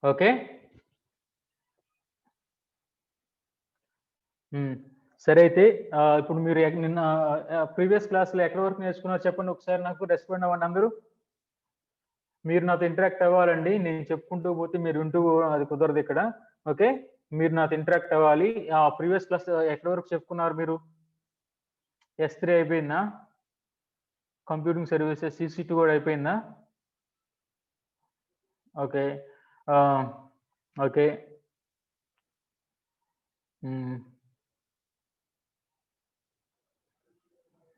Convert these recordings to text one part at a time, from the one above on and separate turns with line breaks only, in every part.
Okay. సరే అయితే ఇప్పుడు మీరు నిన్న ప్రీవియస్ క్లాస్‌లో ఎక్కడి వరకు నేర్చుకున్నారో చెప్పండి ఒకసారి నాకు రెస్పాండ్ అవ్వండి అందరూ. మీరు నాతో ఇంటరాక్ట్ అవ్వాలండి. నేను చెప్పుకుంటూ పోతే మీరు వింటూ అది కుదరదిక్కడ. ఓకే. మీరు నాతో ఇంటరాక్ట్ అవ్వాలి. ప్రీవియస్ క్లాస్ ఎక్కడి వరకు చెప్పుకున్నారు మీరు? S3 అయిపోయిందా? కంప్యూటింగ్ సర్వీసెస్ CC2 కూడా అయిపోయిందా? ఓకే. ఆహ్, ఓకే. హ్మ్.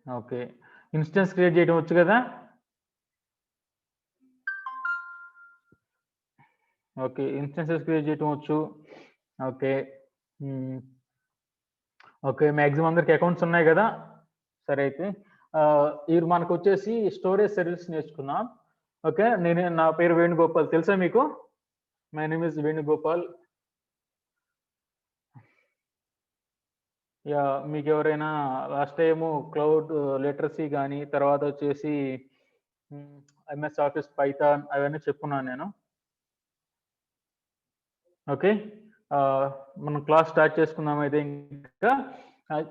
ఓకే. ఇన్‌స్టెన్స్ క్రియేట్ చేయడం వచ్చు గదా? ఓకే. ఇన్‌స్టెన్సెస్ క్రియేట్ చేయటం వచ్చు. ఓకే. హ్మ్. ఓకే. మాక్సిమం అందరికి అకౌంట్స్ ఉన్నాయి గదా? సరే అయితే. ఇప్పుడు మనకొచ్చేసి స్టోరేజ్ సర్వీస్ నేర్చుకున్నాం. ఓకే. నా పేరు వేణుగోపాల్. తెలుసా మీకు? My name is Venugopal. Yeah! మీకెవరైనా లాస్ట్ టైము క్లౌడ్ లిటరసీ గాని, తర్వాతొచ్చేసి హ్మ్. ఎంఎస్ ఆఫీస్ పైథాన్ అవన్నీ చెప్పుకున్నాను నేను. ఓకే. ఆహ్, మనం క్లాస్ స్టార్ట్ చేసుకుందాం అయితే ఇంకా.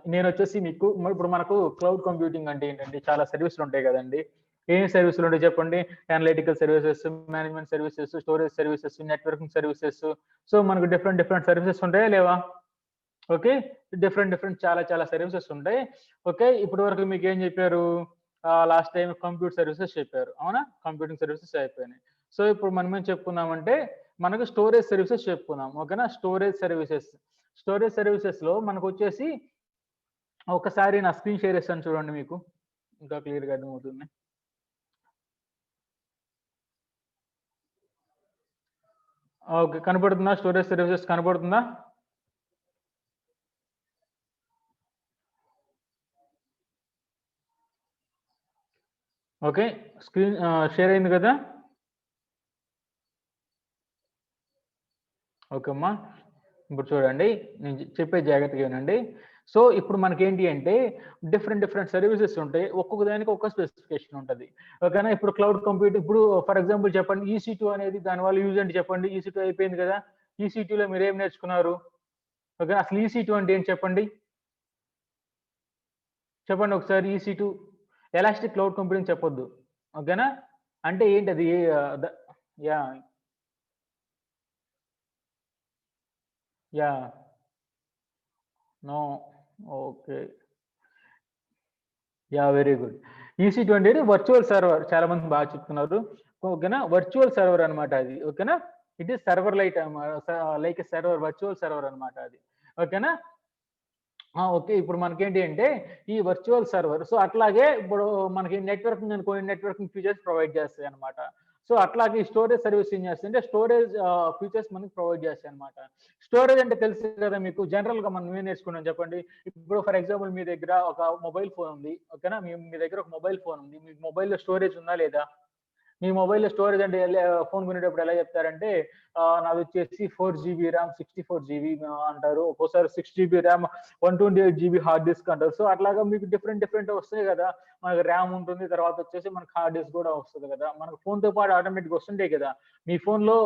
నేనొచ్చేసి మీకు ఇప్పుడు మనకు క్లౌడ్ కంప్యూటింగ్ అంటే ఏంటండి? చాలా సర్వీసులుంటాయి గదండీ! ఏం సర్వీసులుంటాయి చెప్పండి? Analytical services, management services, storage services, networking services. So, మనకు డిఫరెంట్ డిఫరెంట్ సర్వీసెస్ ఉంటాయా? లేవా? ఓకే. డిఫరెంట్ డిఫరెంట్ చాలా చాలా సర్వీసెస్ ఉంటాయి. ఓకే. ఇప్పటి వరకు మీకేం జెప్పారు? లాస్ట్ టైమ్ కంప్యూటర్ సర్వీసెస్ చెప్పారు. అవునా? కంప్యూటింగ్ సర్వీసెస్ అయిపోయినాయి. సో, ఇప్పుడు మనం ఏం చెప్పుకుందామంటే, మనకు స్టోరేజ్ సర్వీసెస్ చెప్పుకుందాం. ఓకేనా? Storage services. స్టోరేజ్ సర్వీసెస్‌లో మనకొచ్చేసి ఒకసారి నా స్క్రీన్ షేర్ చేస్తాను చూడండి మీకు. ఇంకా క్లియర్‌గా అర్థమవుతుంది. ఓకే. కనపడుతుందా? స్టోరేజ్ సర్వీసెస్ కనపడుతుందా? ఓకే. స్క్రీన్ షేర్ అయింది గదా! ఓకే అమ్మా. ఇప్పుడు చూడండి. నేను చెప్పేది జాగ్రత్తగా వినండి. సో, ఇప్పుడు మనకేంటి అంటే డిఫరెంట్ డిఫరెంట్ సర్వీసెస్ ఉంటాయి. ఒక్కొక్క దానికి ఒక్క స్పెసిఫికేషన్ ఉంటది. ఓకేనా? ఇప్పుడు క్లౌడ్ కంప్యూటింగ్ ఇప్పుడు ఫర్ ఎగ్జాంపుల్ చెప్పండి. EC2 అనేది దాని వల్ల యూజ్ ఏంటి చెప్పండి? EC2 అయిపోయింది కదా! EC2లో మీరేం నేర్చుకున్నారు? ఓకే. అసలు EC2 అంటే ఏంటి చెప్పండి? చెప్పండి ఒకసారి EC2 ఎలాస్టిక్ క్లౌడ్ కంప్యూటింగ్ చెప్పొద్దు. ఓకేనా? అంటే ఏంటది? Yeah! Yeah! No. Okay. Yeah! Very good. EC2 అనేది వర్చువల్ సర్వర్. చాలా మంది బాగా చెప్తున్నారు. ఓకేనా? వర్చువల్ సర్వర్ అన్నమాట అది. ఓకేనా? It is server like a server virtual server అన్నమాట అది. ఓకేనా? ఓకే. ఇప్పుడు మనకేంటి అంటే ఈ వర్చువల్ సర్వర్ సో, అట్లాగే ఇప్పుడు మనకి నెట్వర్కింగ్ అనుకోండి నెట్వర్కింగ్ ఫీచర్స్ ప్రొవైడ్ చేస్తాయన్నమాట. సో, అట్లాగే ఈ స్టోరేజ్ సర్వీస్ ఏం చేస్తాయంటే స్టోరేజ్ ఫీచర్స్ మనకి ప్రొవైడ్ చేస్తాయన్నమాట. స్టోరేజ్ అంటే తెలుసు కదా మీకు జనరల్‌గా మనం ఏం నేర్చుకున్నాం చెప్పండి. ఇప్పుడు ఫర్ ఎగ్జాంపుల్ మీ దగ్గర ఒక మొబైల్ ఫోన్ ఉంది. ఓకేనా? మీ దగ్గర ఒక మొబైల్ ఫోన్ ఉంది. మీ మొబైల్‌లో స్టోరేజ్ ఉందా లేదా? మీ మొబైల్‌లో స్టోరేజ్ అంటే ఫోన్ కొనేటప్పుడు ఎలా చెప్తారంటే నాదొచ్చేసి 4 జీబీ ర్యామ్, 64 జీబీ అంటారు. ఒక్కోసారి 6 GB RAM, 128 GB hard disk అంటారు. సో, అట్లాగా మీకు డిఫరెంట్ డిఫరెంట్ వస్తాయి గదా! మనకు ర్యామ్ ఉంటుంది. తర్వాత వచ్చేసి మనకు హార్డ్ డిస్క్ గూడా వస్తది గదా! మనకు ఫోన్‌తో పాటు ఆటోమేటిక్‌గా వస్తుంటాయి గదా! మీ ఫోన్‌లో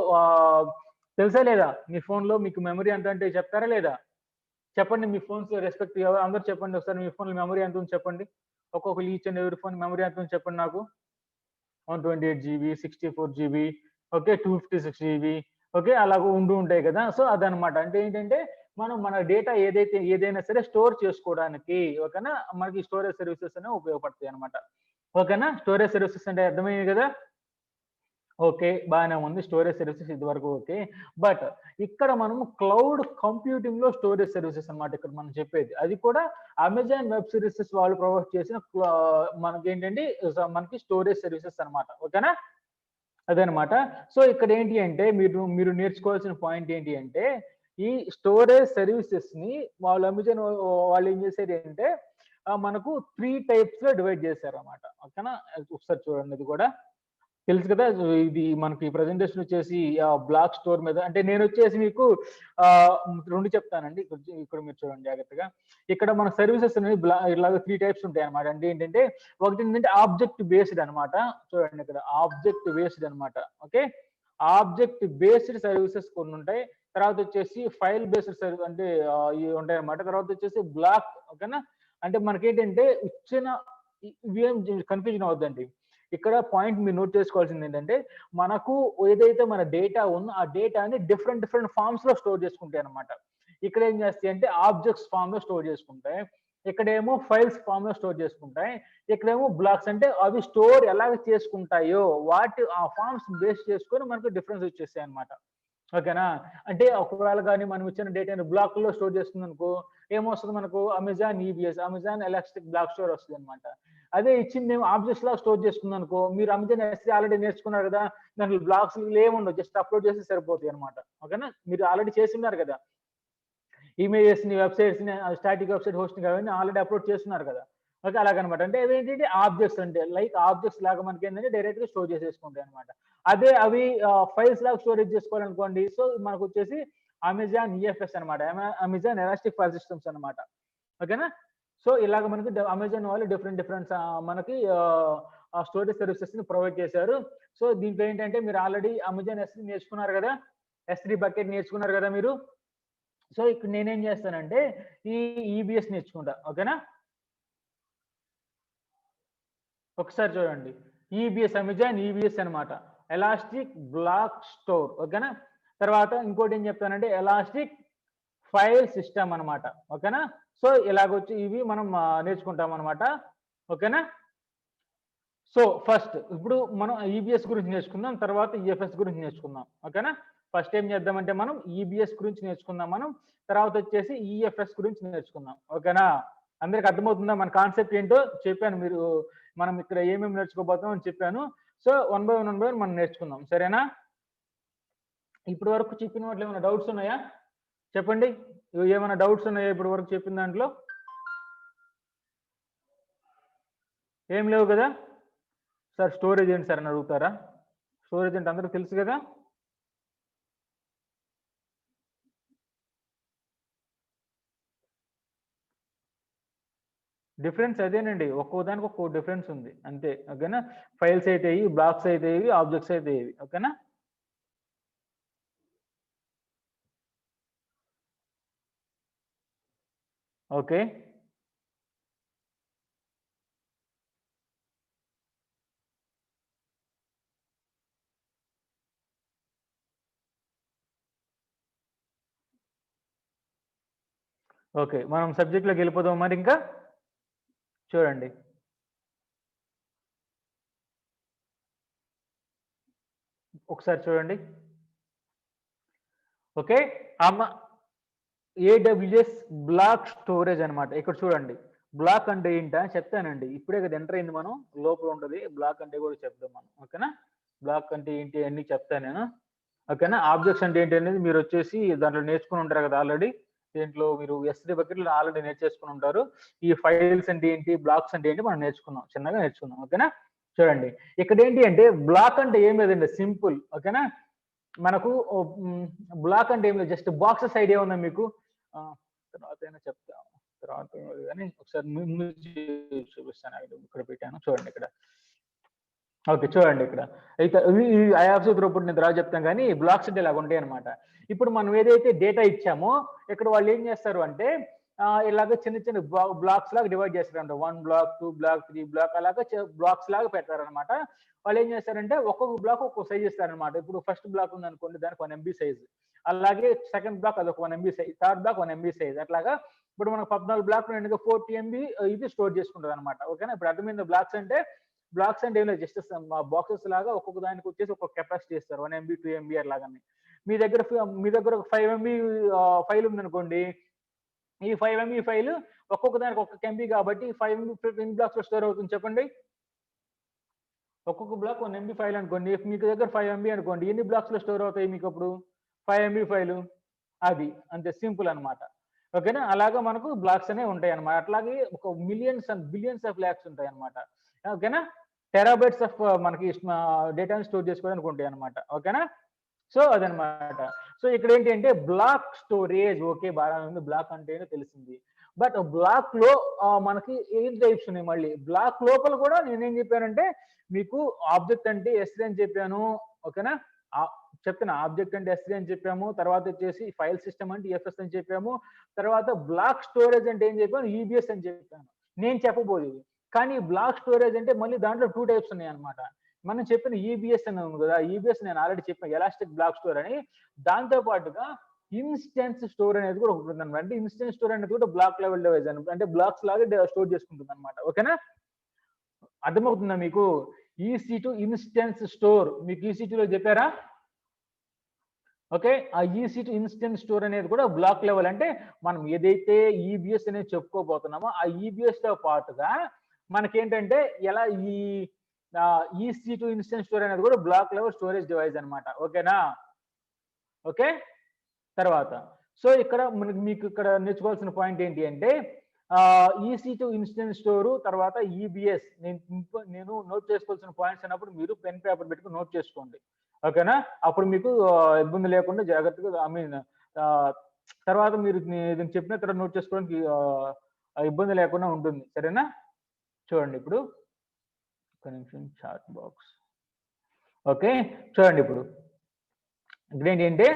తెలుసా లేదా? మీ ఫోన్‌లో మీకు మెమరీ ఎంత అంటే చెప్తారా లేదా? చెప్పండి మీ ఫోన్స్ రెస్పెక్టివ్‌గా అందరూ చెప్పండి ఒకసారి మీ ఫోన్‌లో మెమరీ ఎంతుంది చెప్పండి. ఒక్కొక్కళ్ళు each and every phone memory ఎంతుందో చెప్పండి నాకు. 128 GB, 64 GB, okay. 256 GB, okay. అలాగ ఉంటూ ఉంటాయి కదా! సో, అదనమాట. అంటే ఏంటంటే, మనం మన డేటా ఏదైనా సరే స్టోర్ చేసుకోవడానికి ఓకేనా, మనకి స్టోరేజ్ సర్వీసెస్ అనేవి ఉపయోగపడతాయనమాట. ఓకేనా? స్టోరేజ్ సర్వీసెస్ అంటే అర్థమైంది గదా! ఓకే. బానే ఉంది. స్టోరేజ్ సర్వీసెస్ ఇదివరకు ఓకే. బట్ ఇక్కడ మనము క్లౌడ్ కంప్యూటింగ్‌లో స్టోరేజ్ సర్వీసెస్ అన్నమాట ఇక్కడ మనం చెప్పేది. అది కూడా అమెజాన్ వెబ్ సర్వీసెస్ వాళ్ళు ప్రొవైడ్ చేసిన మనకేంటంటే మనకి స్టోరేజ్ సర్వీసెస్ అన్నమాట. ఓకేనా? అదనమాట. సో, ఇక్కడేంటి అంటే మీరు మీరు నేర్చుకోవాల్సిన పాయింట్ ఏంటి అంటే, ఈ స్టోరేజ్ సర్వీసెస్‌ని వాళ్ళేం చేశారంటే మనకు 3 టైప్స్‌లో డివైడ్ చేశారన్నమాట. ఓకేనా? ఒకసారి చూడండి ఇది కూడా. తెలుసు కదా! ఇది మనకి ప్రెజెంటేషన్ వచ్చేసి బ్లాక్ స్టోర్ మీద అంటే నేనొచ్చేసి మీకు 2 చెప్తానండి. ఇక్కడ మీరు చూడండి జాగ్రత్తగా. ఇక్కడ మన సర్వీసెస్ అనేవి ఇలాగ 3 టైప్స్ ఉంటాయన్నమాట. అంటే ఏంటంటే ఒకటేంటంటే ఆబ్జెక్ట్ బేస్డ్ అన్నమాట. చూడండి ఇక్కడ ఆబ్జెక్ట్ బేస్డ్ అన్నమాట. ఓకే. ఆబ్జెక్ట్ బేస్డ్ సర్వీసెస్ కొన్ని ఉంటాయి. తర్వాత వచ్చేసి ఫైల్ బేస్డ్ సర్వీస్ అంటే ఇవి ఉంటాయి అన్నమాట. తర్వాత వచ్చేసి బ్లాక్ ఓకేనా. అంటే మనకేంటంటే ఇచ్చిన ఇవేం కన్ఫ్యూజన్ అవద్దండి. ఇక్కడ పాయింట్ మీరు నోట్ చేసుకోవాల్సింది ఏంటంటే మనకు ఏదైతే మన డేటా ఉందో ఆ డేటాని డిఫరెంట్ ఫార్మ్స్ లో స్టోర్ చేసుకుంటాయి అన్నమాట. ఇక్కడ ఏం చేస్తాయి అంటే ఆబ్జెక్ట్స్ ఫామ్ లో స్టోర్ చేసుకుంటాయి. ఇక్కడేమో ఫైల్స్ ఫామ్ లో స్టోర్ చేసుకుంటాయి. ఇక్కడేమో బ్లాక్స్ అంటే అవి స్టోర్ ఎలాగ చేసుకుంటాయో వాటి ఆ ఫార్మ్స్ బేస్ చేసుకొని మనకు డిఫరెన్స్ వచ్చేస్తాయి అన్నమాట. ఓకేనా. అంటే ఒకవేళ కానీ మనం ఇచ్చిన డేటాని బ్లాక్ లో స్టోర్ చేస్తుంది అనుకో ఏమొస్తుంది మనకు Amazon EBS Amazon elastic block store వస్తుంది అనమాట. అదే ఇచ్చింది ఏమో ఆబ్జెక్ట్స్ లాగా స్టోర్ చేసుకుంది అనుకో మీరు అమెజాన్ ఎస్సీ ఆల్రెడీ నేర్చుకున్నారు కదా దాంట్లో బ్లాక్స్ ఏముండవు జస్ట్ అప్లోడ్ చేస్తే సరిపోతాయి అనమాట. ఓకేనా. మీరు ఆల్రెడీ చేసి ఉన్నారు కదా ఇమేజెస్ ని వెబ్సైట్స్ ని స్టాటిక్ వెబ్సైట్ హోస్టింగ్ అవన్నీ ఆల్రెడీ అప్లోడ్ చేస్తున్నారు కదా. ఓకే అలాగనమాట. అంటే ఏంటంటే ఆబ్జెక్ట్స్ అంటే లైక్ ఆబ్జెక్ట్స్ లాగా మనకి ఏంటంటే డైరెక్ట్ గా స్టోర్ చేసేసుకుంటాయి అనమాట. అదే అవి ఫైల్స్ లాగా స్టోరేజ్ చేసుకోవాలనుకోండి సో మనకు వచ్చేసి అమెజాన్ ఈఎఫ్ఎస్ అనమాట. అమెజాన్ ఎలాస్టిక్ ఫైల్ సిస్టమ్స్ అనమాట. ఓకేనా. సో ఇలాగ మనకి అమెజాన్ వాళ్ళు డిఫరెంట్ మనకి స్టోరేజ్ సర్వీసెస్ ని ప్రొవైడ్ చేశారు. సో దీంట్లో ఏంటంటే మీరు ఆల్రెడీ అమెజాన్ ఎస్ నేర్చుకున్నారు కదా S3 బకెట్ నేర్చుకున్నారు కదా మీరు. సో ఇక్కడ నేనేం చేస్తానంటే ఈ ఈబిఎస్ నేర్చుకుంటా. ఓకేనా. ఒకసారి చూడండి ఈబిఎస్ అమెజాన్ ఈబిఎస్ అనమాట ఎలాస్టిక్ బ్లాక్ స్టోర్. ఓకేనా. తర్వాత ఇంకోటి ఏం చెప్తానంటే ఎలాస్టిక్ ఫైల్ సిస్టమ్ అనమాట. ఓకేనా. సో ఇలాగొచ్చి ఇవి మనం నేర్చుకుంటాం అనమాట. ఓకేనా. సో ఫస్ట్ ఇప్పుడు మనం ఈబిఎస్ గురించి నేర్చుకుందాం తర్వాత ఈఎఫ్ఎస్ గురించి నేర్చుకుందాం. ఓకేనా. ఫస్ట్ ఏం చేద్దామంటే మనం ఈబిఎస్ గురించి నేర్చుకుందాం మనం. తర్వాత వచ్చేసి ఈఎఫ్ఎస్ గురించి నేర్చుకుందాం. ఓకేనా. అందరికి అర్థమవుతుందా మన కాన్సెప్ట్ ఏంటో చెప్పాను. మీరు మనం ఇక్కడ ఏమేమి నేర్చుకోబోతాం అని చెప్పాను. సో వన్ బై వన్ మనం నేర్చుకుందాం. సరేనా. ఇప్పటి వరకు చెప్పిన వాటిలో ఏమైనా డౌట్స్ ఉన్నాయా చెప్పండి. ఏమైనా డౌట్స్ ఉన్నాయా ఇప్పటి వరకు చెప్పిన దాంట్లో? ఏం లేవు కదా. సార్ స్టోరేజ్ ఏంటి సార్ అని అడుగుతారా? స్టోరేజ్ అంటే అందరికి తెలుసు కదా. డిఫరెన్స్ అదేనండి. ఒక్కో దానికి ఒక్కో డిఫరెన్స్ ఉంది అంతే. ఓకేనా. ఫైల్స్ అయితే ఇవి, బ్లాక్స్ అయితే ఇవి, ఆబ్జెక్ట్స్ అయితే ఇవి. ఓకేనా. ఓకే. ఓకే మనం సబ్జెక్ట్ లోకి వెళ్ళిపోదాం మరి ఇంకా చూడండి. ఒకసారి చూడండి. ఓకే. అమ్మ ఏడబ్ల్యూఎస్ బ్లాక్ స్టోరేజ్ అనమాట. ఇక్కడ చూడండి బ్లాక్ అంటే ఏంటా చెప్తానండి. ఇప్పుడే కదా ఎంటర్ అయింది మనం లోపల ఉంటుంది బ్లాక్ అంటే కూడా చెప్తాం మనం. ఓకేనా. బ్లాక్ అంటే ఏంటి అన్ని చెప్తాను నేను. ఓకేనా. ఆబ్జెక్ట్స్ అంటే ఏంటి అనేది మీరు వచ్చేసి దాంట్లో నేర్చుకుని ఉంటారు కదా ఆల్రెడీ. దీంట్లో మీరు S3 బకెట్లు ఆల్రెడీ నేర్చేసుకుని ఉంటారు. ఈ ఫైల్స్ అంటే ఏంటి బ్లాక్స్ అంటే ఏంటి మనం నేర్చుకున్నాం చిన్నగా నేర్చుకున్నాం. ఓకేనా. చూడండి ఇక్కడ ఏంటి అంటే బ్లాక్ అంటే ఏం లేదండి సింపుల్. ఓకేనా. మనకు బ్లాక్ అంటే ఏం లేదు జస్ట్ బాక్సెస్ ఐడియా ఉందా మీకు? తర్వాత అయినా చెప్తా తర్వాత కానీ ఒకసారి ముందు చూపిస్తాను. ఇక్కడ పెట్టాను చూడండి ఇక్కడ. ఓకే చూడండి ఇక్కడ అయితే ఐఆర్సీ త్రూపుట్ నేను తర్వాత చెప్తాను కానీ బ్లాక్స్ అంటే ఇలాగ ఉంటాయి అనమాట. ఇప్పుడు మనం ఏదైతే డేటా ఇచ్చామో ఇక్కడ వాళ్ళు ఏం చేస్తారు అంటే ఇలాగ చిన్న చిన్న బ్లాక్స్ లాగా డివైడ్ చేస్తారంట. 1 బ్లాక్ 2 బ్లాక్ 3 బ్లాక్ అలాగా బ్లాక్స్ లాగా పెడతారనమాట. వాళ్ళు ఏం చేస్తారంటే ఒక్కొక్క బ్లాక్ ఒక్కొక్క సైజ్ ఇస్తారనమాట. ఇప్పుడు ఫస్ట్ బ్లాక్ ఉంది అనుకోండి దానికి 1 MB సైజ్. అలాగే సెకండ్ బ్లాక్ అదొక 1 MB size, third block 1 MB size అట్లాగా. ఇప్పుడు మనకు 14 బ్లాక్ 40 MB ఇది స్టోర్ చేసుకుంటుంది అనమాట. ఓకేనా. ఇప్పుడు అర్థమైంది బ్లాక్స్ అంటే ఏం లేదు జస్ట్ బాక్సెస్ లాగా ఒక్కొక్క దానికి వచ్చేసి ఒక్కొక్క కెపాసిటీ ఇస్తారు 1 MB 2 MB అలాగని. మీ దగ్గర ఒక 5 MB ఫైల్ ఉందనుకోండి. ఈ 5 MB ఫైల్ ఒక్కొక్క దానికి ఒక్కొక్క MB కాబట్టి 5 MB ఎన్ని బ్లాక్స్ లో స్టోర్ అవుతుంది చెప్పండి. ఒక్కొక్క బ్లాక్ 1 MB ఫైల్ అనుకోండి. మీకు దగ్గర 5 MB అనుకోండి ఎన్ని బ్లాక్స్ లో స్టోర్ అవుతాయి మీకు అప్పుడు 5 MB ఫైల్. అది అంతే సింపుల్ అనమాట. ఓకేనా. అలాగా మనకు బ్లాక్స్ అనేవి ఉంటాయి అనమాట. అట్లాగే ఒక millions and billions of blacks ఉంటాయి అనమాట. ఓకేనా. టెరాబైట్స్ ఆఫ్ మనకి డేటాని స్టోర్ చేసుకోవడానికి ఉంటాయి అనమాట. ఓకేనా. సో అదనమాట. సో ఇక్కడ ఏంటి అంటే బ్లాక్ స్టోరేజ్. ఓకే బాగా ఉంది. బ్లాక్ అంటే ఏంటో తెలిసింది. బట్ బ్లాక్ లో మనకి 8 టైప్స్ ఉన్నాయి. మళ్ళీ బ్లాక్ లోపల కూడా నేనేం చెప్పానంటే మీకు ఆబ్జెక్ట్ అంటే S3 అని చెప్పాను. ఓకేనా. చెప్తున్నా, ఆబ్జెక్ట్ అంటే S3 అని చెప్పాము. తర్వాత వచ్చేసి ఫైల్ సిస్టమ్ అంటే EFS అని చెప్పాము. తర్వాత బ్లాక్ స్టోరేజ్ అంటే ఏం చెప్పాను? EBS అని చెప్పాను. నేను చెప్పబోయేది. కానీ బ్లాక్ స్టోరేజ్ అంటే మళ్ళీ దాంట్లో 2 టైప్స్ ఉన్నాయన్నమాట. మనం చెప్పిన ఈబీఎస్ అని ఉంది కదా, ఈబీఎస్ నేను ఆల్రెడీ చెప్పాను, ఎలాస్టిక్ బ్లాక్ స్టోర్ అని. దాంతో పాటుగా ఇన్స్టెన్స్ స్టోర్ అనేది కూడా ఒకటి ఉందన్నమాట. అంటే ఇన్స్టెన్స్ స్టోర్ అనేది కూడా బ్లాక్ లెవెల్ డివైస్ అని, అంటే బ్లాక్స్ లాగా స్టోర్ చేసుకుంటుంది అనమాట. ఓకేనా? అర్థమవుతుందా మీకు? EC2 ఇన్స్టెన్స్ స్టోర్ మీకు EC2 లో చెప్పారా? ఓకే, ఆ EC2 ఇన్స్టెన్స్ స్టోర్ అనేది కూడా బ్లాక్ లెవెల్, అంటే మనం ఏదైతే ఈబిఎస్ అనేది చెప్పుకోబోతున్నామో ఆ ఈబిఎస్ తో పాటుగా మనకేంటంటే ఎలా ఈ EC2 ఇన్స్టెన్స్ స్టోర్ అనేది కూడా బ్లాక్ లెవెల్ స్టోరేజ్ డివైస్ అనమాట. ఓకేనా? ఓకే, తర్వాత సో ఇక్కడ మీకు ఇక్కడ నేర్చుకోవాల్సిన పాయింట్ ఏంటి అంటే EC2 ఇన్స్టెన్స్ స్టోరు తర్వాత ఈబిఎస్. నేను నోట్ చేసుకోవాల్సిన పాయింట్స్ అన్నప్పుడు మీరు పెన్ పేపర్ పెట్టుకుని నోట్ చేసుకోండి. ఓకేనా? అప్పుడు మీకు ఇబ్బంది లేకుండా జాగ్రత్తగా తర్వాత మీరు నేను చెప్పిన తర్వాత నోట్ చేసుకోవడానికి ఇబ్బంది లేకుండా ఉంటుంది. సరేనా? చూడండి ఇప్పుడు ఒక నిమిషం, చాట్ బాక్స్. ఓకే, చూడండి ఇప్పుడు ఇక్కడ ఏంటంటే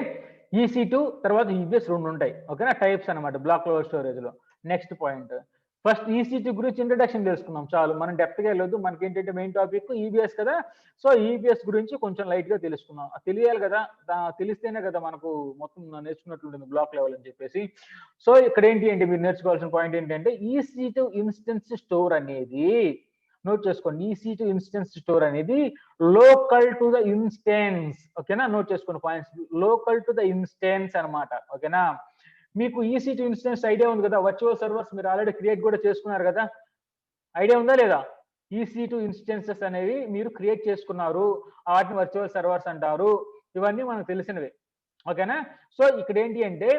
EC2 తర్వాత EBS 2 ఉంటాయి. ఓకేనా? టైప్స్ అనమాట బ్లాక్ లెవెల్ స్టోరేజ్ లో. నెక్స్ట్ పాయింట్, ఫస్ట్ EC2 గురించి ఇంట్రడక్షన్ తెలుసుకుందాం చాలు, మనం డెప్త్ గా వెళ్ళొద్దు. మనకి ఏంటంటే మెయిన్ టాపిక్ EBS కదా, సో EBS గురించి కొంచెం లైట్ గా తెలుసుకుందాం. తెలియాలి కదా, తెలిస్తేనే కదా మనకు మొత్తం నేర్చుకున్నట్లుంటుంది బ్లాక్ లెవెల్ అని చెప్పేసి. సో ఇక్కడ ఏంటి అంటే మీరు నేర్చుకోవాల్సిన పాయింట్ ఏంటంటే EC2 ఇన్స్టెన్స్ స్టోర్ అనేది, నోట్ చేసుకోండి, EC2 ఇన్స్టెన్స్ స్టోర్ అనేది లోకల్ టు ద ఇన్స్టెన్స్. ఓకేనా? నోట్ చేసుకోండి points, local to the instance అనమాట. ఓకేనా? మీకు EC2 ఇన్స్టెన్స్ ఐడియా ఉంది కదా, వర్చువల్ సర్వర్స్ మీరు ఆల్రెడీ క్రియేట్ కూడా చేసుకున్నారు కదా, ఐడియా ఉందా లేదా? EC2 ఇన్స్టెన్సెస్ అనేవి మీరు క్రియేట్ చేసుకున్నారు, వాటిని వర్చువల్ సర్వర్స్ అంటారు. ఇవన్నీ మనకు తెలిసినవే. ఓకేనా? సో ఇక్కడ ఏంటి అంటే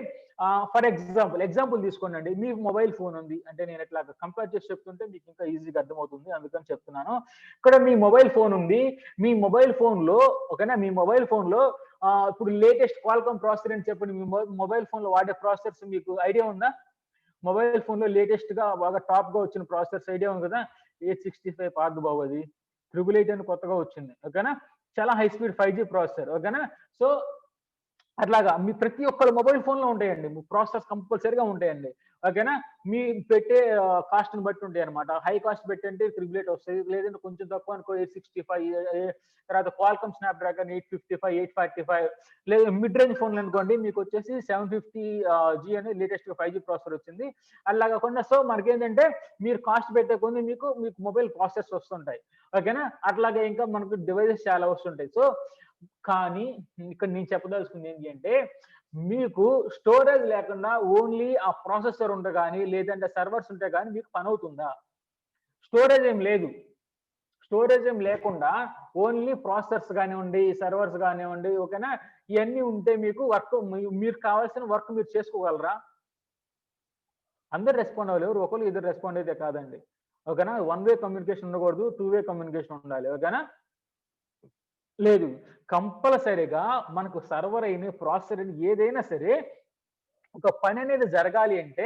ఫర్ ఎగ్జాంపుల్ తీసుకోండి. మీకు మొబైల్ ఫోన్ ఉంది అంటే, నేను ఇట్లా కంపేర్ చేసి చెప్తుంటే మీకు ఇంకా ఈజీగా అర్థమవుతుంది, అందుకని చెప్తున్నాను. ఇక్కడ మీ మొబైల్ ఫోన్ ఉంది, మీ మొబైల్ ఫోన్ లో ఓకేనా, మీ మొబైల్ ఫోన్ లో ఇప్పుడు లేటెస్ట్ క్వాల్కామ్ ప్రాసెసర్ అని చెప్పండి. మీ మొబైల్ ఫోన్ లో వాడే ప్రాసెసర్స్ మీకు ఐడియా ఉందా? మొబైల్ ఫోన్ లో లేటెస్ట్ గా బాగా టాప్ గా వచ్చిన ప్రాసెసర్స్ ఐడియా ఉంది కదా? 865 పార్దు బాబు, అది 888 అని కొత్తగా వచ్చింది. ఓకేనా? చాలా హై స్పీడ్ 5G ప్రాసెసర్. ఓకేనా? సో అట్లాగా మీ ప్రతి ఒక్కళ్ళ మొబైల్ ఫోన్ లో ఉంటాయండి, ప్రాసెసర్స్ కంపల్సరీగా ఉంటాయండి. ఓకేనా? మీ పెట్టే కాస్ట్ ని బట్టి ఉంటాయి అనమాట. హై కాస్ట్ పెట్టంటే 888 వస్తుంది, లేదంటే కొంచెం తక్కువ అనుకో 865, తర్వాత క్వాల్కమ్ స్నాప్ డ్రాగన్ 855, 845, లేదా మిడ్ రేంజ్ ఫోన్లు అనుకోండి మీకు వచ్చేసి 750G అనే లేటెస్ట్ 5G ప్రాసెసర్ వచ్చింది. అలా కాకుండా సో మనకేంటంటే మీరు కాస్ట్ పెట్టే కొన్ని మీకు మొబైల్ ప్రాసెసర్స్ వస్తుంటాయి. ఓకేనా? అట్లాగే ఇంకా మనకు డివైసెస్ చాలా వస్తుంటాయి. సో కానీ ఇక్కడ నేను చెప్పదలుచుకుంది ఏంటి అంటే, మీకు స్టోరేజ్ లేకుండా ఓన్లీ ఆ ప్రాసెసర్ ఉంటే కానీ, లేదంటే సర్వర్స్ ఉంటే కానీ మీకు పని అవుతుందా? స్టోరేజ్ ఏం లేదు, స్టోరేజ్ ఏం లేకుండా ఓన్లీ ప్రాసెసర్స్ కానివ్వండి, సర్వర్స్ కానివ్వండి, ఓకేనా, ఇవన్నీ ఉంటే మీకు వర్క్, మీరు కావాల్సిన వర్క్ మీరు చేసుకోగలరా? అందరు రెస్పాండ్ అవ్వలేరు, ఒకరు ఇద్దరు రెస్పాండ్ అయితే కాదండి. ఓకేనా? 1 వే కమ్యూనికేషన్ ఉండకూడదు, 2 వే కమ్యూనికేషన్ ఉండాలి. ఓకేనా? లేదు, కంపల్సరీగా మనకు సర్వర్ అయిన ప్రాసెసర్ అయిన ఏదైనా సరే ఒక పని అనేది జరగాలి అంటే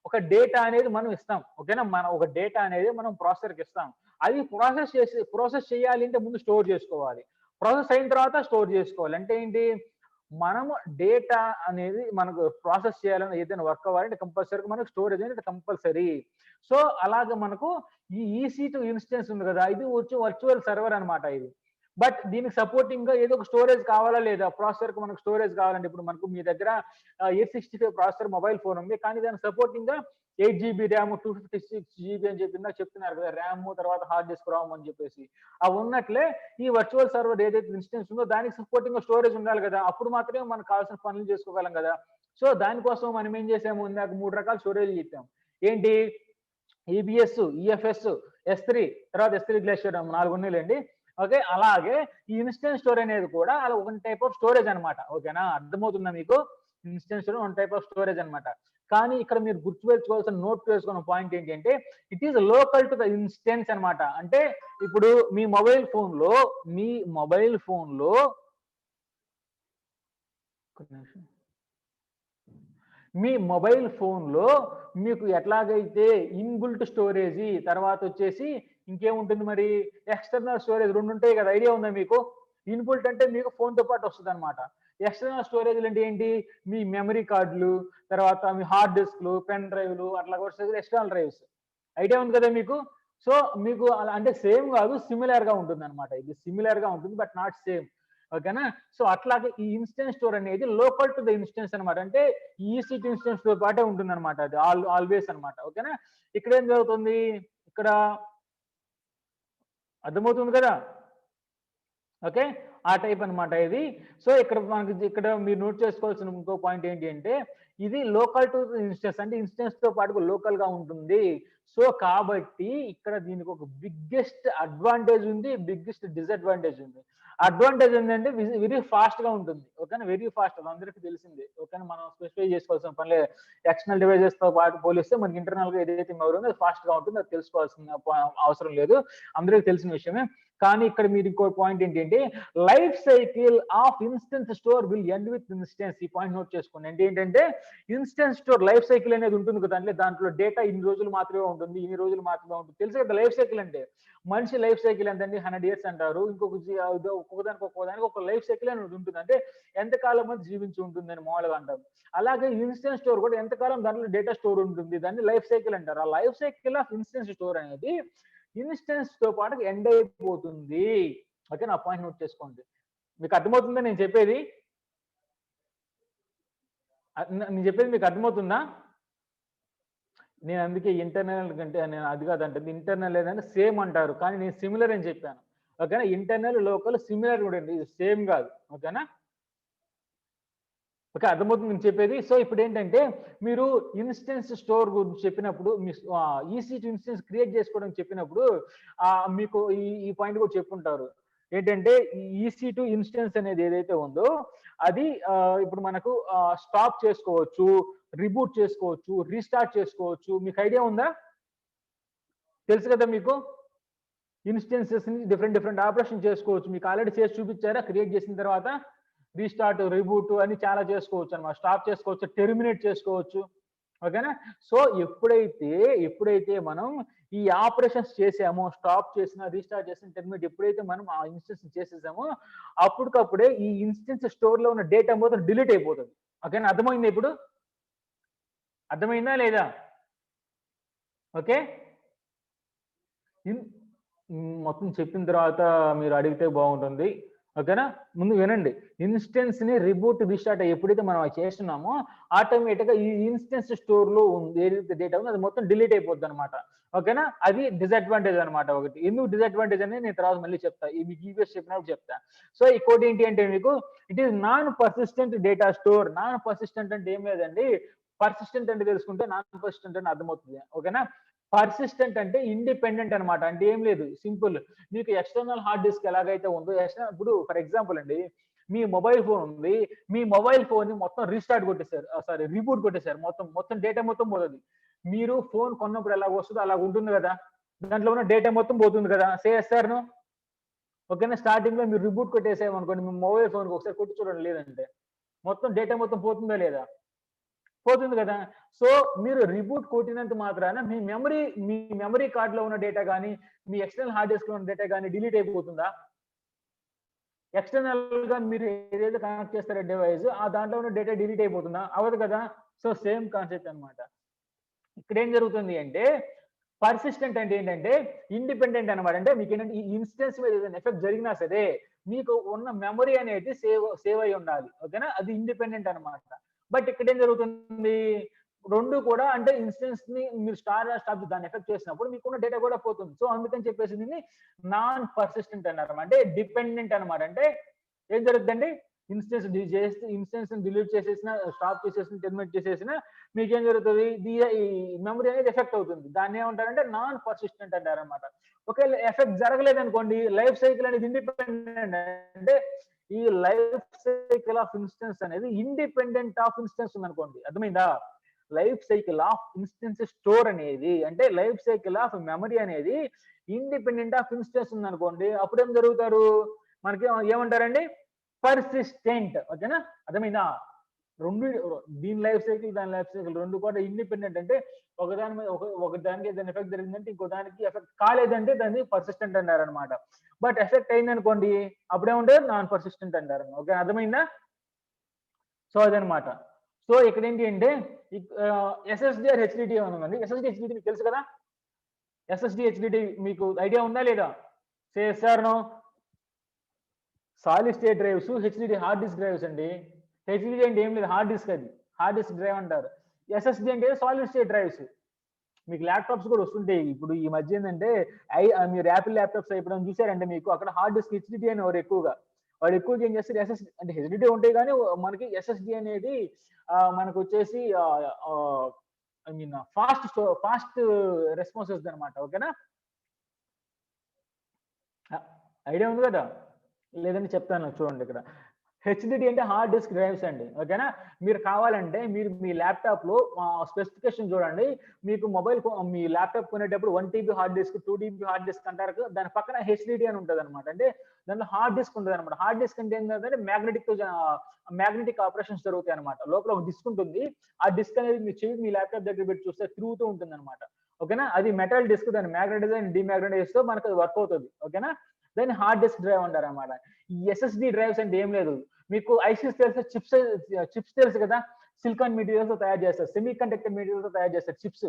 ఒక డేటా అనేది మనం ఇస్తాం. ఓకేనా? మన ఒక డేటా అనేది మనం ప్రాసెసర్కి ఇస్తాం. అది ప్రాసెస్ చేయాలి అంటే ముందు స్టోర్ చేసుకోవాలి, ప్రాసెస్ అయిన తర్వాత స్టోర్ చేసుకోవాలి. అంటే ఏంటి, మనము డేటా అనేది మనకు ప్రాసెస్ చేయాలని ఏదైనా వర్క్ అవ్వాలంటే కంపల్సరీగా మనకు స్టోరేజ్ అనేది కంపల్సరీ. సో అలాగే మనకు ఈ EC2 ఇన్స్టెన్స్ ఉంది కదా, ఇది వచ్చి వర్చువల్ సర్వర్ అనమాట ఇది. బట్ దీనికి సపోర్టింగ్ గా ఏదో ఒక స్టోరేజ్ కావాలా లేదా? ప్రాసెసర్ కు మనకు స్టోరేజ్ కావాలంటే ఇప్పుడు మనకు మీ దగ్గర 865 ప్రాసెసర్ మొబైల్ ఫోన్ ఉంది, కానీ దానికి సపోర్టింగ్ గా 8GB ర్యామ్, 256GB అని చెప్పి నాకు చెప్తున్నారు కదా, ర్యామ్ తర్వాత హార్డ్ డిస్క్ రామ్ అని చెప్పేసి. అవి ఉన్నట్లే ఈ వర్చువల్ సర్వర్ ఏదైతే ఇన్స్టెన్స్ ఉందో దానికి సపోర్టింగ్ గా స్టోరేజ్ ఉండాలి కదా, అప్పుడు మాత్రమే మనకు కావాల్సిన పనులు చేసుకోగలం కదా. సో దానికోసం మనం ఏం చేసాము, ఇందాక 3 రకాల స్టోరేజ్ చెప్పాము. ఏంటి? EBS, EFS, S3, తర్వాత S3 గ్లేషియర్ 4 ఉన్నాయిలేండి. ఓకే, అలాగే ఈ ఇన్స్టెన్స్ స్టోర్ అనేది కూడా అలా ఒక టైప్ ఆఫ్ స్టోరేజ్ అనమాట. ఓకేనా? అర్థమవుతుందా మీకు? Instance store one type of storage అనమాట. కానీ ఇక్కడ మీరు గుర్తుపెట్టుకోవాల్సిన, నోట్ చేసుకున్న పాయింట్ ఏంటి అంటే, it is local to the instance అనమాట. అంటే ఇప్పుడు మీ మొబైల్ ఫోన్ లో మీ మొబైల్ ఫోన్ లో మీకు ఎట్లాగైతే ఇన్బుల్ట్ స్టోరేజ్, తర్వాత వచ్చేసి ఇంకేముంటుంది మరి ఎక్స్టర్నల్ స్టోరేజ్ 2 ఉంటాయి కదా, ఐడియా ఉందా మీకు? ఇన్పుట్ అంటే మీకు ఫోన్ తో పాటు వస్తుంది అనమాట. ఎక్స్టర్నల్ స్టోరేజ్ అంటే ఏంటి, మీ మెమరీ కార్డులు, తర్వాత మీ హార్డ్ డిస్క్లు, పెన్ డ్రైవ్లు అట్లా కూడా ఎక్స్టర్నల్ డ్రైవ్స్. ఐడియా ఉంది కదా మీకు. సో మీకు అలా అంటే సేమ్ కాదు, సిమిలర్ గా ఉంటుంది అనమాట. ఇది సిమిలర్ గా ఉంటుంది బట్ నాట్ సేమ్. ఓకేనా. సో అట్లాగే ఈ ఇన్స్టెన్స్ స్టోర్ అనేది లోకల్ టు ద ఇన్స్టెన్స్ అనమాట. అంటే ఈసీ2 ఇన్స్టెన్స్ తో పాటే ఉంటుంది అనమాట. అది ఆల్వేస్ అనమాట. ఓకేనా. ఇక్కడ ఏం జరుగుతుంది, ఇక్కడ అర్థమవుతుంది కదా. ఓకే. ఆ టైప్ అనమాట ఇది. సో ఇక్కడ మనకి ఇక్కడ మీరు నోట్ చేసుకోవాల్సిన ఇంకో పాయింట్ ఏంటి అంటే, ఇది లోకల్ టు ఇన్స్టెన్స్ అంటే ఇన్స్టెన్స్ తో పాటు లోకల్ గా ఉంటుంది. సో కాబట్టి ఇక్కడ దీనికి ఒక బిగ్గెస్ట్ అడ్వాంటేజ్ ఉంది, బిగ్గెస్ట్ డిసడ్వాంటేజ్ ఉంది. అడ్వాంటేజ్ ఏంటంటే వెరీ ఫాస్ట్ గా ఉంటుంది. ఓకేనా. వెరీ ఫాస్ట్, అది అందరికీ తెలిసిందే. ఓకేనా. మనం స్పెసిఫై చేసుకోవాల్సిన పని లేదు. ఎక్స్టర్నల్ డివైజెస్ తో పాటు పోలిస్తే మనకి ఇంటర్నల్ గా ఏదైతే మెమరీ ఉందో అది ఫాస్ట్ గా ఉంటుంది. అది తెలుసుకోవాల్సిన అవసరం లేదు, అందరికీ తెలిసిన విషయమే. కానీ ఇక్కడ మీరు ఇంకో పాయింట్ ఏంటంటే, life cycle of instance store will end with instance. ఈ పాయింట్ నోట్ చేసుకోండి. అంటే ఏంటంటే ఇన్స్టెన్స్ స్టోర్ లైఫ్ సైకిల్ అనేది ఉంటుంది కదా, అంటే దాంట్లో డేటా ఇన్ని రోజులు మాత్రమే ఉంటుంది, ఇన్ని రోజులు మాత్రమే ఉంటుంది. తెలుసు కదా లైఫ్ సైకిల్ అంటే. మనిషి లైఫ్ సైకిల్ ఎంతండి, 100 years అంటారు. ఒక్కొక్కదానికి ఒక లైఫ్ సైకిల్ అనేది ఉంటుంది. అంటే ఎంతకాలం మంది జీవించి ఉంటుందని మామూలుగా అంటారు. అలాగే ఇన్స్టెన్స్ స్టోర్ కూడా ఎంతకాలం దాంట్లో డేటా స్టోర్ ఉంటుంది, దాన్ని లైఫ్ సైకిల్ అంటారు. ఆ life cycle of instance store అనేది ఇన్స్టెన్స్ తో పాటు ఎండ్ అయిపోతుంది. ఓకే. నా పాయింట్ నోట్ చేసుకోండి. మీకు అర్థమవుతుందా నేను చెప్పేది? నేను చెప్పేది మీకు అర్థమవుతుందా? నేను అందుకే ఇంటర్నల్ కంటే నేను అది కాదంటే ఇంటర్నల్ లేదంటే సేమ్ అంటారు, కానీ నేను సిమిలర్ అని చెప్పాను. ఓకేనా. ఇంటర్నల్ లోకల్ సిమిలర్ కూడా ఇది సేమ్ కాదు. ఓకేనా. ఓకే. అర్థమవుతుంది నేను చెప్పేది. సో ఇప్పుడు ఏంటంటే మీరు ఇన్స్టెన్స్ స్టోర్ గురించి చెప్పినప్పుడు, మీ ఈసీ2 ఇన్స్టెన్స్ క్రియేట్ చేసుకోవడం చెప్పినప్పుడు మీకు ఈ పాయింట్ కూడా చెప్పుంటారు. ఏంటంటే ఈ ఈసీ2 ఇన్స్టెన్స్ అనేది ఏదైతే ఉందో అది ఇప్పుడు మనకు స్టాప్ చేసుకోవచ్చు, రిబూట్ చేసుకోవచ్చు, రీస్టార్ట్ చేసుకోవచ్చు. మీకు ఐడియా ఉందా? తెలుసు కదా మీకు. ఇన్స్టెన్సెస్ ని డిఫరెంట్ ఆపరేషన్ చేసుకోవచ్చు. మీకు ఆల్రెడీ చేసి చూపించారా క్రియేట్ చేసిన తర్వాత? రీస్టార్ట్, రిబూట్ అని చాలా చేసుకోవచ్చు అనమాట. స్టాప్ చేసుకోవచ్చు, టెర్మినేట్ చేసుకోవచ్చు. ఓకేనా. సో ఎప్పుడైతే మనం ఈ ఆపరేషన్స్ చేసామో, స్టాప్ చేసిన, రీస్టార్ట్ చేసిన, టెర్మినేట్ ఎప్పుడైతే మనం ఆ ఇన్స్టెన్స్ చేసేసామో అప్పటికప్పుడే ఈ ఇన్స్టెన్స్ స్టోర్ లో ఉన్న డేటా మొత్తం డిలీట్ అయిపోతుంది. ఓకేనా. అర్థమైందా ఇప్పుడు? అర్థమైందా లేదా? ఓకే. మొత్తం చెప్పిన తర్వాత మీరు అడిగితే బాగుంటుంది. ఓకేనా. ముందు వినండి. ఇన్స్టెన్స్ ని రిబూట్, రీస్టార్ట్ ఎప్పుడైతే మనం అది చేస్తున్నామో ఆటోమేటిక్ గా ఈ ఇన్స్టెన్స్ స్టోర్ లో ఉంది ఏదైతే డేటా ఉందో అది మొత్తం డిలీట్ అయిపోద్ది అనమాట. ఓకేనా. అది డిసడ్వాంటేజ్ అనమాట ఒకటి. ఎందుకు డిసడ్వాంటేజ్ అనేది నేను తర్వాత మళ్ళీ చెప్తా. మీకు ఈవీఎస్ చెప్పినప్పుడు చెప్తా. సో ఈ కోడ్ ఏంటి అంటే మీకు it is non persistent data store. Non persistent అంటే ఏం లేదండి, పర్సిస్టెంట్ అంటే తెలుసుకుంటే నాన్ పర్సిస్టెంట్ అని అర్థమవుతుంది. ఓకేనా. పర్సిస్టెంట్ అంటే ఇండిపెండెంట్ అనమాట. అంటే ఏం లేదు, సింపుల్. మీకు ఎక్స్టర్నల్ హార్డ్ డిస్క్ ఎలాగైతే ఉందో ఇప్పుడు ఫర్ ఎగ్జాంపుల్ అండి, మీ మొబైల్ ఫోన్ ఉంది. మీ మొబైల్ ఫోన్ ని మొత్తం రీస్టార్ట్ కొట్టేశారు, సారీ రీబూట్ కొట్టేశారు. మొత్తం డేటా మొత్తం పోతుంది. మీరు ఫోన్ కొన్నప్పుడు ఎలా వస్తుందో అలా ఉంటుంది కదా, దాంట్లో ఉన్న డేటా మొత్తం పోతుంది కదా. సేస్తారు. ఓకేనా. స్టార్టింగ్ లో మీరు రిబూట్ కొట్టేసాము అనుకోండి, మీ మొబైల్ ఫోన్ ఒకసారి కొట్టి చూడండి, లేదంటే మొత్తం డేటా మొత్తం పోతుందా లేదా? పోతుంది కదా. సో మీరు రిబూట్ కొట్టినంత మాత్రాన మీ మెమరీ కార్డ్ లో ఉన్న డేటా కానీ, మీ ఎక్స్టర్నల్ హార్డ్ డిస్క్ లో ఉన్న డేటా కానీ డిలీట్ అయిపోతుందా? ఎక్స్టర్నల్ గా మీరు ఏదైతే కనెక్ట్ చేస్తారో డివైస్, ఆ దాంట్లో ఉన్న డేటా డిలీట్ అయిపోతుందా? అవ్వదు కదా. సో సేమ్ కాన్సెప్ట్ అనమాట. ఇక్కడ ఏం జరుగుతుంది అంటే పర్సిస్టెంట్ అంటే ఏంటంటే ఇండిపెండెంట్ అనమాట. అంటే మీకు ఏంటంటే ఈ ఇన్స్టెన్స్ మీద ఏదైనా ఎఫెక్ట్ జరిగినా సరే మీకు ఉన్న మెమరీ అనేది సేవ్ అయి ఉండాలి. ఓకేనా. అది ఇండిపెండెంట్ అనమాట. బట్ ఇక్కడ ఏం జరుగుతుంది, రెండు కూడా అంటే ఇన్స్టెన్స్ ని మీరు స్టాప్ దాన్ని ఎఫెక్ట్ చేసినప్పుడు మీకున్న డేటా కూడా పోతుంది. సో అందుకని చెప్పేసి దీన్ని నాన్ పర్సిస్టెంట్ అన్నారు. అంటే డిపెండెంట్ అనమాట. అంటే ఏం జరుగుతుందండి, ఇన్స్టెన్స్ డిలీట్ చేసేసిన, స్టాప్ చేసేసిన, టెర్మినేట్ చేసేసిన మీకేం జరుగుతుంది, ఈ మెమరీ అనేది ఎఫెక్ట్ అవుతుంది. దాన్ని ఏమంటారంటే నాన్ పర్సిస్టెంట్ అంటారు అనమాట. ఒకవేళ ఎఫెక్ట్ జరగలేదు అనుకోండి, లైఫ్ సైకిల్ అనేది ఇండిపెండెంట్. అంటే ఈ లైఫ్ సైకిల్ ఆఫ్ ఇన్స్టెన్స్ అనేది ఇండిపెండెంట్ ఆఫ్ ఇన్స్టెన్స్ ఉంది అనుకోండి. అర్థమైందా? Life cycle of instance store అనేది, అంటే లైఫ్ సైకిల్ ఆఫ్ మెమరీ అనేది ఇండిపెండెంట్ ఆఫ్ ఇన్స్టెన్స్ ఉంది అనుకోండి, అప్పుడు ఏం జరుగుతారు, మనకి ఏమంటారండి, పర్సిస్టెంట్. ఓకేనా. అర్థమైందా? రెండు దీని లైఫ్ సైకిల్ దాని లైఫ్ సైకిల్ రెండు కూడా ఇండిపెండెంట్. అంటే ఒకదాని మీద ఒక దానికి ఏదైనా ఎఫెక్ట్ జరిగిందంటే ఇంకో దానికి ఎఫెక్ట్ కాలేదంటే దాన్ని పర్సిస్టెంట్ అంటారు అనమాట. బట్ ఎఫెక్ట్ అయింది అనుకోండి అప్పుడేముంటే నాన్ పర్సిస్టెంట్ అంటారు. ఓకే, అర్థమైందా? సో అదనమాట. సో ఇక్కడ ఏంటి అంటే ఎస్ఎస్డి ఆర్ హెచ్డిడి అని ఉందండి. ఎస్ఎస్డి హెచ్డిడి మీకు తెలుసు కదా. ఎస్ఎస్డి హెచ్డిడి మీకు ఐడియా ఉందా లేదా? Sir no. Solid state drives, HDD hard disk drives అండి. హెచ్డిడి అంటే ఏం లేదు, హార్డ్ డిస్క్, అది హార్డ్ డిస్క్ డ్రైవ్ అంటారు. ఎస్ఎస్డి అంటే సాలిడ్ స్టేట్ డ్రైవ్స్. మీకు ల్యాప్టాప్స్ కూడా వస్తుంటాయి ఇప్పుడు ఈ మధ్య. ఏంటంటే మీరు యాపిల్ ల్యాప్టాప్స్ ఇప్పుడు చూసారంటే మీకు అక్కడ హార్డ్ డిస్క్ హెచ్డిడి అని వాడు ఎక్కువగా ఏం చేస్తారు, ఎస్ఎస్డి అంటే హెచ్డిడి ఉంటాయి కానీ మనకి ఎస్ఎస్డి అనేది మనకు వచ్చేసి ఐ మీన్ ఫాస్ట్ రెస్పాన్స్ వస్తుంది అనమాట. ఓకేనా, ఐడియా ఉంది కదా? లేదంటే చెప్తాను చూడండి. ఇక్కడ హెచ్డిడి అంటే హార్డ్ డిస్క్ డ్రైవ్స్ అండి. ఓకేనా, మీరు కావాలంటే మీరు మీ ల్యాప్టాప్ లో స్పెసిఫికేషన్ చూడండి. మీకు మీ ల్యాప్టాప్ కొనేటప్పుడు 1 TB hard disk, 2 TB hard disk అంటారు. దాని పక్కన హెచ్డిడి అని ఉంటుంది అనమాట. అంటే దాంట్లో హార్డ్ డిస్క్ ఉంటుంది అనమాట. హార్డ్ డిస్క్ అంటే ఏంటంటే మ్యాగ్నెటిక్ ఆపరేషన్స్ జరుగుతాయి అనమాట. లోపల ఒక డిస్క్ ఉంటుంది. ఆ డిస్క్ అనేది మీ చెవి మీ ల్యాప్టాప్ దగ్గర పెట్టి చూస్తే తిరుగుతూ ఉంటుంది అనమాట. ఓకేనా, అది మెటల్ డిస్క్. దాన్ని మ్యాగ్నెటైజ్ డిమ్యాగ్నెటైజ్ తో మనకు అది వర్క్ అవుతుంది. ఓకేనా, దాన్ని హార్డ్ డిస్క్ డ్రైవ్ అంటారు అనమాట. ఈ ఎస్ఎస్డి డ్రైవ్స్ అంటే ఏం లేదు, మీకు ఐసీస్ తెలుసు, చిప్స్ తెలుసు కదా. సిలికాన్ మెటీరియల్స్ తో తయారు చేస్తారు, సెమీ కండక్టర్ మెటీరియల్ తో తయారు చేస్తారు. చిప్స్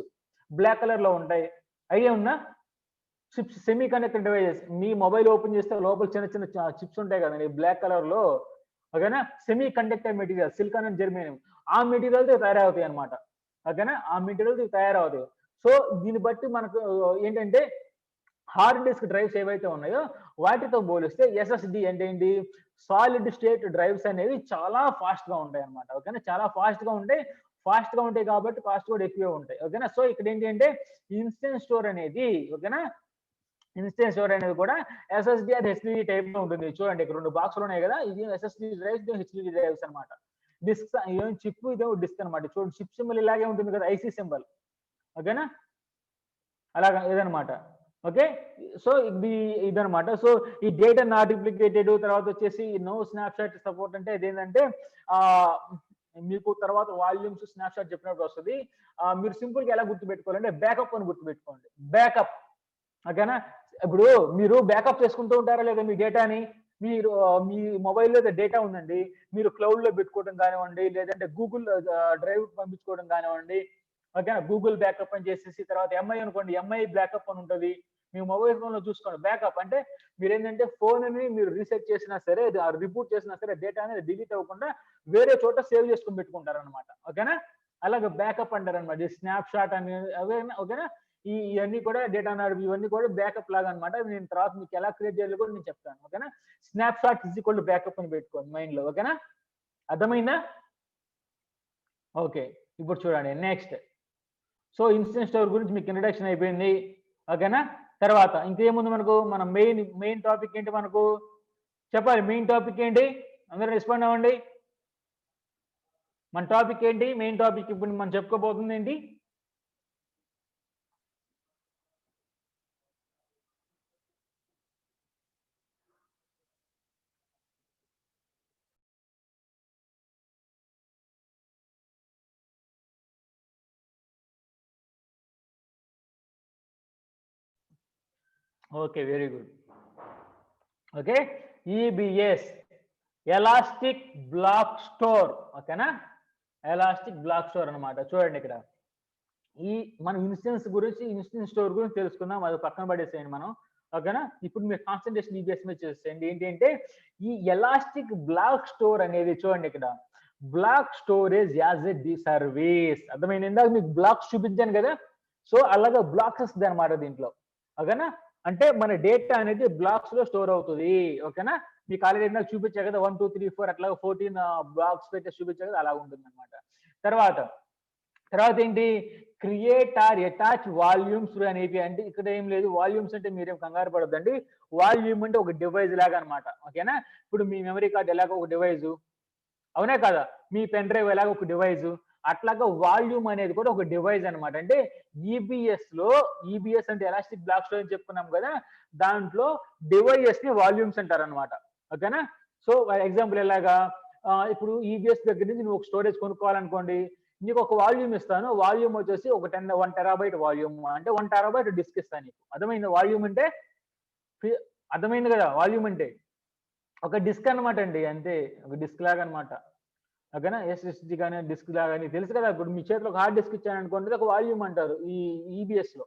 బ్లాక్ కలర్ లో ఉంటాయి. ఐడియా ఉన్నా? Chips, semiconductor devices. మీ మొబైల్ ఓపెన్ చేస్తే లోపల చిన్న చిన్న చిప్స్ ఉంటాయి కదండి బ్లాక్ కలర్ లో. ఓకేనా, semi conductor material, silicon and germanium, ఆ మెటీరియల్ తో తయారవుతాయి అనమాట. ఓకేనా, ఆ మెటీరియల్ తో తయారవుతాయి. సో దీన్ని బట్టి మనకు ఏంటంటే హార్డ్ డిస్క్ డ్రైవ్స్ ఏవైతే ఉన్నాయో వాటితో పోలిస్తే ఎస్ఎస్డి అంటే ఏంటి, సాలిడ్ స్టేట్ డ్రైవ్స్ అనేవి చాలా ఫాస్ట్ గా ఉంటాయి అనమాట. ఓకేనా, చాలా ఫాస్ట్ గా ఉంటాయి కాబట్టి కాస్ట్ కూడా ఎక్కువే ఉంటాయి. ఓకేనా, సో ఇక్కడ ఏంటి అంటే ఇన్స్టెంట్ స్టోర్ అనేది, ఓకేనా, ఇన్స్టెంట్ స్టోర్ అనేది కూడా ఎస్ఎస్డి అది హెచ్డిడి టైప్ లో ఉంటుంది. చూడండి ఇక్కడ 2 బాక్సులు ఉన్నాయి కదా, ఇది ఎస్ఎస్డి డ్రైవ్స్, హెచ్డిడి డ్రైవ్స్ అనమాట. డిస్క్ ఏం చిప్, ఇదే డిస్క్ అనమాట. చూడండి చిప్ సింబల్ ఇలాగే ఉంటుంది కదా, ఐసీ సింబల్. ఓకేనా, అలాగా ఇదనమాట. ఓకే, సో ఇదనమాట. సో ఈ డేటా నాట్ రిప్లికేటెడ్, తర్వాత వచ్చేసి నో స్నాప్ షాట్ సపోర్ట్. అంటే అదేంటంటే మీకు తర్వాత వాల్యూమ్స్ స్నాప్ షాట్ చెప్పినప్పుడు వస్తుంది. మీరు సింపుల్ గా ఎలా గుర్తుపెట్టుకోవాలంటే బ్యాకప్ అని గుర్తుపెట్టుకోండి. బ్యాకప్. ఓకేనా, ఇప్పుడు మీరు బ్యాకప్ చేసుకుంటూ ఉంటారా లేదా మీ డేటాని? మీరు మీ మొబైల్లో డేటా ఉందండి, మీరు క్లౌడ్ లో పెట్టుకోవడం కానివ్వండి, లేదంటే గూగుల్ డ్రైవ్ పంపించుకోవడం కానివ్వండి. ఓకేనా, గూగుల్ బ్యాకప్ అని చేసేసి తర్వాత ఎంఐ అనుకోండి, ఎంఐ బ్యాకప్ అని ఉంటుంది. మీ మొబైల్ ఫోన్ లో చూసుకోండి. బ్యాకప్ అంటే మీరు ఏంటంటే ఫోన్ ని మీరు రీసెట్ చేసినా సరే, రిబూట్ చేసినా సరే, డేటా అనేది డిలీట్ అవ్వకుండా వేరే చోట సేవ్ చేసుకుని పెట్టుకుంటారు అనమాట. ఓకేనా, అలాగే బ్యాకప్ అంటారు అనమాట. స్నాప్ షాట్ అని అవే. ఓకేనా, ఇవన్నీ కూడా డేటా ఇవన్నీ కూడా బ్యాకప్ లాగా అనమాట. నేను తర్వాత మీకు ఎలా క్రియేట్ చేయాలి కూడా నేను చెప్తాను. ఓకేనా, snap shot is equal to backup అని పెట్టుకోండి మైండ్ లో. ఓకేనా, అర్థమైందా? ఓకే, ఇప్పుడు చూడండి నెక్స్ట్. సో ఇన్స్టెంట్ స్టోర్ గురించి మీకు ఇంట్రడక్షన్ అయిపోయింది. ఓకేనా, తర్వాత ఇంకేముంది మనకు, మన మెయిన్ టాపిక్ ఏంటి మనకు చెప్పాలి. మెయిన్ టాపిక్ ఏంటి? అందరూ రెస్పాండ్ అవ్వండి. మన టాపిక్ ఏంటి? మెయిన్ టాపిక్ ఇప్పుడు మనం చెప్పుకోబోతుంది ఏంటి? Okay, very good. Okay, EBS, elastic block store. ఓకేనా, ఎలాస్టిక్ బ్లాక్ స్టోర్ అనమాట. చూడండి ఇక్కడ మనం ఇన్స్టెంట్ స్టోర్ గురించి తెలుసుకుందాం. అది పక్కన పడేసేయండి మనం. ఓకేనా, ఇప్పుడు మీరు కాన్సన్ట్రేషన్ ఈబిఎస్ మీద చేసేయండి. ఏంటి అంటే ఈ ఎలాస్టిక్ బ్లాక్ స్టోర్ అనేది చూడండి ఇక్కడ, block storage as a service. అర్థమైంది? ఇందాక మీకు బ్లాక్స్ చూపించాను కదా, సో అలాగా బ్లాక్స్ వస్తుంది అనమాట దీంట్లో. ఓకేనా, అంటే మన డేటా అనేది బ్లాక్స్ లో స్టోర్ అవుతుంది. ఓకేనా, మీకు ఆల్రెడీ నాకు చూపించా కదా 1 2 3 4 అట్లా 14 బ్లాక్స్ పెట్టి చూపించా కదా, అలా ఉంటుంది అనమాట. తర్వాత ఏంటి, క్రియేట్ ఆర్ అటాచ్ వాల్యూమ్స్ అనేవి. అంటే ఇక్కడ ఏం లేదు, వాల్యూమ్స్ అంటే మీరేం కంగారు పడద్దండి. వాల్యూమ్ అంటే ఒక డివైస్ లాగా అనమాట. ఓకేనా, ఇప్పుడు మీ మెమరీ కార్డ్ ఎలాగో ఒక డివైస్, అవునా కదా, మీ పెన్ డ్రైవ్ ఎలాగో ఒక డివైస్, అట్లాగా వాల్యూమ్ అనేది కూడా ఒక డివైస్ అనమాట. అంటే ఈబిఎస్ అంటే ఎలాస్టిక్ బ్లాక్ స్టోరేజ్ చెప్పుకున్నాం కదా, దాంట్లో డివైజెస్ ని వాల్యూమ్స్ అంటారు అనమాట. ఓకేనా, సో ఎగ్జాంపుల్ ఎలాగా, ఇప్పుడు ఈబీఎస్ దగ్గర నుంచి నువ్వు ఒక స్టోరేజ్ కొనుక్కోవాలనుకోండి, నీకు ఒక వాల్యూమ్ ఇస్తాను. వాల్యూమ్ వచ్చేసి ఒక 1 టెరాబైట్ వాల్యూమ్ అంటే 1 టెరాబైట్ డిస్క్ ఇస్తాను నీకు. అర్థమైందా? వాల్యూమ్ అంటే అర్థమైంది కదా వాల్యూమ్ అంటే? ఒక డిస్క్ అనమాట అండి అంతే. ఒక డిస్క్ లాగా అనమాట. ఓకేనా? ఎస్ఎస్‌డి గాని, డిస్క్ లాగా గాని తెలుసు కదా! ఇప్పుడు మీ చేతిలో ఒక హార్డ్ డిస్క్ ఇచ్చాననుకోండి, అది ఒక వాల్యూమ్ అంటారు ఈ ఈబీఎస్‌లో.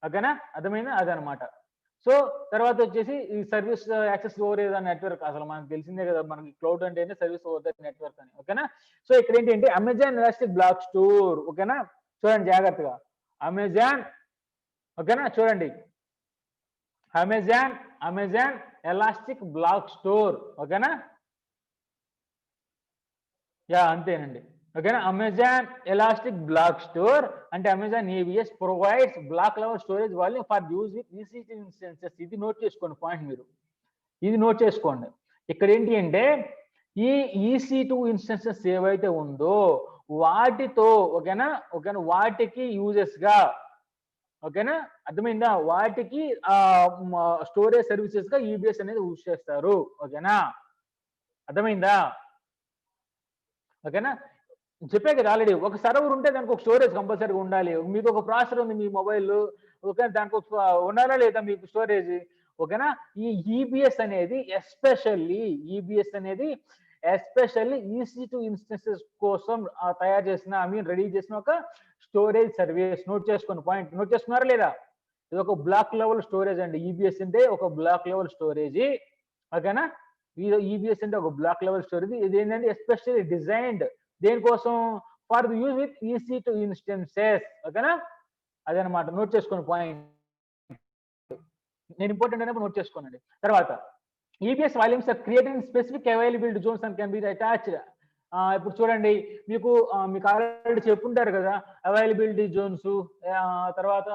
ఓకేనా? అర్థమైందా? అదనమాట. సో, తర్వాతొచ్చేసి ఈ సర్వీస్ యాక్సెస్ ఓవర్ ఏదో నెట్వర్క్ అసలు మనకు తెలిసిందే కదా! మనకి క్లౌడ్ అంటేనే సర్వీస్ ఓవర్ ద నెట్వర్క్ అని. ఓకేనా? సో, ఇక్కడేంటి అంటే అమెజాన్ ఎలాస్టిక్ బ్లాక్ స్టోర్. ఓకేనా? చూడండి జాగ్రత్తగా. అమెజాన్ ఓకేనా? చూడండి. Amazon elastic block store. ఓకేనా? యాహ్! అంతేనండి. ఓకేనా? అమెజాన్ ఎలాస్టిక్ బ్లాక్ స్టోర్ అంటే Amazon EBS provides block level storage volume for use with EC two instances. ఇది నోట్ చేసుకోండి పాయింట్ మీరు. ఇది నోట్ చేసుకోండి. ఇక్కడేంటి అంటే ఈ ఈసీ2 ఇన్స్టెన్సెస్ ఏవైతే ఉందో వాటితో ఓకేనా? వాటికి యూజెస్‌గా ఓకేనా? అర్థమైందా? వాటికి స్టోరేజ్ సర్వీసెస్‌గా ఈబీఎస్ అనేది యూజ్ చేస్తారు. ఓకేనా? అర్థమైందా? ఓకేనా? చెప్పా కదా ఆల్రెడీ. ఒక సర్వర్ ఉంటే దానికి ఒక స్టోరేజ్ కంపల్సరీగా ఉండాలి. మీకు ఒక ప్రాసెసర్ ఉంది మీ మొబైల్‌లో. ఓకే. దానికి ఒక ఉండాలా లేదా మీకు స్టోరేజ్? ఓకేనా? ఈ ఈబీఎస్ అనేది ఈబీఎస్ అనేది ఎస్పెషల్లీ ఈసీ2 ఇన్స్టెన్సెస్ కోసం తయారు చేసిన రెడీ చేసిన ఒక స్టోరేజ్ సర్వీస్. నోట్ చేసుకోండి పాయింట్. నోట్ చేసుకున్నారా లేదా? ఇది ఒక బ్లాక్ లెవెల్ స్టోరేజ్ అండి. ఈబీఎస్ అంటే ఒక బ్లాక్ లెవెల్ స్టోరేజి. ఓకేనా? ఈబీఎస్ అంటే ఒక బ్లాక్ లెవెల్ స్టోరేజ్. ఇదేంటంటే ఎస్పెషల్లీ డిజైన్డ్ దేనికోసం? For the use with EC two instances. ఓకేనా? అదనమాట. నోట్ చేసుకోండి పాయింట్. నేను ఇంపార్టెంట్ అయినప్పుడు నోట్ చేసుకోనండి. తర్వాత EBS volumes are created in specific availability zones and can be attached. ఇప్పుడు చూడండి మీకు ఆల్రెడీ చెప్పుంటారు కదా! అవైలబిలిటీ జోన్స్ తర్వాత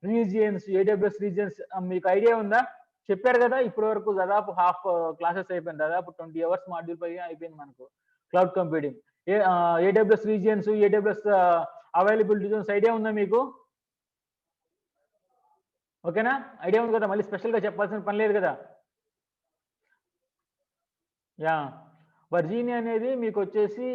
రీజియన్స్, ఏడబ్ల్యూఎస్ రీజియన్స్ మీకు ఐడియా ఉందా? చెప్పారు కదా! ఇప్పటి వరకు దాదాపు హాఫ్ క్లాసెస్ అయిపోయింది. దాదాపు 20 అవర్స్ మాడ్యూల్ పైగా అయిపోయింది మనకు. Cloud computing. AWS regions, AWS availability Jones idea ఉందా మీకు? ఓకేనా? ఐడియా ఉంది కదా! మళ్ళీ స్పెషల్‌గా చెప్పాల్సిన పని లేదు కదా! యాహ్! వర్జీనియా అనేది మీకొచ్చేసి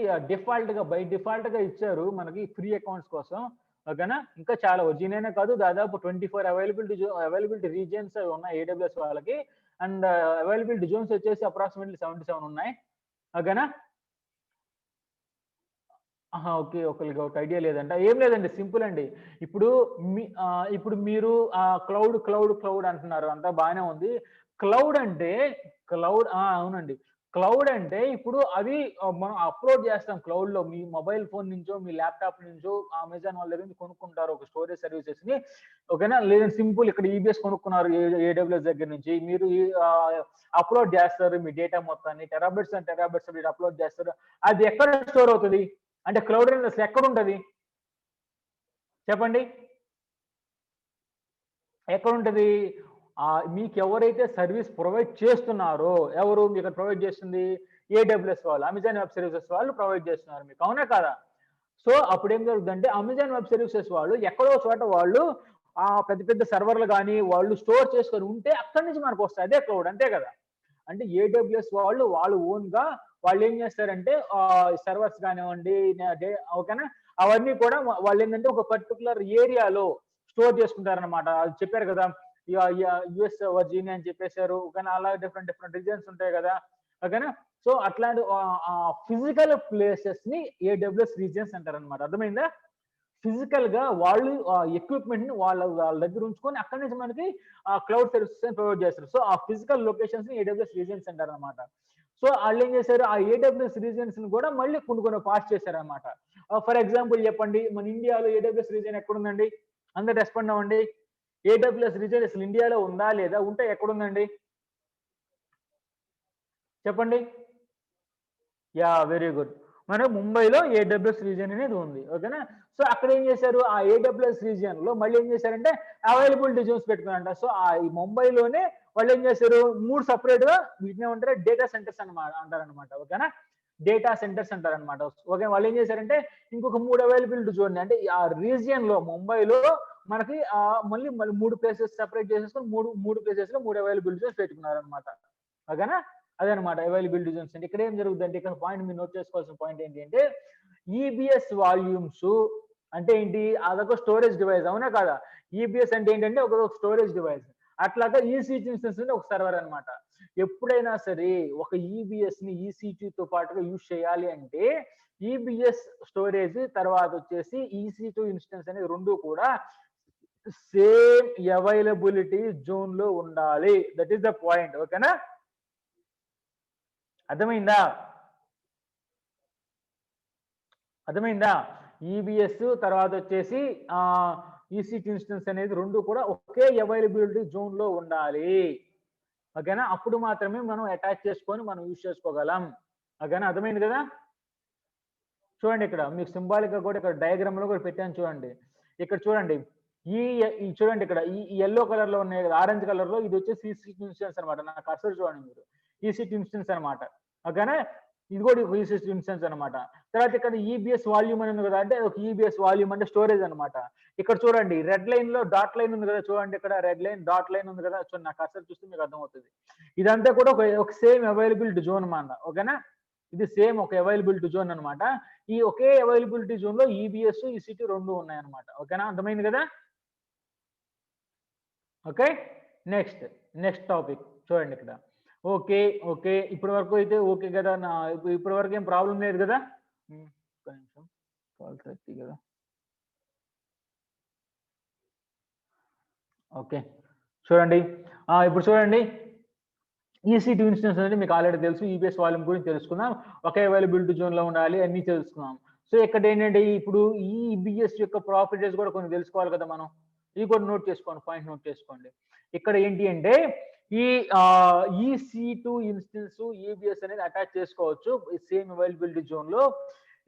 బై డిఫాల్ట్‌గా ఇచ్చారు మనకి ఫ్రీ అకౌంట్స్ కోసం. ఓకేనా? ఇంకా చాలా వర్జీనియానే కాదు దాదాపు 24 అవైలబిలిటీ రీజియన్స్ అవి ఉన్నాయి ఏడబ్ల్యూఎస్ వాళ్ళకి. అండ్ అవైలబిలిటీ జోన్స్ వచ్చేసి అప్రాక్సిమేట్‌లీ 77 ఉన్నాయి. ఓకేనా? ఆహా! ఓకే. ఒకళ్ళకి ఒక ఐడియా లేదంట. ఏం లేదండి సింపుల్ అండి. ఇప్పుడు ఇప్పుడు మీరు క్లౌడ్ అంటున్నారు. అంతా బానే ఉంది. క్లౌడ్ అంటే అవునండి. క్లౌడ్ అంటే ఇప్పుడు అవి మనం అప్‌లోడ్ చేస్తాం క్లౌడ్‌లో. మీ మొబైల్ ఫోన్ నుంచో, మీ ల్యాప్‌టాప్ నుంచో అమెజాన్ వాళ్ళ దగ్గర నుంచి కొనుక్కుంటారు ఒక స్టోరేజ్ సర్వీసెస్‌ని. ఓకేనా? లేదంటే సింపుల్ ఇక్కడ ఈబీఎస్ కొనుక్కున్నారు ఏడబ్ల్యూఎస్ దగ్గర నుంచి. మీరు అప్‌లోడ్ చేస్తారు మీ డేటా మొత్తాన్ని. టెరాబైట్స్ అండ్ టెరాబైట్స్ మీరు అప్‌లోడ్ చేస్తారు. అది ఎక్కడ స్టోర్ అవుతది? అంటే క్లౌడ్ అనేది అసలు ఎక్కడుంటది? చెప్పండి. ఎక్కడుంటది? మీకెవరైతే సర్విస్ ప్రొవైడ్ చేస్తున్నారో, ఎవరు మీకు ప్రొవైడ్ చేస్తుంది? ఏడబ్ల్యూఎస్ వాళ్ళు. అమెజాన్ వెబ్ సర్వీసెస్ వాళ్ళు ప్రొవైడ్ చేస్తున్నారు మీకు. అవునా కాదా? సో, అప్పుడేం జరుగుద్దంటే అమెజాన్ వెబ్ సర్వీసెస్ వాళ్ళు ఎక్కడో చోట వాళ్ళు పెద్ద పెద్ద సర్వర్‌లు గాని, వాళ్ళు స్టోర్ చేసుకొని ఉంటే అక్కడి నుంచి మనకొస్తాయి. అదే క్లౌడ్ అంతే కదా! అంటే ఏడబ్ల్యూఎస్ వాళ్ళు ఓన్‌గా వాళ్ళేం చేస్తారంటే సర్వర్స్ కానివ్వండి, ఓకేనా? అవన్నీ కూడా వాళ్ళేంటంటే ఒక పర్టిక్యులర్ ఏరియాలో స్టోర్ చేసుకుంటారనమాట. అది చెప్పారు కదా! యూఎస్ వర్జీనియా అని చెప్పేసారు. కానీ అలా డిఫరెంట్ డిఫరెంట్ రీజియన్స్ ఉంటాయి కదా! ఓకేనా? సో, అట్లాంటి ఫిజికల్ ప్లేసెస్‌ని ఏడబ్ల్యూఎస్ రీజియన్స్ అంటారనమాట. అర్థమైందా? ఫిజికల్‌గా వాళ్ళు ఎక్విప్‌మెంట్‌ని వాళ్ళ దగ్గర ఉంచుకొని అక్కడి నుంచి మనకి క్లౌడ్ సర్వీసెస్ ప్రొవైడ్ చేస్తారు. సో, ఆ ఫిజికల్ లొకేషన్స్‌ని ఏడబ్ల్యూఎస్ రీజియన్స్ అంటారనమాట. సో, ఆళ్ళేం చేశారు ఆ ఏడబ్ల్యూఎస్ రీజియన్స్‌ని కూడా మళ్ళీ కొన్ని పార్ట్స్ చేశారనమాట. ఫర్ ఎగ్జాంపుల్ చెప్పండి మన ఇండియాలో ఏడబ్ల్యూఎస్ రీజియన్ ఎక్కడుందండి? అందరూ రెస్పాండ్ అవ్వండి. ఏడబ్ల్యూఎస్ రీజియన్ అసలు ఇండియాలో ఉందా? లేదా? ఉంటే ఎక్కడుందండి? చెప్పండి. యాహ్! Very good. మన ముంబైలో ఏడబ్ల్యూఎస్ రీజియన్ అనేది ఉంది. ఓకేనా? సో, అక్కడ ఏం చేశారు? ఆ ఏడబ్ల్యూఎస్ రీజియన్‌లో మళ్ళీ ఏం చేశారంటే అవైలబిలిటీ జోన్స్ పెట్టుకున్నారంట. సో, ఈ ముంబైలోనే వాళ్ళేం చేశారు? 3 సెపరేట్‌గా వీటినేమంటారు డేటా సెంటర్స్ అంటారనమాట. ఓకేనా? డేటా సెంటర్స్ అంటారనమాట. ఓకే. వాళ్ళేం చేశారంటే ఇంకొక 3 అవైలబిలిటీ జోన్‌ని అంటే ఆ రీజియన్‌లో ముంబైలో మనకి మళ్ళీ 3 ప్లేసెస్ సెపరేట్ చేసేసుకొని 3 ప్లేసెస్‌లో 3 అవైలబిలిటీ జోన్స్ పెట్టుకున్నారనమాట. ఓకేనా? అదనమాట అవైలబిలిటీ జోన్స్ అంటే. ఇక్కడ ఏం జరుగుతుందంటే, ఇక్కడ పాయింట్ మీరు నోట్ చేసుకోవాల్సిన పాయింట్ ఏంటి అంటే, ఈబిఎస్ వాల్యూమ్స్ అంటే ఏంటి, అదొక స్టోరేజ్ డివైస్, అవునా కదా. ఈబిఎస్ అంటే ఏంటంటే ఒక స్టోరేజ్ డివైస్. అట్లాగా ఈసీ2 ఇన్స్టెన్స్ అంటే ఒక సర్వర్ అనమాట. ఎప్పుడైనా సరే ఒక ఈబిఎస్ ని ఈసీ2తో పాటుగా యూజ్ చేయాలి అంటే, ఈబిఎస్ స్టోరేజ్ తర్వాత వచ్చేసి ఈసీ2 ఇన్స్టెన్స్ అనేది రెండు కూడా సేమ్ అవైలబిలిటీ జోన్ లో ఉండాలి. That is the point. ఓకేనా, అర్థమైందా? అర్థమైందా? ఈబిఎస్ తర్వాత వచ్చేసి ఈసీ2 ఇన్స్టెన్స్ అనేది రెండు కూడా ఒకే అవైలబిలిటీ జోన్ లో ఉండాలి. ఓకేనా, అప్పుడు మాత్రమే మనం అటాచ్ చేసుకొని మనం యూజ్ చేసుకోగలం. ఓకేనా, అర్థమైంది కదా. చూడండి, ఇక్కడ మీకు సింబాలిక్ గా కూడా ఇక్కడ డయాగ్రామ్ లో కూడా పెట్టాను చూడండి. ఇక్కడ చూడండి, చూడండి ఇక్కడ ఈ ఎల్లో కలర్ లో ఉన్నాయి కదా, ఆరెంజ్ కలర్ లో, ఇది వచ్చేసి ఈసీ2 ఇన్స్టెన్స్ అనమాట. నా కర్సర్ చూడండి మీరు, ఈసీ2 ఇన్స్టెన్స్ అనమాట. ఓకేనా, ఇది కూడా ఈసీ2 ఇన్స్టెన్స్ అనమాట. తర్వాత ఇక్కడ ఈబిఎస్ వాల్యూమ్ అని ఉంది కదా, అంటే ఒక ఈబిఎస్ వాల్యూమ్ అంటే స్టోరేజ్ అనమాట. ఇక్కడ చూడండి రెడ్ లైన్ లో డాట్ లైన్ ఉంది కదా, చూడండి ఇక్కడ రెడ్ లైన్ డాట్ లైన్ ఉంది కదా, చూడండి నా కర్సర్ చూస్తే మీకు అర్థమవుతుంది. ఇదంతా కూడా ఒక సేమ్ అవైలబిలిటీ జోన్ అన్నమాట. ఓకేనా, ఇది సేమ్ ఒక అవైలబిలిటీ జోన్ అనమాట. ఈ ఒకే అవైలబిలిటీ జోన్ లో ఈబిఎస్ ఈసీ2 రెండు ఉన్నాయన్నమాట. ఓకేనా, అర్థమైంది కదా. ఓకే, నెక్స్ట్ టాపిక్ చూడండి ఇక్కడ. ఓకే ఓకే, ఇప్పటి వరకు అయితే ఓకే కదా, నా ఇప్పటి వరకు ఏం ప్రాబ్లం లేదు కదా. ఒక్క నిమిషం, 12:30 కదా. ఓకే, చూడండి, ఇప్పుడు చూడండి, ఈసీ2 ఇన్స్టెన్స్ అనేది మీకు ఆల్రెడీ తెలుసు. ఈబిఎస్ వాల్యూమ్ గురించి తెలుసుకుందాం, ఒకే అవైలబిలిటీ జోన్ లో ఉండాలి, అన్ని తెలుసుకున్నాం. సో ఇక్కడ ఏంటంటే, ఇప్పుడు ఈ ఈబిఎస్ యొక్క ప్రాపర్టీస్ కూడా కొన్ని తెలుసుకోవాలి కదా మనం. ఇవి కూడా నోట్ చేసుకోండి, పాయింట్ నోట్ చేసుకోండి. ఇక్కడ ఏంటి అంటే, ఈ ఈసీ2 ఇన్స్టెన్స్ ఈబిఎస్ అనేది అటాచ్ చేసుకోవచ్చు సేమ్ అవైలబిలిటీ జోన్ లో.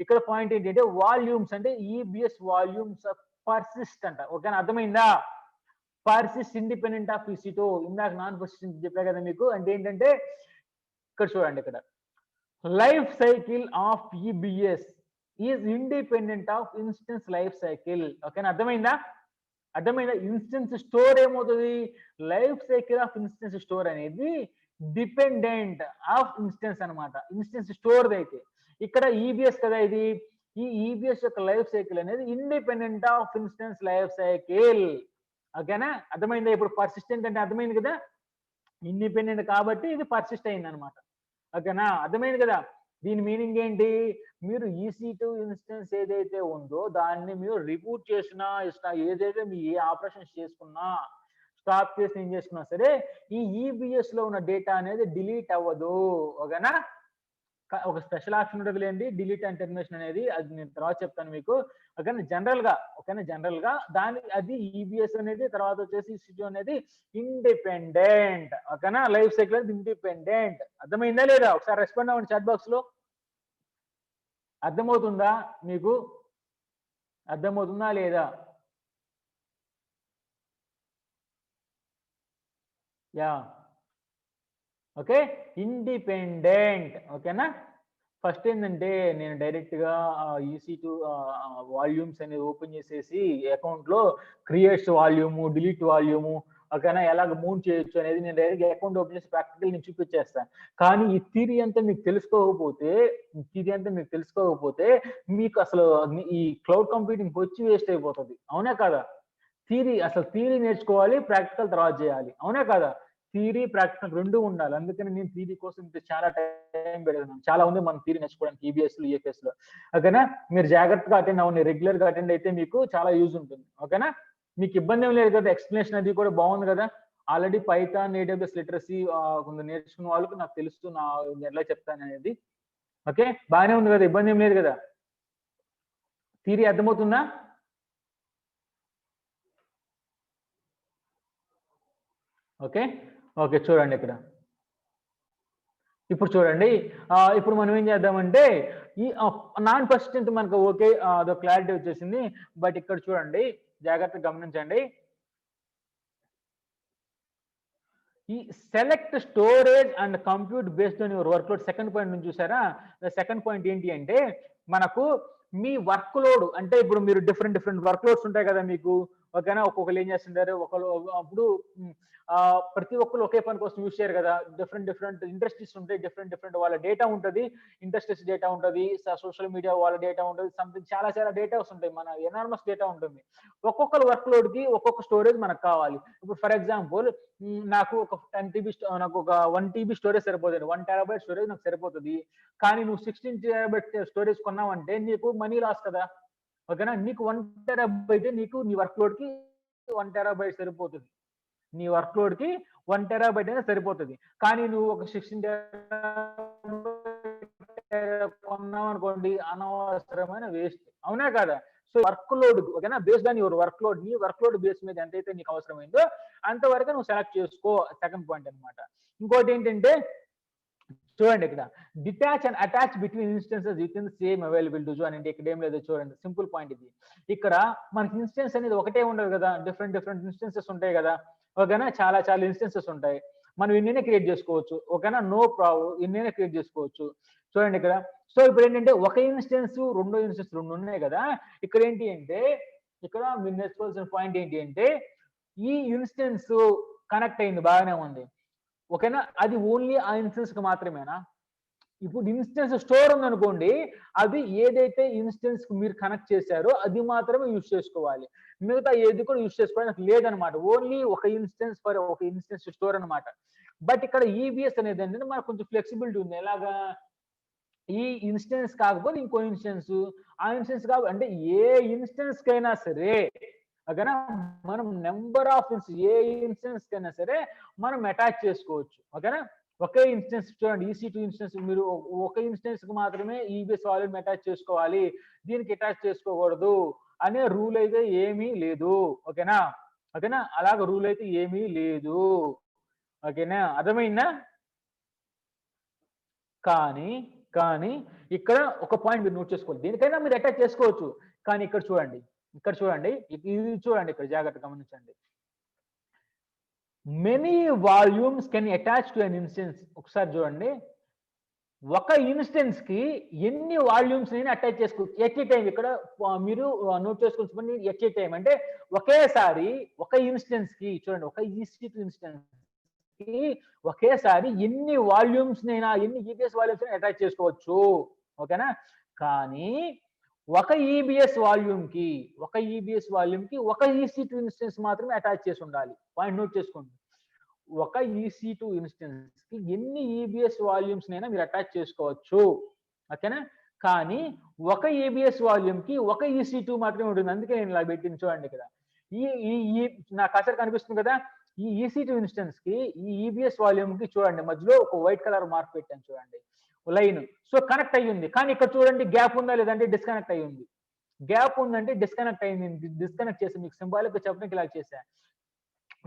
ఇక్కడ పాయింట్ ఏంటంటే, వాల్యూమ్స్ అంటే ఈబిఎస్ వాల్యూమ్స్ పర్సిస్ట్ అంట. ఓకేనా, అర్థమైందా. Persist independent of EC two. ఇందాక నాన్ పర్సిస్టెంట్ చెప్పా కదా మీకు. అంటే ఏంటంటే, ఇక్కడ చూడండి, ఇక్కడ life cycle of EBS is independent of instance life cycle. ఓకేనా, అర్థమైందా. ఇన్స్టెన్స్ స్టోర్ ఏమవుతుంది, life cycle of instance store అనేది డిపెండెంట్ ఆఫ్ ఇన్స్టెన్స్ అనమాట. ఇన్స్టెన్స్ స్టోర్ అయితే, ఇక్కడ ఈబిఎస్ కదా ఇది, ఈ ఈబిఎస్ యొక్క లైఫ్ సైకిల్ అనేది independent of instance life cycle. ఓకేనా, అర్థమైందా. ఇప్పుడు పర్సిస్టెంట్ అంటే అర్థమైంది కదా, ఇండిపెండెంట్ కాబట్టి ఇది పర్సిస్ట్ అయింది అనమాట. ఓకేనా, అర్థమైంది కదా. దీని మీనింగ్ ఏంటి, మీరు ఈసీ2 ఇన్స్టెన్స్ ఏదైతే ఉందో దాన్ని మీరు రిబూట్ చేసినా ఏదైతే మీ ఏ ఆపరేషన్స్ చేసుకున్నా, స్టాప్ చేసి ఏం చేసుకున్నా సరే, ఈ ఈబిఎస్ లో ఉన్న డేటా అనేది డిలీట్ అవ్వదు. ఓకేనా, ఒక స్పెషల్ ఆప్షన్ ఉంటుంది లేండి, డిలీట్ అండ్ టెర్మినేషన్ అనేది, అది నేను తర్వాత చెప్తాను మీకు. ఓకేనా, జనరల్ గా దాని అది ఈబిఎస్ అనేది, తర్వాత వచ్చేసి ఈసీ2 అనేది ఇండిపెండెంట్. ఓకేనా, లైఫ్ సైకిల్ అనేది ఇండిపెండెంట్. అర్థమైందా లేదా, ఒకసారి రెస్పాండ్ అవ్వండి చాట్ బాక్స్ లో. అర్థమవుతుందా మీకు, అర్థమవుతుందా లేదా. Yeah, okay, independent. ఓకేనా, ఫస్ట్ ఏంటంటే, నేను డైరెక్ట్ గా ఈసీ2 వాల్యూమ్స్ అనేది ఓపెన్ చేసేసి అకౌంట్ లో క్రియేట్స్ వాల్యూము, డిలీట్ వాల్యూము, ఓకేనా, ఎలాగ మూవ్ చేయొచ్చు అనేది నేను డైరెక్ట్ అకౌంట్ ఓపెన్ చేసి ప్రాక్టికల్ నేను చూపించేస్తాను. కానీ ఈ థియరీ అంతా మీకు తెలుసుకోకపోతే మీకు అసలు ఈ క్లౌడ్ కంప్యూటింగ్ వచ్చి వేస్ట్ అయిపోతుంది. అవునా కదా. థియరీ నేర్చుకోవాలి, ప్రాక్టికల్ తర్వాత చేయాలి. అవునా కదా. థియరీ ప్రాక్టికల్ రెండు ఉండాలి. అందుకని నేను థియరీ కోసం చాలా టైం పెడతాను. చాలా ఉంది మనం థియరీ నేర్చుకోవడానికి ఈబిఎస్ లో, ఈఎఫ్ఎస్ లో. ఓకేనా, మీరు జాగ్రత్తగా అటెండ్ అవ్వండి, రెగ్యులర్ గా అటెండ్ అయితే మీకు చాలా యూజ్ ఉంటుంది. ఓకేనా, మీకు ఇబ్బంది ఏం లేదు కదా, ఎక్స్ప్లెనేషన్ అది కూడా బాగుంది కదా. ఆల్రెడీ పైథాన్, ఏడబ్ల్యూఎస్ లిటరసీ కొంత నేర్చుకున్న వాళ్ళకి నాకు తెలుసు నా ఎలా చెప్తాను అనేది. ఓకే, బాగానే ఉంది కదా, ఇబ్బంది ఏం లేదు కదా. థియరీ అర్థమవుతుందా. ఓకే ఓకే, చూడండి ఇక్కడ. ఇప్పుడు చూడండి, ఇప్పుడు మనం ఏం చేద్దామంటే, ఈ నాన్ పర్సిస్టెంట్ మనకు ఓకే, అదో క్లారిటీ వచ్చేసింది. బట్ ఇక్కడ చూడండి, జాగ్రత్తగా గమనించండి. ఈ select storage and compute based on your work load, second point నుంచి చూసారా. సెకండ్ పాయింట్ ఏంటి అంటే, మనకు మీ వర్క్ లోడ్ అంటే, ఇప్పుడు మీరు డిఫరెంట్ వర్క్ లోడ్స్ ఉంటాయి కదా మీకు. ఓకేనా. ఒక్కొక్కరు ఏం చేస్తుంటారు, ఒకళ్ళు అప్పుడు ప్రతి ఒక్కరు ఒకే పని కోసం యూజ్ చేయరు కదా. డిఫరెంట్ డిఫరెంట్ ఇండస్ట్రీస్ ఉంటాయి, డిఫరెంట్ డిఫరెంట్ వాళ్ళ డేటా ఉంటుంది, ఇండస్ట్రీస్ డేటా ఉంటుంది, సోషల్ మీడియా వాళ్ళ డేటా ఉంటుంది, సంథింగ్ చాలా చాలా డేటాస్ ఉంటాయి, మన ఎనార్మస్ డేటా ఉంటుంది. ఒక్కొక్కరు వర్క్ లోడ్ కి ఒక్కొక్క స్టోరేజ్ మనకు కావాలి. ఇప్పుడు ఫర్ ఎగ్జాంపుల్ నాకు ఒక 10 TB నాకు ఒక 1 TB స్టోరేజ్ సరిపోతుంది, 1 TB స్టోరేజ్ నాకు సరిపోతుంది. కానీ నువ్వు 16 TB స్టోరేజ్ కొన్నావంటే నీకు మనీ లాస్ కదా. ఓకేనా. నీకు 1 TB నీకు నీ వర్క్ లోడ్ కి 1 TB సరిపోతుంది. నీ వర్క్ లోడ్ కి 1 TB అయినా సరిపోతుంది. కానీ నువ్వు ఒక 16 TB కొన్నావు అనుకోండి, అనవసరమైన వేస్ట్. అవునా కదా. సో వర్క్ లోడ్, ఓకేనా, based on your work load, నీ వర్క్ లోడ్ బేస్ మీద ఎంతైతే నీకు అవసరమైందో అంతవరకు నువ్వు సెలెక్ట్ చేసుకో. సెకండ్ పాయింట్ అనమాట. ఇంకోటి ఏంటంటే చూడండి ఇక్కడ, detach and attach between instances with in same availability zone అంటే ఇక్కడ ఏం లేదు చూడండి, సింపుల్ పాయింట్ ఇది. ఇక్కడ మనకి ఇన్స్టెన్స్ అనేది ఒకటే ఉండదు కదా, డిఫరెంట్ డిఫరెంట్ ఇన్స్టెన్సెస్ ఉంటాయి కదా. ఓకేనా, చాలా చాలా ఇన్స్టెన్సెస్ ఉంటాయి, మనం ఇన్నైనా క్రియేట్ చేసుకోవచ్చు. ఓకేనా, నో ప్రాబ్లం, ఇన్నైనా క్రియేట్ చేసుకోవచ్చు. చూడండి ఇక్కడ. సో ఇప్పుడు ఏంటంటే ఒక ఇన్స్టెన్స్ రెండో ఇన్స్టెన్స్ రెండు ఉన్నాయి కదా. ఇక్కడ ఏంటి అంటే, ఇక్కడ మీరు నేర్చుకోవాల్సిన పాయింట్ ఏంటి అంటే, ఈ ఇన్స్టెన్స్ కనెక్ట్ అయింది, బాగానే ఉంది. ఓకేనా, అది ఓన్లీ ఆ ఇన్స్టెన్స్ కి మాత్రమేనా? ఇప్పుడు ఇన్స్టెన్స్ స్టోర్ ఉందనుకోండి, అది ఏదైతే ఇన్స్టెన్స్ కి మీరు కనెక్ట్ చేశారో అది మాత్రమే యూజ్ చేసుకోవాలి, మిగతా ఏది కూడా యూజ్ చేసుకోవడానికి లేదనమాట. ఓన్లీ ఒక ఇన్స్టెన్స్ ఫర్ ఒక ఇన్స్టెన్స్ స్టోర్ అనమాట. బట్ ఇక్కడ ఈబిఎస్ అనేది ఏంటంటే మనకు కొంచెం ఫ్లెక్సిబిలిటీ ఉంది. ఎలాగా, ఈ ఇన్స్టెన్స్ కాకపోతే ఇంకో ఇన్స్టెన్స్, ఆ ఇన్స్టెన్స్ కాదు అంటే ఏ ఇన్స్టెన్స్ కైనా సరే, ఓకేనా, మనం నెంబర్ ఆఫ్ ఏ ఇన్స్టెన్స్ కైనా సరే మనం అటాచ్ చేసుకోవచ్చు. ఓకేనా, ఒకే ఇన్స్టెన్స్ చూడండి, EC2 ఇన్స్టెన్స్ మీరు ఒక ఇన్స్టెన్స్ కి మాత్రమే ఈబిఎస్ వాల్యూమ్ అటాచ్ చేసుకోవాలి, దీనికి అటాచ్ చేసుకోకూడదు అనే రూల్ అయితే ఏమీ లేదు. ఓకేనా. ఓకేనా, అలాగ రూల్ అయితే ఏమీ లేదు. ఓకేనా, అర్థమైందా? కానీ కానీ ఇక్కడ ఒక పాయింట్ మీరు నోట్ చేసుకోవాలి, దేనికైనా మీరు అటాచ్ చేసుకోవచ్చు. కానీ ఇక్కడ చూడండి, ఇక్కడ చూడండి, ఇది చూడండి, ఇక్కడ జాగ్రత్తగా గమనించండి. Many volumes can attach to an instance. ఒకసారి చూడండి, ఒక ఇన్స్టెన్స్ కి ఎన్ని వాల్యూమ్స్ నేను అటాచ్ చేసుకోవచ్చు ఎట్ ఏ టైం. ఇక్కడ మీరు నోట్ చేసుకోవాల్సిన ఎట్ ఏ టైం అంటే ఒకేసారి ఒక ఇన్స్టెన్స్ కి చూడండి, ఒక EC2 ఇన్స్టెన్స్ కి ఒకేసారి ఎన్ని వాల్యూమ్స్ నైనా, ఎన్ని ఈబిఎస్ వాల్యూమ్స్ అటాచ్ చేసుకోవచ్చు. ఓకేనా. కానీ ఒక ఈబిఎస్ వాల్యూమ్ కి ఒక EC2 ఇన్స్టెన్స్ మాత్రమే అటాచ్ చేసి ఉండాలి. పాయింట్ నోట్ చేసుకోండి, ఒక EC2 ఇన్స్టెన్స్ కి ఎన్ని ఈబిఎస్ వాల్యూమ్స్ నైనా మీరు అటాచ్ చేసుకోవచ్చు. ఓకేనా. కానీ ఒక ఈబిఎస్ వాల్యూమ్ కి ఒక EC2 మాత్రమే ఉంటుంది. అందుకే నేను ఇలా పెట్టింది చూడండి ఇక్కడ. ఈ నా కసర్ కనిపిస్తుంది కదా, ఈ EC2 ఇన్స్టెన్స్ కి ఈ ఈబిఎస్ వాల్యూమ్ కి చూడండి మధ్యలో ఒక వైట్ కలర్ మార్క్ పెట్టాను చూడండి, లైన్. సో కనెక్ట్ అయ్యింది. కానీ ఇక్కడ చూడండి గ్యాప్ ఉందా లేదంటే డిస్కనెక్ట్ అయ్యింది. గ్యాప్ ఉందంటే డిస్కనెక్ట్ అయింది. డిస్కనెక్ట్ చేసి మీకు సింబాలిక్ చెప్పడానికి ఇలా చేశా.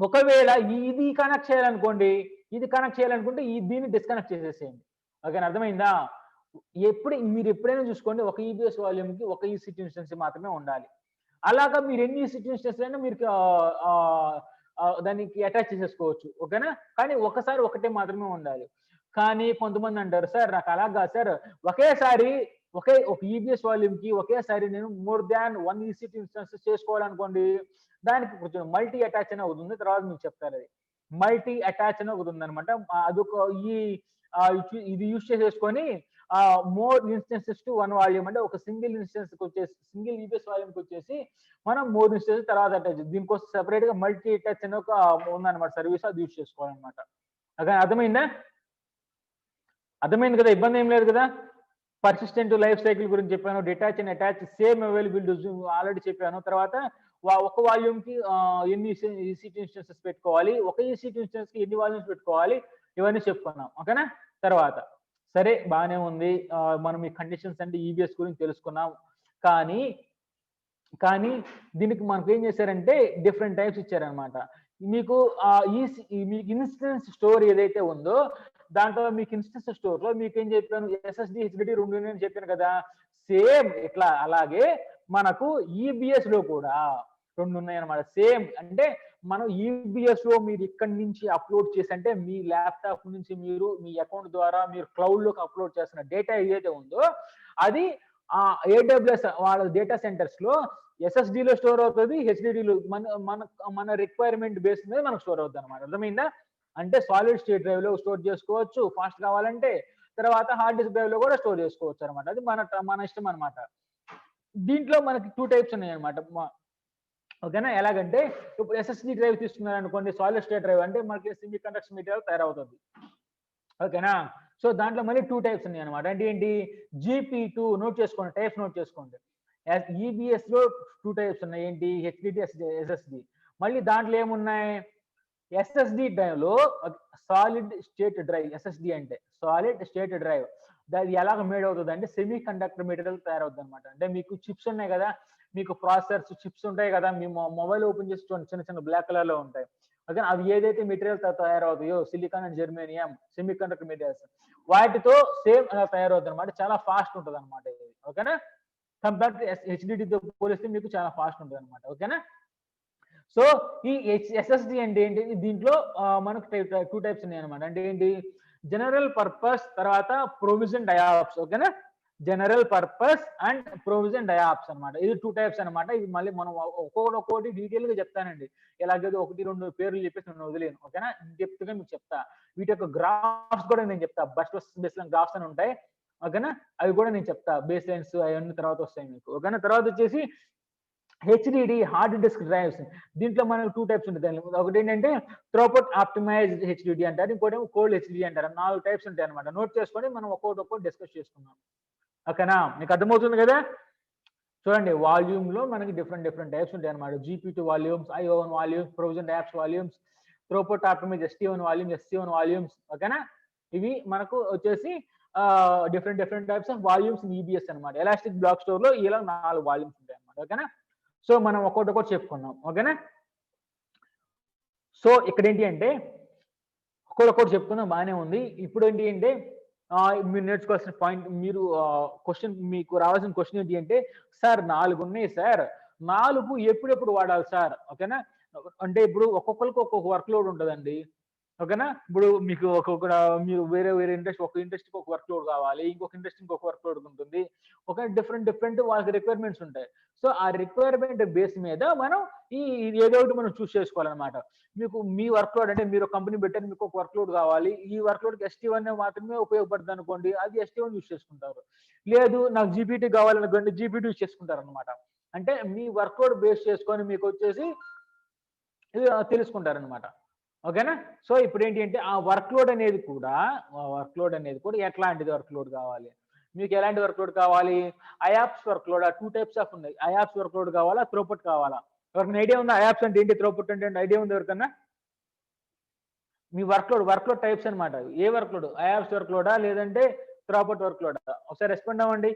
ఒకవేళ ఇది కనెక్ట్ చేయాలనుకోండి, ఇది కనెక్ట్ చేయాలనుకుంటే దీన్ని డిస్కనెక్ట్ చేసేసేయండి. ఓకేనా, అర్థమైందా? మీరు ఎప్పుడైనా చూసుకోండి, ఒక ఈబిఎస్ వాల్యూమ్ కి ఒక EC2 ఇన్స్టెన్స్ మాత్రమే ఉండాలి. అలాగా మీరు ఎన్ని EC2 ఇన్స్టెన్స్ అయినా మీరు దానికి అటాచ్ చేసేసుకోవచ్చు. ఓకేనా. కానీ ఒకసారి ఒకటే మాత్రమే ఉండాలి. కానీ కొంతమంది అంటారు, సార్ నాకు అలా కాదు సార్, ఒకేసారి ఒక ఈబిఎస్ వాల్యూమ్ కి ఒకేసారి నేను మోర్ దాన్ 1 EC2 ఇన్స్టెన్సెస్ చేసుకోవాలనుకోండి, దానికి కొంచెం మల్టీ అటాచ్ అనే ఒకటి ఉంది, తర్వాత మీకు చెప్తారు. అది మల్టీ అటాచ్ అని ఒకటి ఉందన్నమాట. అదొక ఇది యూజ్ చేసేసుకొని మోర్ ఇన్స్టెన్సెస్ టు 1 వాల్యూమ్ అంటే ఒక సింగిల్ ఇన్స్టెన్స్ కి వచ్చేసి, సింగిల్ ఈబిఎస్ వాల్యూమ్ కి వచ్చేసి మనం మోర్ ఇన్స్టెన్స్ తర్వాత అటాచ్, దీనికోసం సెపరేట్ గా మల్టీ అటాచ్ అని ఒక ఉందన్నమాట సర్వీస్, అది యూజ్ చేసుకోవాలన్నమాట. అదే అర్థమైందా? అర్థమైంది కదా, ఇబ్బంది ఏం లేదు కదా. పర్సిస్టెంట్ లైఫ్ సైకిల్ గురించి చెప్పాను, detach and attach same availability already చెప్పాను. తర్వాత ఒక వాల్యూమ్ కి ఎన్ని EC2 ఇన్స్టెన్సెస్ పెట్టుకోవాలి, ఒక EC2 ఇన్స్టెన్స్ కి ఎన్ని వాల్యూమ్స్ పెట్టుకోవాలి, ఇవన్నీ చెప్పుకున్నాం. ఓకేనా. తర్వాత సరే బాగానే ఉంది, మనం ఈ కండిషన్స్ అంటే ఈబిఎస్ గురించి తెలుసుకున్నాం. కానీ కానీ దీనికి మనకు ఏం చేశారంటే డిఫరెంట్ టైప్స్ ఇచ్చారనమాట. మీకు మీకు ఇన్స్టెన్స్ స్టోర్ ఏదైతే ఉందో దాంట్లో మీకు ఇన్స్టెన్స్ స్టోర్ లో మీకు ఏం చెప్పాను, SSD HDD రెండు అని చెప్పాను కదా. సేమ్ ఇట్లా అలాగే మనకు ఈబిఎస్ లో కూడా రెండు ఉన్నాయి అనమాట. సేమ్ అంటే మనం ఈబిఎస్ లో మీరు ఇక్కడి నుంచి అప్లోడ్ చేసి, అంటే మీ ల్యాప్టాప్ నుంచి మీరు మీ అకౌంట్ ద్వారా మీరు క్లౌడ్ లోకి అప్లోడ్ చేస్తున్న డేటా ఏదైతే ఉందో అది AWS వాళ్ళ డేటా సెంటర్స్ లో ఎస్ఎస్డిలో స్టోర్ అవుతుంది, హెచ్డిడిలో మన మన మన రిక్వైర్మెంట్ బేస్ మీద మనకు స్టోర్ అవుతుంది అనమాట. అర్థమైందా? అంటే సాలిడ్ స్టేట్ డ్రైవ్ లో స్టోర్ చేసుకోవచ్చు ఫాస్ట్ కావాలంటే, తర్వాత హార్డ్ డిస్క్ డ్రైవ్ లో కూడా స్టోర్ చేసుకోవచ్చు అనమాట. అది మన ఇష్టం అనమాట. దీంట్లో మనకి 2 టైప్స్ ఉన్నాయి అనమాట. ఓకేనా? ఎలాగంటే ఇప్పుడు ఎస్ఎస్డి డ్రైవ్ తీసుకున్నారనుకోండి, సాలిడ్ స్టేట్ డ్రైవ్ అంటే మనకి సెమీ కండక్టర్ మెటీరియల్ తయారవుతుంది. ఓకేనా? సో దాంట్లో మళ్ళీ 2 టైప్స్ ఉన్నాయి అనమాట. అంటే ఏంటి? జీపీ2 నోట్ చేసుకోండి, టైప్స్ నోట్ చేసుకోండి. ఈబిఎస్ లో 2 టైప్స్ ఉన్నాయి. ఏంటి? HDD, SSD. మళ్ళీ దాంట్లో ఏమున్నాయి? ఎస్ఎస్డి డ్రైవ్ లో సాలిడ్ స్టేట్ డ్రైవ్, ఎస్ఎస్డి అంటే సాలిడ్ స్టేట్ డ్రైవ్. అది ఎలాగ మేడ్ అవుతుంది అంటే సెమీ కండక్టర్ మెటీరియల్ తయారవుతుంది అనమాట. అంటే మీకు చిప్స్ ఉన్నాయి కదా, మీకు ప్రాసెసర్స్ చిప్స్ ఉంటాయి కదా, మీ మొబైల్ ఓపెన్ చేసి చూడండి, చిన్న చిన్న బ్లాక్ కలర్ లో ఉంటాయి. ఓకే, అవి ఏదైతే మెటీరియల్ తయారవుతాయో silicon and germanium semi conductor materials, వాటితో సేమ్ అలా తయారవుతుంది అనమాట. చాలా ఫాస్ట్ ఉంటుంది అనమాట ఇది. ఓకేనా? కంపేర్ టు హెచ్డిడితో పోలిస్తే మీకు చాలా ఫాస్ట్ ఉంటుంది అనమాట. ఓకేనా? సో ఈ ఎస్ఎస్డి అంటే ఏంటి? దీంట్లో మనకు 2 టైప్స్ ఉన్నాయి అనమాట. అంటే ఏంటి? జనరల్ పర్పస్, తర్వాత ప్రొవిజన్ డయాప్స్. ఓకేనా? జనరల్ పర్పస్ అండ్ ప్రొవిజన్ డయాప్స్ అనమాట. ఇది 2 టైప్స్ అనమాట. ఇది మళ్ళీ మనం ఒక్కొక్కటి డీటెయిల్ గా చెప్తానండి. ఎలాగేదో 1, 2 పేర్లు చెప్పేసి నేను వదిలేను. ఓకేనా? డెప్త్ గా మీకు చెప్తా. వీటి యొక్క గ్రాఫ్స్ కూడా నేను చెప్తా. బస్ట్ బేస్ లైన్ గ్రాఫ్స్ అని ఉంటాయి. ఓకేనా? అవి కూడా నేను చెప్తా. బేస్ లైన్స్ అవన్నీ తర్వాత వస్తాయి మీకు. ఓకేనా? తర్వాత వచ్చేసి హెచ్డిడి, హార్డ్ డిస్క్ డ్రైవ్స్. దీంట్లో మనకు 2 టైప్స్ ఉంటాయి. ఒకటి ఏంటంటే త్రోపుట్ ఆప్టిమైజ్డ్ హెచ్డిడి అంటారు, ఇంకోటి ఏమో కోల్డ్ హెచ్డిడి అంటారు. 4 టైప్స్ ఉంటాయి అనమాట. నోట్ చేసుకొని మనం ఒక్కొక్కటి డిస్కస్ చేసుకుందాం. ఓకేనా? మీకు అర్థమవుతుంది కదా? చూడండి, వాల్యూమ్ లో మనకి డిఫరెంట్ టైప్స్ ఉంటాయి అనమాట. GP two volumes, IO one volumes, provision IOPS volumes, throughput optimize ST one volumes, SC one volumes. ఓకేనా? ఇవి మనకు వచ్చేసి different types of volumes in EBS అనమాట. ఎలాస్టిక్ బ్లాక్ స్టోర్ లో ఇలా 4 వాల్యూమ్స్ ఉంటాయి అనమాట. ఓకేనా? సో మనం ఒక్కొక్కటి చెప్పుకుందాం. ఓకేనా? సో ఇక్కడ ఏంటి అంటే ఒక్కొక్కటి చెప్పుకుందాం, బాగానే ఉంది. ఇప్పుడు ఏంటి అంటే మీరు నేర్చుకోవాల్సిన పాయింట్, మీరు క్వశ్చన్, మీకు రావాల్సిన క్వశ్చన్ ఏంటి అంటే, సార్ 4 ఉన్నాయి సార్, 4 ఎప్పుడెప్పుడు వాడాలి సార్? ఓకేనా? అంటే ఇప్పుడు ఒక్కొక్కరికి ఒక్కొక్క వర్క్ లోడ్ ఉంటుందండి. ఓకేనా? ఇప్పుడు మీకు మీరు వేరే ఇంట్రెస్ట్, ఒక ఇంట్రెస్ట్‌కి ఒక వర్క్ లోడ్ కావాలి, ఇంకొక ఇంట్రెస్ట్ ఇంకొక వర్క్ లోడ్ ఉంటుంది. ఒక డిఫరెంట్ వాళ్ళకి రిక్వైర్మెంట్స్ ఉంటాయి. సో ఆ రిక్వైర్మెంట్ బేస్ మీద మనం ఈ ఏదో ఒకటి మనం చూస్ చేసుకోవాలన్నమాట. మీకు మీ వర్క్ లోడ్ అంటే మీరు కంపెనీ పెట్టారు, మీకు ఒక వర్క్ లోడ్ కావాలి, ఈ వర్క్ లోడ్కి ఎస్టీ1 మాత్రమే ఉపయోగపడుతుంది అనుకోండి, అది ఎస్టీ1 యూస్ చేసుకుంటారు. లేదు నాకు జీపీటీ కావాలనుకోండి, జీపీటీ యూస్ చేసుకుంటారు అనమాట. అంటే మీ వర్క్ లోడ్ బేస్ చేసుకొని మీకు వచ్చేసి తెలుసుకుంటారనమాట. ఓకేనా? సో ఇప్పుడు ఏంటి అంటే ఆ వర్క్ లోడ్ అనేది కూడా ఎట్లాంటిది వర్క్ లోడ్ కావాలి, మీకు ఎలాంటి వర్క్ లోడ్ కావాలి? ఐయాప్స్ వర్క్ లోడ్ 2 టైప్స్ ఆఫ్ ఉన్నాయి. ఐయాప్స్ వర్క్ లోడ్ కావాలా, త్రోపుట్ కావాలా? ఎవరికైనా ఐడియా ఉందా? ఐయాప్స్ అంటే ఏంటి, త్రోపుట్ అంటే ఐడియా ఉంది ఎవరికన్నా? మీ వర్క్ లోడ్ టైప్స్ అనమాట. ఏ వర్క్ లోడ్? ఐయాప్స్ వర్క్ లోడా లేదంటే త్రోపుట్ వర్క్ లోడా? ఒకసారి రెస్పాండ్ అవ్వండి.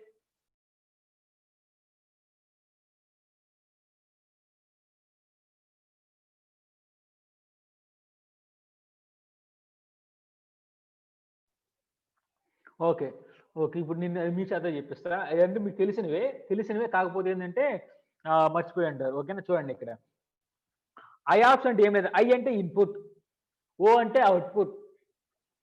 ఓకే. ఓకే. ఇప్పుడు నేను మీ చేత చెప్పిస్తా. అదంటే మీకు తెలిసినవే కాకపోతే ఏంటంటే మర్చిపోయి ఉంటారు. ఓకేనా? చూడండి ఇక్కడ. ఐఆప్స్ అంటే ఏం లేదు. ఐ అంటే ఇన్పుట్, ఓ అంటే అవుట్పుట్,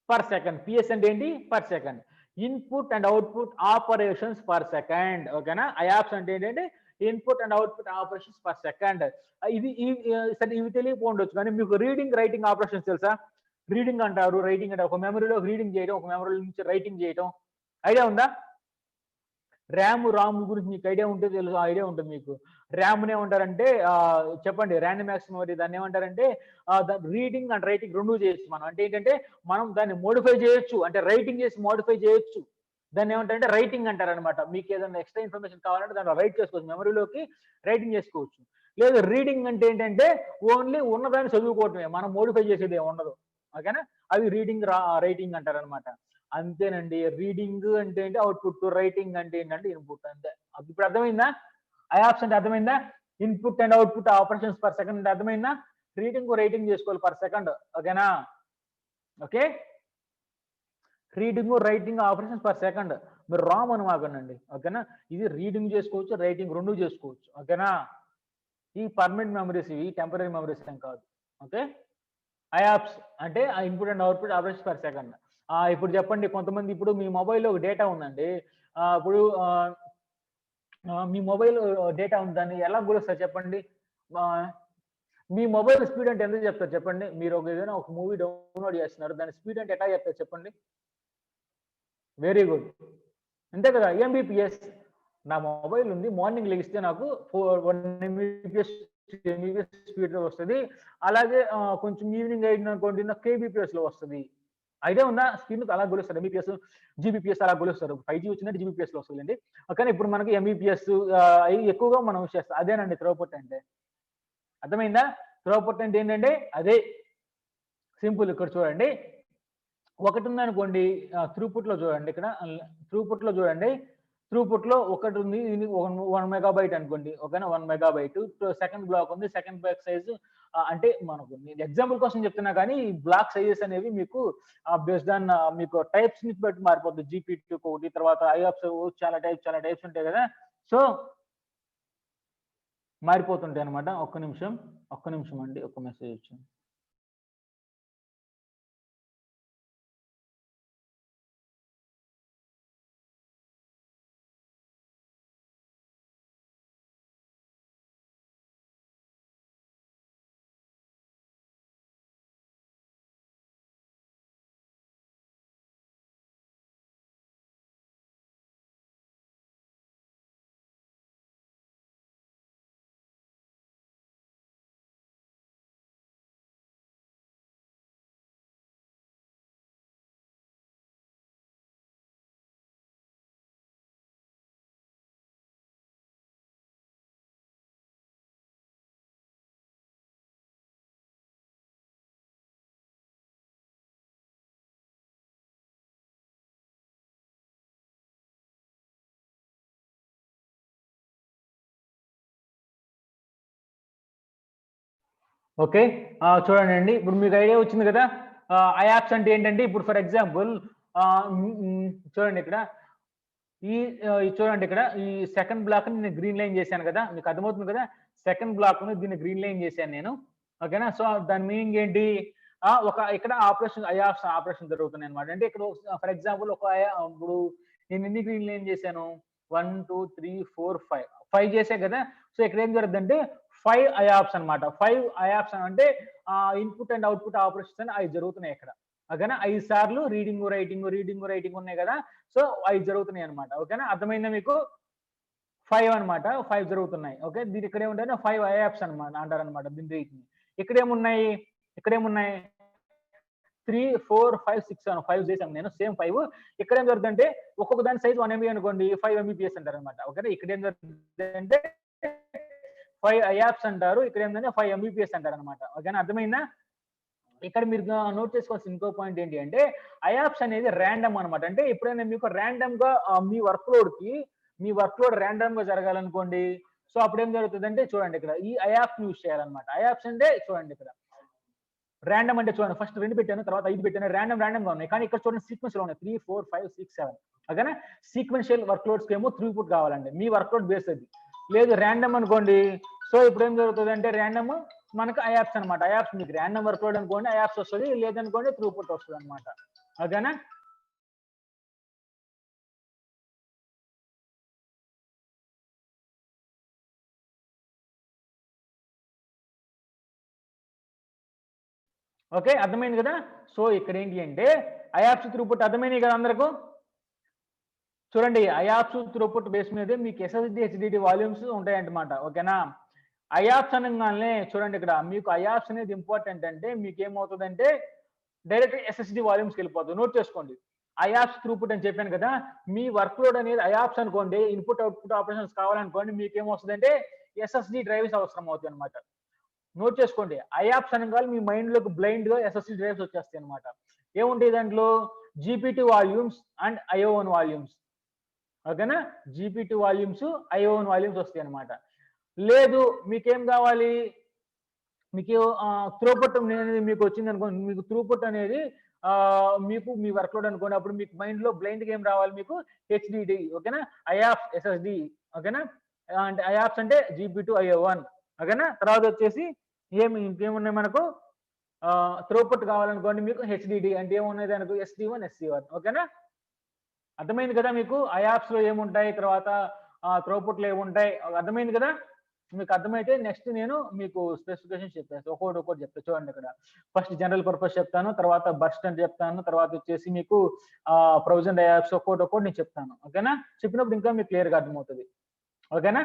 పర్ సెకండ్. పిఎస్ అంటే ఏంటి? Per second. Input and output operations per second. ఓకేనా? ఐఆప్స్ అంటే ఏంటంటే input and output operations per second. సరే ఇవి తెలియకపోవచ్చు కానీ మీకు రీడింగ్, రైటింగ్ ఆపరేషన్స్ తెలుసా? రీడింగ్ అంటారు, రైటింగ్ అంటారు. ఒక మెమరీలో రీడింగ్ చేయడం, ఒక మెమరీలో నుంచి రైటింగ్ చేయడం. ఐడియా ఉందా? రామ్ గురించి మీకు ఐడియా ఉంటే తెలుసు, ఐడియా ఉంటుంది మీకు. ర్యామ్‌ని ఏమంటారంటే చెప్పండి, ర్యాండమ్ యాక్సెస్ మెమరీ దాన్ని ఏమంటారంటే రీడింగ్ అండ్ రైటింగ్ 2 చేయొచ్చు మనం. అంటే ఏంటంటే మనం దాన్ని మోడిఫై చేయొచ్చు. అంటే రైటింగ్ చేసి మోడిఫై చేయొచ్చు. దాన్ని ఏమంటారంటే రైటింగ్ అంటారనమాట. మీకు ఏదైనా ఎక్స్ట్రా ఇన్ఫర్మేషన్ కావాలంటే దాంట్లో రైట్ చేసుకోవచ్చు. మెమరీలోకి రైటింగ్ చేసుకోవచ్చు. లేదు రీడింగ్ అంటే ఏంటంటే ఓన్లీ ఉన్నదాన్ని చదువుకోవటమే. మనం మోడిఫై చేసేది ఏమి ఉండదు. ఓకేనా? అవి రీడింగ్, రైటింగ్ అంటారనమాట. అంతేనండి. రీడింగ్ అంటే ఏంటి, అవుట్పుట్. రైటింగ్ అంటే ఏంటంటే ఇన్పుట్. అంతే. ఇప్పుడు అర్థమైందా? ఐఆప్స్ అంటే అర్థమైందా? Input and output operations per second అంటే అర్థమైందా? రీడింగ్, రైటింగ్ చేసుకోవాలి పర్ సెకండ్. ఓకేనా? Okay. Reading, writing operations per second. మీరు రామ్ అని మాకండి. ఓకేనా? ఇది రీడింగ్ చేసుకోవచ్చు, రైటింగ్ 2 చేసుకోవచ్చు. ఓకేనా? ఈ పర్మనెంట్ మెమరీస్, ఇవి టెంపరరీ మెమరీస్ ఏం కాదు. ఓకే. ఐఆప్స్ అంటే input and output operations per second. ఇప్పుడు చెప్పండి, కొంతమంది ఇప్పుడు మీ మొబైల్లో ఒక డేటా ఉందండి. ఇప్పుడు మీ మొబైల్ డేటా ఉంది. దాన్ని ఎలా కొలుస్తారు చెప్పండి? ఆహ్, మీ మొబైల్ స్పీడ్ అంటే ఎంత చెప్తారు చెప్పండి? మీరు ఏదైనా ఒక మూవీ డౌన్‌లోడ్ చేస్తున్నారు. దాని స్పీడ్ అంటే ఎట్లా చెప్తారు చెప్పండి? Very good. అంతే కదా! ఎంబీపీఎస్. నా మొబైల్ ఉంది. మార్నింగ్ లెగిస్తే నాకు 1 ఎంబీపీఎస్, 2 ఎంబీపీఎస్ స్పీడ్‌లో వస్తది. అలాగే కొంచెం ఈవినింగ్ అయిందనుకోండి నాకు కేబీపీఎస్‌లో వస్తది. ఐడియా ఉందా? స్పీడ్‌ని అలా కొలుస్తారు. ఎంబీపీఎస్, జీబీపీఎస్ అలా కొలుస్తారు. 5జీ వచ్చిందంటే జీబీపీఎస్‌లో వస్తదిలెండి. కానీ ఇప్పుడు మనకి ఎంబీపీఎస్ అయి ఎక్కువగా మనం యూజ్ చేస్తాం. అదేనండి థ్రోపుట్ అంటే. అర్థమైందా? థ్రోపుట్ అంటే ఏంటంటే అదే. సింపుల్ ఇక్కడ చూడండి. ఒకటుందనుకోండి థ్రూపుట్‌లో చూడండి ఇక్కడ థ్రూపుట్‌లో చూడండి. థ్రూపుట్‌లో ఒకటుంది. ఇది 1 మెగాబైట్ అనుకోండి. ఓకేనా? 1 మెగాబైట్. సెకండ్ బ్లాక్ ఉంది. సెకండ్ బ్లాక్ సైజ్ అంటే మనకు నేను ఎగ్జాంపుల్ కోసం చెప్తున్నా కానీ ఈ బ్లాక్ సైజెస్ అనేవి మీకు బేస్డ్ ఆన్ మీకు టైప్స్‌ని బట్టి మారిపోద్ది. జీపీ2 ఒకటి తర్వాత ఐఆప్స్ చాలా టైప్స్ ఉంటాయి కదా! సో, మారిపోతుంటాయన్నమాట. ఒక్క నిమిషం అండి. ఒక మెసేజ్ వచ్చింది. ఓకే. చూడండండి. ఇప్పుడు మీకు ఐడియా వచ్చింది కదా! ఐయాప్స్ అంటే ఏంటంటే ఇప్పుడు ఫర్ ఎగ్జాంపుల్ చూడండి ఇక్కడ ఇది చూడండి ఇక్కడ ఈ సెకండ్ బ్లాక్‌ని నేను గ్రీన్ లైన్ చేశాను కదా! మీకు అర్థమవుతుంది కదా! సెకండ్ బ్లాక్‌ని దీన్ని గ్రీన్ లైన్ చేశాను నేను. ఓకేనా? సో, దాని మీనింగ్ ఏంటి? ఒక ఇక్కడ ఐయాప్స్ ఆపరేషన్ జరుగుతున్నాయన్నమాట. అంటే ఇక్కడ ఫర్ ఎగ్జాంపుల్ ఇప్పుడు నేను ఎన్ని గ్రీన్ లైన్ చేశాను? 1, 2, 3, 4, 5. 5 చేశా కదా! సో, ఇక్కడ ఏం జరుగుద్దంటే 5 ఐయాప్స్ అన్నమాట. 5 ఐయాప్స్ అంటే ఇన్‌పుట్ అండ్ అవుట్‌పుట్ ఆపరేషన్స్ అని అయి జరుగుతున్నాయి ఇక్కడ. ఓకేనా? 5 సార్లు రీడింగ్ ఉన్నాయి కదా! సో, 5 జరుగుతున్నాయి అన్నమాట. ఓకేనా? అర్థమైందా మీకు? 5 అన్నమాట. 5 జరుగుతున్నాయి. ఓకే. దీని ఇక్కడేముంటాయంటే 5 ఐయాప్స్ అన్నమాట అంటారన్నమాట దీని వీటిని. ఇక్కడేమున్నాయి? ఇక్కడేమున్నాయి? 3, 4, 5, 6, 7 5 చేశాను నేను. సేమ్ 5. ఇక్కడేం జరుగుతుందంటే ఒక్కొక్క దాని సైజ్ 1 ఎంబీ అనుకోండి 5 ఎంబీపీఎస్ అంటారన్నమాట. ఓకేనా? ఇక్కడేం జరుగుతుందంటే 5 ఐయాప్స్ అంటారు. ఇక్కడేంటంటే 5 ఎంబీపీఎస్ అంటారన్నమాట. ఓకేనా? అర్థమైందా? ఇక్కడ మీరు నోట్ చేసుకోవాల్సిన ఇంకో పాయింట్ ఏంటి అంటే ఐయాప్స్ అనేది ర్యాండమ్ అన్నమాట. అంటే ఎప్పుడైనా మీకు ర్యాండమ్‌గా మీ వర్క్ లోడ్ ర్యాండమ్‌గా జరగాలనుకోండి. సో, అప్పుడేం జరుగుతదంటే చూడండి ఇక్కడ ఈ ఐయాప్స్‌ని యూజ్ చేయాలన్నమాట. ఐయాప్స్ అంటే చూడండి ఇక్కడ. రాండమ్ అంటే చూడండి ఫస్ట్ 2 పెట్టాను. తర్వాత 5 పెట్టాను. రాండమ్‌గా ఉన్నాయి. కానీ ఇక్కడ చూడండి సీక్వెన్స్‌లో ఉన్నాయి. 3, 4, 5, 6, 7 ఓకేనా? సీక్వెన్షియల్ వర్క్ లోడ్స్‌కేమో త్రూపుట్ కావాలండి. మీ వర్క్ లోడ్ బేస్ అది. లేదు రాండమ్ అనుకోండి. సో, ఇప్పుడేం జరుగుతదంటే రాండమ్ మనకు ఐయాప్స్ అన్నమాట. ఐయాప్స్ మీకు రాండమ్ వర్క్ లోడ్ అనుకోండి ఐయాప్స్ వస్తది. లేదనుకోండి త్రూపుట్ వస్తదన్నమాట. ఓకేనా? ఓకే. అర్థమైంది కదా! సో, ఇక్కడేంటి అంటే ఐయాప్స్ త్రూపుట్ అర్థమైనయి కదా అందరకు? చూడండి ఐయాప్స్ త్రూపుట్ బేస్ మీదే మీకు ఎస్ఎస్‌డి, హెచ్‌డిడి వాల్యూమ్స్ ఉంటాయన్నమాట. ఓకేనా? ఐయాప్స్ అనంగాల్నే చూడండి ఇక్కడ మీకు ఐయాప్స్ అనేది ఇంపార్టెంట్ అంటే మీకేమవుతదంటే డైరెక్ట్ ఎస్ఎస్‌డి వాల్యూమ్స్‌కెళ్ళిపోతది. నోట్ చేసుకోండి. ఐయాప్స్ త్రూపుట్ అని చెప్పాను కదా! మీ వర్క్ లోడ్ అనేది ఐయాప్స్ అనుకోండి. ఇన్‌పుట్, అవుట్‌పుట్ ఆపరేషన్స్ కావాలనుకోండి మీకేమొస్తదంటే ఎస్ఎస్‌డి డ్రైవ్స్ అవసరం అవుతాయన్నమాట. నోట్ చేసుకోండి. ఐయాప్స్ అనంగానే మీ మైండ్‌లోకి బ్లైండ్‌గా ఎస్ఎస్‌డి డ్రైవ్స్ వచ్చేస్తాయన్నమాట. ఏముంటాయి దాంట్లో? జీపీ2 వాల్యూమ్స్ అండ్ ఐఓ1 వాల్యూమ్స్. ఓకేనా? జీపీ2 వాల్యూమ్స్, ఐఓ1 వాల్యూమ్స్ వస్తాయన్నమాట. లేదు మీకేం కావాలి? మీకు త్రూపుట్ అనేది మీకొచ్చిందనుకోండి. మీకు త్రూపుట్ అనేది మీకు మీ వర్క్ లోడ్ అనుకోండి. అప్పుడు మీకు మైండ్‌లో బ్లైండ్‌గా ఏం రావాలి మీకు? హెచ్‌డిడి ఓకేనా? ఐయాప్స్, ఎస్ఎస్‌డి ఓకేనా? అంటే ఐయాప్స్ అంటే జీపీ2, ఐఓ1 ఓకేనా? తర్వాతొచ్చేసి ఇంకేమున్నాయి మనకు? త్రూపుట్ కావాలనుకోండి మీకు హెచ్‌డిడి అంటే ఏమున్నాయి దానికి? ఎస్‌డి1, ఎస్‌సి1 ఓకేనా? అర్థమైంది కదా మీకు? ఐయాప్స్‌లో ఏముంటాయి? తర్వాత త్రోపుట్లు ఏముంటాయి అర్థమైంది కదా. మీకు అర్థమైతే నెక్స్ట్ నేను మీకు స్పెసిఫికేషన్ చెప్పేస్తాను, ఒక్కొక్కటి చెప్తా చూడండి. ఇక్కడ ఫస్ట్ జనరల్ పర్పస్ చెప్తాను, తర్వాత బర్స్ట్ అని చెప్తాను, తర్వాత వచ్చేసి మీకు ప్రొవిజన్ డయాప్స్ ఒక్కొక్కటి నేను చెప్తాను. ఓకేనా, చెప్పినప్పుడు ఇంకా మీకు క్లియర్ గా అర్థమవుతుంది. ఓకేనా,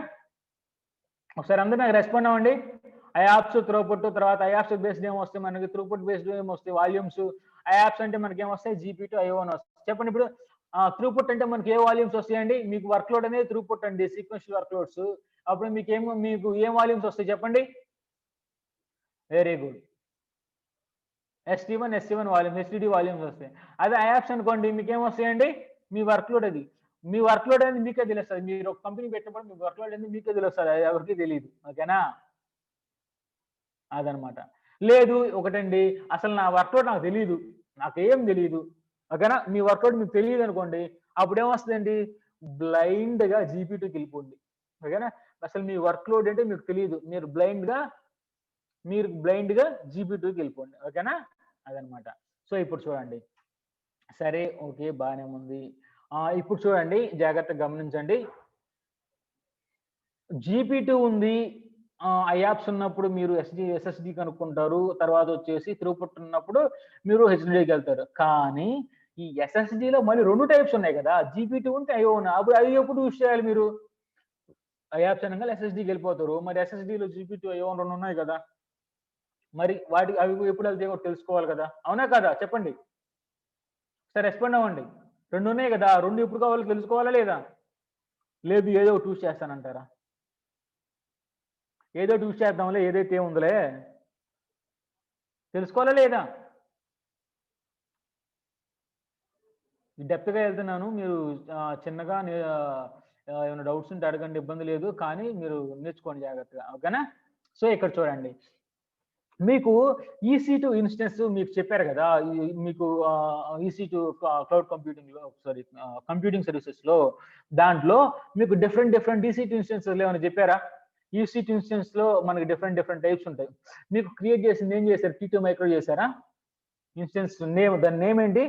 ఒకసారి అందరూ నాకు రెస్పాండ్ అవ్వండి. ఐఆప్స్ త్రూపుట్, తర్వాత ఐఆప్స్ బేస్డ్ ఏమొస్తాయి మనకి, త్రూపుట్ బేస్డ్ ఏమొస్తాయి వాల్యూమ్స్. ఐఆప్స్ అంటే మనకి ఏమొస్తాయి, జీపీ2 ఐఓ1 వస్తాయి. చెప్పండి ఇప్పుడు త్రూపుట్ అంటే మనకి ఏ వాల్యూమ్స్ వస్తాయండి, మీకు వర్క్ లోడ్ అనేది త్రూపుట్ అండి, సీక్వెన్షియల్ వర్క్ లోడ్స్. అప్పుడు మీకు ఏం వాల్యూమ్స్ వస్తాయి చెప్పండి. Very good, ST1 ST1 volume, STD volumes వస్తాయి. అదే ఐఆప్స్ అనుకోండి మీకు ఏం వస్తాయండి, మీ వర్క్ లోడ్ అది, మీ వర్క్ లోడ్ అనేది మీకే తెలుస్తుంది. మీరు ఒక కంపెనీ పెట్టినప్పుడు మీ వర్క్ లోడ్ అనేది మీకే తెలుస్తుంది, అది ఎవరికి తెలియదు. ఓకేనా, అదనమాట. లేదు ఒకటండి, అసలు నా వర్క్ లోడ్ నాకు తెలియదు, నాకేం తెలియదు. ఓకేనా, మీ వర్క్ లోడ్ మీకు తెలియదు అనుకోండి, అప్పుడు ఏమొస్తుందండి, బ్లైండ్ గా జీపీ2కి వెళ్ళిపోండి. ఓకేనా, అసలు మీ వర్క్ లోడ్ అంటే మీకు తెలియదు, మీరు బ్లైండ్ గా జీపీ2కి వెళ్ళిపోండి. ఓకేనా, అదనమాట. సో ఇప్పుడు చూడండి, సరే ఓకే బాగానే ఉంది. ఇప్పుడు చూడండి జాగ్రత్తగా గమనించండి. జీపీ2 ఉంది, ఐయాప్స్ ఉన్నప్పుడు మీరు ఎస్ఎస్డి కనుక్కుంటారు, తర్వాత వచ్చేసి త్రూపుట్ ఉన్నప్పుడు మీరు హెచ్డిడికి వెళ్తారు. కానీ ఈ ఎస్ఎస్డిలో మళ్ళీ 2 టైప్స్ ఉన్నాయి కదా, జీపీ2 ఉంటే ఐఓ ఉన్నా, అప్పుడు అవి ఎప్పుడు యూజ్ చేయాలి మీరు, ఐయాప్స్ అనగా ఎస్ఎస్డికి వెళ్ళిపోతారు. మరి ఎస్ఎస్డిలో జీపీ2 ఐఓ 2 ఉన్నాయి కదా, మరి అవి ఎప్పుడు వెళ్తాయో కూడా తెలుసుకోవాలి కదా, అవునా కదా చెప్పండి. సరే రెస్పాండ్ అవ్వండి. 2 ఉన్నాయి కదా, 2 ఎప్పుడు కావాలో తెలుసుకోవాలా లేదా, లేదు ఏదో ఒకటి చూస్ చేస్తానంటారా, ఏదో చూస్ చేద్దాంలే ఏదైతే ఉందిలే, తెలుసుకోవాలా లేదా. డెప్త్గా వెళ్తున్నాను, మీరు చిన్నగా ఏమైనా డౌట్స్ ఉంటే అడగండి, ఇబ్బంది లేదు, కానీ మీరు నేర్చుకోండి జాగ్రత్తగా. ఓకేనా, సో ఇక్కడ చూడండి, మీకు EC2 ఇన్స్టెన్స్ మీకు చెప్పారు కదా, మీకు EC2 క్లౌడ్ కంప్యూటింగ్ లో, సారీ కంప్యూటింగ్ సర్వీసెస్ లో, దాంట్లో మీకు డిఫరెంట్ EC2 ఇన్స్టెన్సెస్ ఏమైనా చెప్పారా. EC2 ఇన్స్టెన్స్ లో మనకి డిఫరెంట్ టైప్స్ ఉంటాయి. మీకు క్రియేట్ చేసింది ఏం చేశారు, T2 మైక్రో చేశారా, ఇన్స్టెన్స్ నేమ్, దాని నేమ్ ఏంటి,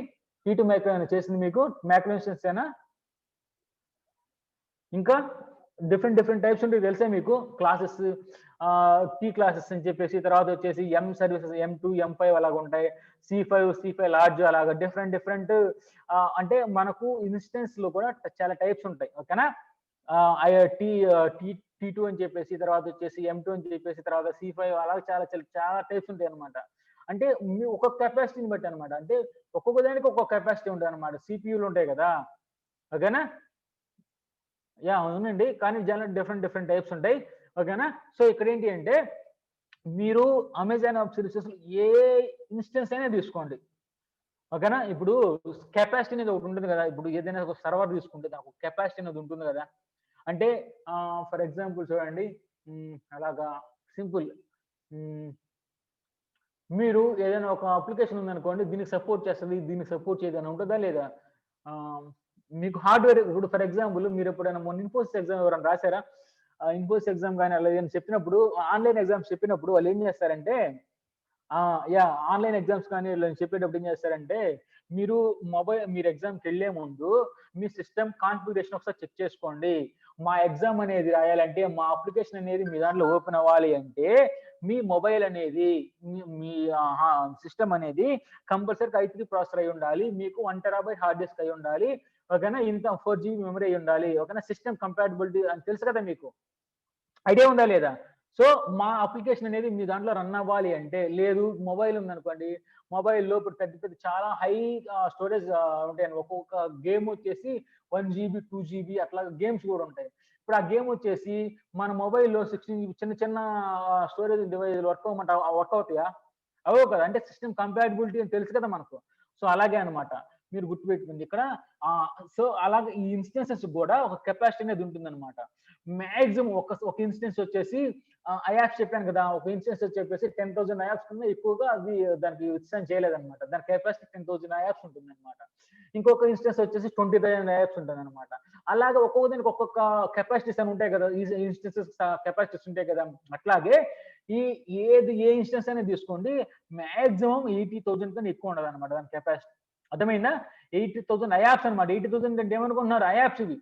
T2 మైక్రో అయినా చేసింది మీకు, మైక్రో ఇన్స్టెన్స్ అయినా. ఇంకా డిఫరెంట్ టైప్స్ ఉంటాయి తెలుసా మీకు, క్లాసెస్, T క్లాసెస్ అని చెప్పేసి, తర్వాత వచ్చేసి M సర్వీసెస్, M2 M5 అలాగ ఉంటాయి, C5 లార్జ్, అలాగా డిఫరెంట్ అంటే మనకు ఇన్స్టెన్స్ లో కూడా చాలా టైప్స్ ఉంటాయి. ఓకేనా, T2 అని చెప్పేసి, తర్వాత వచ్చేసి M2 అని చెప్పేసి, తర్వాత C5 అలాగే చాలా టైప్స్ ఉంటాయి అనమాట. అంటే ఒక్కొక్క కెపాసిటీని బట్టి అనమాట, అంటే ఒక్కొక్క దానికి ఒక్కొక్క కెపాసిటీ ఉంటుంది అనమాట. సిపియూలు ఉంటాయి కదా, ఓకేనా, యా అవునండి, కానీ డిఫరెంట్ టైప్స్ ఉంటాయి. ఓకేనా, సో ఇక్కడ ఏంటి అంటే మీరు అమెజాన్ వెబ్ సర్వీసెస్ ఏ ఇన్స్టెన్స్ అయినా తీసుకోండి. ఓకేనా, ఇప్పుడు కెపాసిటీ అనేది ఒకటి ఉంటుంది కదా, ఇప్పుడు ఏదైనా ఒక సర్వర్ తీసుకుంటే దానికి కెపాసిటీ అనేది ఉంటుంది కదా, అంటే ఫర్ ఎగ్జాంపుల్ చూడండి, అలాగా సింపుల్, మీరు ఏదైనా ఒక అప్లికేషన్ ఉందనుకోండి, దీనికి సపోర్ట్ చేస్తుంది, దీనికి సపోర్ట్ చేయదని ఉంటుందా లేదా. మీకు హార్డ్వేర్, ఇప్పుడు ఫర్ ఎగ్జాంపుల్ మీరు ఎప్పుడైనా మొన్న ఇన్ఫోసిస్ ఎగ్జామ్ ఎవరైనా రాశారా, ఇన్ఫోసిస్ ఎగ్జామ్ కానీ అలా ఏమైనా చెప్పినప్పుడు, ఆన్లైన్ ఎగ్జామ్స్ చెప్పినప్పుడు వాళ్ళు ఏం చేస్తారంటే, యా ఆన్లైన్ ఎగ్జామ్స్ కానీ చెప్పేటప్పుడు ఏం చేస్తారంటే, మీరు ఎగ్జామ్కి వెళ్లే ముందు మీ సిస్టమ్ కాన్ఫిగరేషన్ ఒకసారి చెక్ చేసుకోండి. మా ఎగ్జామ్ అనేది రాయాలంటే, మా అప్లికేషన్ అనేది మీ దాంట్లో ఓపెన్ అవ్వాలి అంటే, మీ మొబైల్ అనేది, మీ సిస్టమ్ అనేది కంపల్సరీ i3 ప్రాసెసర్ అయి ఉండాలి, మీకు 1 TB హార్డ్ డిస్క్ అయి ఉండాలి. ఓకేనా, ఇంత 4 GB మెమరీ అయి ఉండాలి. ఓకేనా, సిస్టమ్ కంపాటబిలిటీ అని తెలుసు కదా మీకు, ఐడియా ఉందా లేదా. సో మా అప్లికేషన్ అనేది మీ దాంట్లో రన్ అవ్వాలి అంటే, లేదు మొబైల్ ఉందనుకోండి, మొబైల్లో ఇప్పుడు పెద్ద చాలా హై స్టోరేజ్ ఉంటాయి, ఒక్కొక్క గేమ్ వచ్చేసి 1 GB 2 GB అట్లా గేమ్స్ కూడా ఉంటాయి. ఇప్పుడు ఆ గేమ్ వచ్చేసి మన మొబైల్లో 16 GB చిన్న స్టోరేజ్ డివైస్ వర్క్ అవుతాయా, అవో కదా, అంటే సిస్టమ్ కంపాటబిలిటీ అని తెలుసు కదా మనకు. సో అలాగే అనమాట, మీరు గుర్తుపెట్టుకుంది ఇక్కడ. సో అలాగే ఈ ఇన్స్టెన్సెస్ కూడా ఒక కెపాసిటీ అనేది ఉంటుంది అనమాట. మాక్సిమం ఒక ఇన్స్టెన్స్ వచ్చేసి ఐయాప్స్ చెప్పాను కదా, ఒక ఇన్స్టెన్స్ చెప్పేసి 10,000 ఐయాప్స్ కన్నా ఎక్కువగా అది దానికి విత్స్టాండ్ చేయలేదన్నమాట, దాని కెపాసిటీ 10,000 ఐయాప్స్ ఉంటుంది అనమాట. ఇంకొక ఇన్స్టెన్స్ వచ్చేసి 20,000 ఐయాప్స్ ఉంటుంది అనమాట. అలాగే ఒక్కొక్క దానికి ఒక్కొక్క కెపాసిటీస్ అని ఉంటాయి కదా, ఈ ఇన్స్టెన్సెస్ కెపాసిటీస్ ఉంటాయి కదా. అట్లాగే ఏ ఇన్స్టెన్స్ అనేది తీసుకోండి, మాక్సిమం 80,000 కన్నా ఎక్కువ ఉండదు అనమాట దాని కెపాసిటీ. అర్థమైందా, 80,000 ఐయాప్స్ అనమాట. 80,000 అంటే ఏమనుకుంటున్నారు, ఐయాప్స్ ఇవి.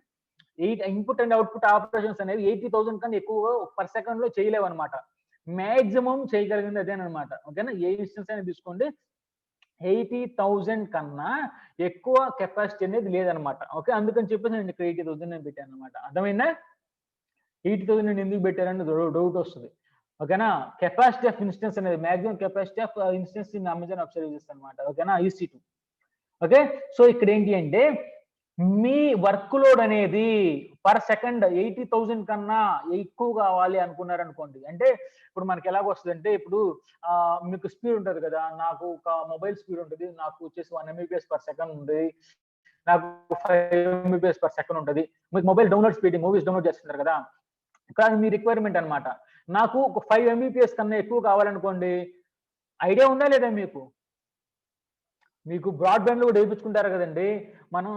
ఇన్పుట్ అండ్ అవుట్పుట్ ఆపరేషన్స్ అనేవి 80,000 కన్నా ఎక్కువ పర్ సెకండ్ లో చేయలేవు అనమాట. మాక్సిమం చేయగలిగింది అదేనమాట. ఓకేనా, ఏ ఇన్స్టెన్స్ అయినా తీసుకోండి, 80,000 కన్నా ఎక్కువ కెపాసిటీ అనేది లేదనమాట. ఓకే, అందుకని చెప్పేసి నేను ఇక్కడ 80,000 నేను పెట్టాను అనమాట. అర్థమైందా? 80,000 నేను ఎందుకు పెట్టారని డౌట్ వస్తుంది. ఓకేనా, కెపాసిటీ ఆఫ్ ఇన్స్టెన్స్ అనేది maximum capacity of instance in Amazon web services అనమాట. ఓకేనా, EC2. ఓకే, సో ఇక్కడ ఏంటి అంటే మీ వర్క్ లోడ్ అనేది పర్ సెకండ్ 80,000 కన్నా ఎక్కువ కావాలి అనుకున్నారనుకోండి. అంటే ఇప్పుడు మనకి ఎలాగ వస్తుందంటే, ఇప్పుడు మీకు స్పీడ్ ఉంటుంది కదా, నాకు ఒక మొబైల్ స్పీడ్ ఉంటుంది, నాకు వచ్చేసి 1 MBPS పర్ సెకండ్ ఉంది, నాకు 5 MBPS పర్ సెకండ్ ఉంటుంది. మీకు mobile download speed, movies download చేస్తున్నారు కదా, కానీ మీ రిక్వైర్మెంట్ అనమాట. నాకు ఒక 5 MBPS కన్నా ఎక్కువ కావాలనుకోండి. ఐడియా ఉందా లేదా మీకు? మీకు బ్రాడ్బ్యాండ్లు కూడా వేయించుకుంటారు కదండి. మనం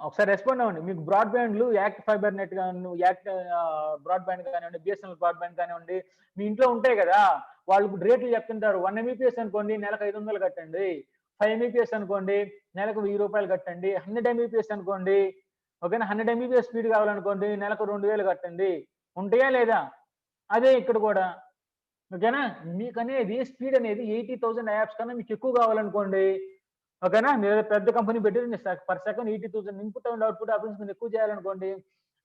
ఒకసారి రెస్పాండ్ అవ్వండి. మీకు బ్రాడ్బ్యాండ్లు యాక్ట్ ఫైబర్ నెట్ కానివ్వండి, యాక్ట్ బ్రాడ్బ్యాండ్ కానివ్వండి, బిఎస్ఎన్ఎల్ బ్రాడ్బ్యాండ్ కానివ్వండి, మీ ఇంట్లో ఉంటాయి కదా, వాళ్ళు రేట్లు చెప్తుంటారు. 1 MBPS అనుకోండి నెలకు 500 కట్టండి, 5 MBPS అనుకోండి నెలకు 1000 రూపాయలు కట్టండి, 100 MBPS అనుకోండి, ఓకేనా, 100 MBPS స్పీడ్ కావాలనుకోండి నెలకు 2000 కట్టండి. ఉంటాయా లేదా? అదే ఇక్కడ కూడా. ఓకేనా, మీకు అనేది స్పీడ్ అనేది 80,000 యాప్స్ కన్నా మీకు ఎక్కువ కావాలనుకోండి. ఓకేనా, మీరు పెద్ద కంపెనీ పెట్టి per second 80,000 input and output operation ఎక్కువ చేయాలనుకోండి,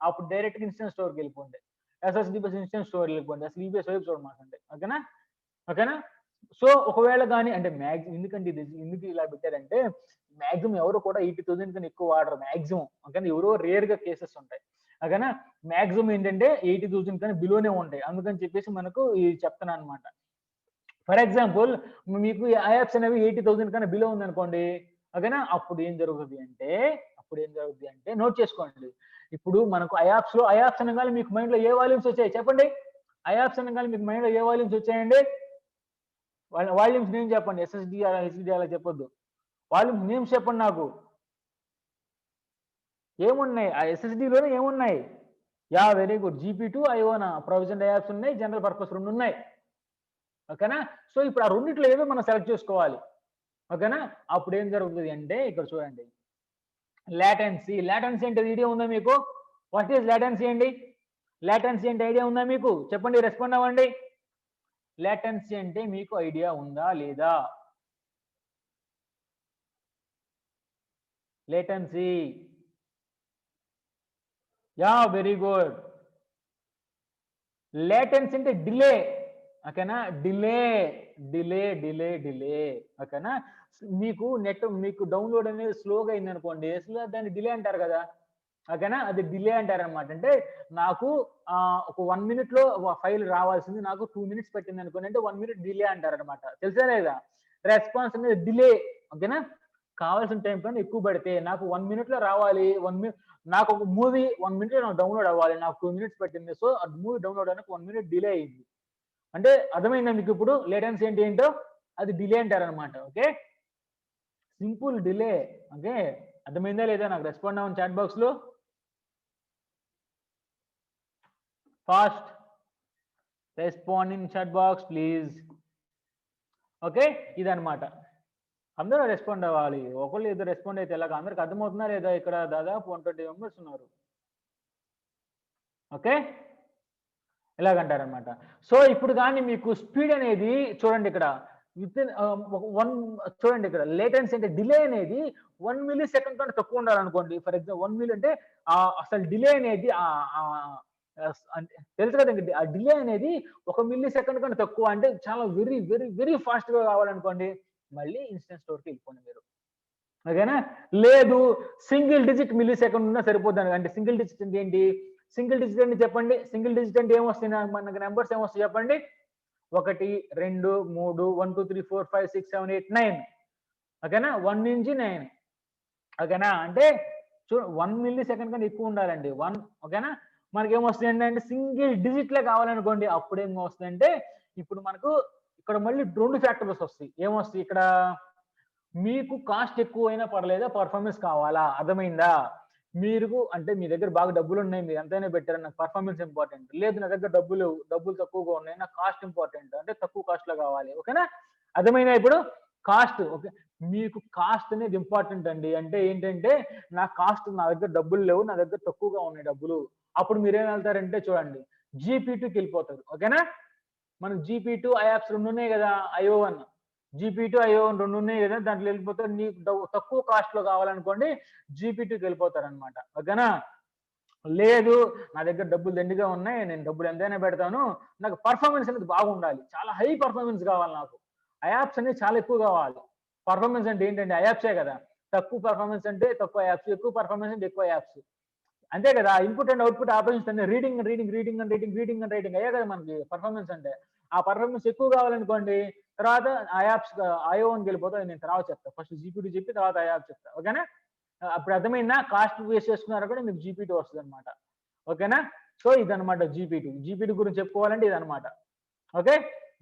అప్పుడు డైరెక్ట్ ఇన్స్టెన్స్ స్టోర్కి వెళ్ళిపోండి, ఎస్ఎస్డి బస్ ఇన్స్టెన్స్ స్టోర్ వెళ్ళిపోండి, అసలు ఈబీఎస్ వైపు చూడమాకండి. ఓకేనా, ఓకేనా. సో ఒకవేళ కానీ అంటే మ్యాక్సిమం, ఎందుకంటే ఇది ఎందుకు ఇలా పెట్టారంటే, మ్యాక్సిమం ఎవరు కూడా 80,000 కన్నా ఎక్కువ వాడరు మ్యాక్సిమం. ఓకేనా, ఎవరో రేర్ గా కేసెస్ ఉంటాయి. ఓకేనా, మ్యాక్సిమం ఏంటంటే 80,000 కన్నా బిలోనే ఉంటాయి. అందుకని చెప్పేసి మనకు ఇది చెప్తున్నాను అనమాట. ఫర్ ఎగ్జాంపుల్, మీకు యాప్స్ అనేవి 80,000 కన్నా బిలో ఉందనుకోండి. ఓకేనా, అప్పుడు ఏం జరుగుతుంది అంటే నోట్ చేసుకోండి. ఇప్పుడు మనకు అయాప్స్ అనగానే మీకు మైండ్ లో ఏ వాల్యూమ్స్ వచ్చాయి చెప్పండి? అయాప్స్ అనగానే మీకు మైండ్ లో ఏ వాల్యూమ్స్ వచ్చాయండి? వాల్యూమ్స్ నేమ్ చెప్పండి. SSD HDD అలా చెప్పొద్దు, వాల్యూమ్స్ నేమ్స్ చెప్పండి నాకు. ఏమున్నాయి ఆ SSDలోనే ఏమున్నాయి? Yeah, very good. GP2 IOనా, ప్రొవిజన్ యాప్స్ ఉన్నాయి, జనరల్ పర్పస్ 2 ఉన్నాయి. ఓకేనా, సో ఇప్పుడు ఆ రెండిట్లో ఏదో మనం సెలెక్ట్ చేసుకోవాలి. ఓకేనా, అప్పుడు ఏం జరుగుతుంది అంటే ఇక్కడ చూడండి, లాటెన్సీ అంటే ఐడియా ఉందా మీకు? వాట్ ఈస్ లాటెన్సీ అండి? లాటెన్సీ అంటే ఐడియా ఉందా మీకు? చెప్పండి, రెస్పాండ్ అవ్వండి. లాటెన్సీ అంటే మీకు ఐడియా ఉందా లేదా? Latency, yeah, very good. Latency అంటే డిలే. ఓకేనా, డిలే. ఓకేనా, మీకు నెట్ మీకు డౌన్లోడ్ అనేది స్లోగా అయింది అనుకోండి, దాన్ని డిలే అంటారు కదా. ఓకేనా, అది డిలే అంటారు అనమాట. అంటే నాకు ఒక 1 minute లో ఫైల్ రావాల్సింది నాకు 2 minutes పట్టింది అనుకోండి, అంటే 1 minute డిలే అంటారు అనమాట. తెలుసా లేదా? రెస్పాన్స్ అనేది డిలే. ఓకేనా, కావాల్సిన టైం కన్నా ఎక్కువ పడితే నాకు 1 minute లో రావాలి, నాకు ఒక మూవీ 1 minute లో డౌన్లోడ్ అవ్వాలి, నాకు 2 minutes పట్టింది. సో ఆ మూవీ డౌన్లోడ్ అవడానికి 1 minute డిలే అయింది. అంటే అర్థమైందా మీకు ఇప్పుడు లేటెన్సీ అంటే ఏంటో? అది డిలే అంటారు అనమాట. Okay, simple delay. ఓకే, అర్థమైందా లేదా? నాకు రెస్పాండ్ అవ్వండి చాట్ బాక్స్ లో fast. Respond in chat box please. Okay, ఇదన్నమాట. అందరూ రెస్పాండ్ అవ్వాలి. ఒకళ్ళు ఏదో రెస్పాండ్ అయితే ఎలాగ? అందరికి అర్థమవుతుందా లేదా? ఇక్కడ దాదాపు 120 మెంబర్స్ ఉన్నారు. ఓకే, ఇలాగంటారనమాట. సో ఇప్పుడు కానీ మీకు స్పీడ్ అనేది చూడండి ఇక్కడ, విత్ ఇన్ చూడండి ఇక్కడ లేటెన్సీ అంటే డిలే అనేది 1 millisecond కంటే తక్కువ ఉండాలనుకోండి. ఫర్ ఎగ్జాంపుల్ 1 milli అంటే అసలు డిలే అనేది తెలుసు కదండి, ఆ డిలే అనేది 1 millisecond కంటే తక్కువ, అంటే చాలా వెరీ వెరీ వెరీ ఫాస్ట్ గా కావాలనుకోండి, మళ్ళీ ఇన్స్టెన్స్ స్టోర్కి వెళ్ళిపోండి మీరు. ఓకేనా, లేదు సింగిల్ డిజిట్ మిల్లీ-సెకండ్ ఉన్నా సరిపోతుంది. అంటే సింగిల్ డిజిట్ అంటే ఏంటి? సింగిల్ డిజిట్ అంటే చెప్పండి. సింగిల్ డిజిట్ అంటే ఏమొస్తాయి మనకి? నెంబర్స్ ఏమొస్తాయి చెప్పండి? 1 2 3 1 2 3 4 5 6 7 8 9. ఓకేనా, 1 నుంచి 9. ఓకేనా, అంటే 1 millisecond కన్నా ఎక్కువ ఉండాలండి. 1. ఓకేనా, మనకి ఏమొస్తాయండి అంటే సింగిల్ డిజిట్ లే కావాలనుకోండి, అప్పుడు ఏం వస్తాయంటే, ఇప్పుడు మనకు ఇక్కడ మళ్ళీ 2 ఫ్యాక్టర్స్ వస్తాయి. ఏమొస్తాయి ఇక్కడ? మీకు కాస్ట్ ఎక్కువైనా పర్లేదా, పర్ఫార్మెన్స్ కావాలా? అర్థమైందా? మీరు అంటే మీ దగ్గర బాగా డబ్బులు ఉన్నాయి, మీరు ఎంతైనా పెట్టారు, నాకు పర్ఫార్మెన్స్ ఇంపార్టెంట్. లేదు నా దగ్గర డబ్బులు తక్కువగా ఉన్నాయి, నాకు కాస్ట్ ఇంపార్టెంట్, అంటే తక్కువ కాస్ట్ లో కావాలి. ఓకేనా, అర్థమైందా ఇప్పుడు? కాస్ట్. ఓకే, మీకు కాస్ట్ అనేది ఇంపార్టెంట్ అండి. అంటే ఏంటంటే, నా దగ్గర డబ్బులు లేవు. నా దగ్గర తక్కువగా ఉన్నాయి డబ్బులు. అప్పుడు మీరేం వెళ్తారంటే చూడండి, జీపీ2కి వెళ్ళిపోతారు. ఓకేనా? మనకు జీపీ2, ఐయాప్స్ 2 ఉన్నాయి గదా! ఐఓ1. జీపీ2, ఐఓ1 2 ఉన్నాయి గదా! దాంట్లో వెళ్ళిపోతారు. నీకు తక్కువ కాస్ట్‌లో కావాలనుకోండి జీపీ2కి వెళ్ళిపోతారనమాట. ఓకేనా? లేదు నా దగ్గర డబ్బులు దండిగా ఉన్నాయి. నేను డబ్బులు ఎంతైనా పెడతాను. నాకు పెర్ఫార్మన్స్ అనేది బాగుండాలి. చాలా హై పెర్ఫార్మన్స్ కావాలి నాకు. ఐయాప్స్ అనేది చాలా ఎక్కువ కావాలి. పెర్ఫార్మన్స్ అంటే ఏంటండి? ఐయాప్సే కదా! తక్కువ పెర్ఫార్మన్స్ అంటే తక్కువ ఐయాప్స్. ఎక్కువ పెర్ఫార్మన్స్ అంటే ఎక్కువ ఐయాప్స్. అంతే కదా! ఇన్‌పుట్ అండ్ ఔట్‌పుట్ ఆపరేషన్స్ అన్ని reading, reading, reading and writing, reading and writing అయ్యే కదా మనకి పెర్ఫార్మన్స్ అంటే. ఆ పెర్ఫార్మన్స్ ఎక్కువ కావాలనుకోండి, తర్వాత ఐయాప్స్ ఐఓ1కి వెళ్ళిపోతాం. నేను తర్వాత చెప్తా. ఫస్ట్ జీపీ2 చెప్పి తర్వాత ఐయాప్స్ చెప్తా. ఓకేనా? అప్పుడు అర్థమైందా? కాస్ట్ వేస్ట్ చేసుకున్నారా కూడా మీకు జీపీ2 వస్తదనమాట. ఓకేనా? సో ఇదనమాట జీపీ2. జీపీ2 గురించి చెప్పుకోవాలంటే ఇదనమాట. ఓకే.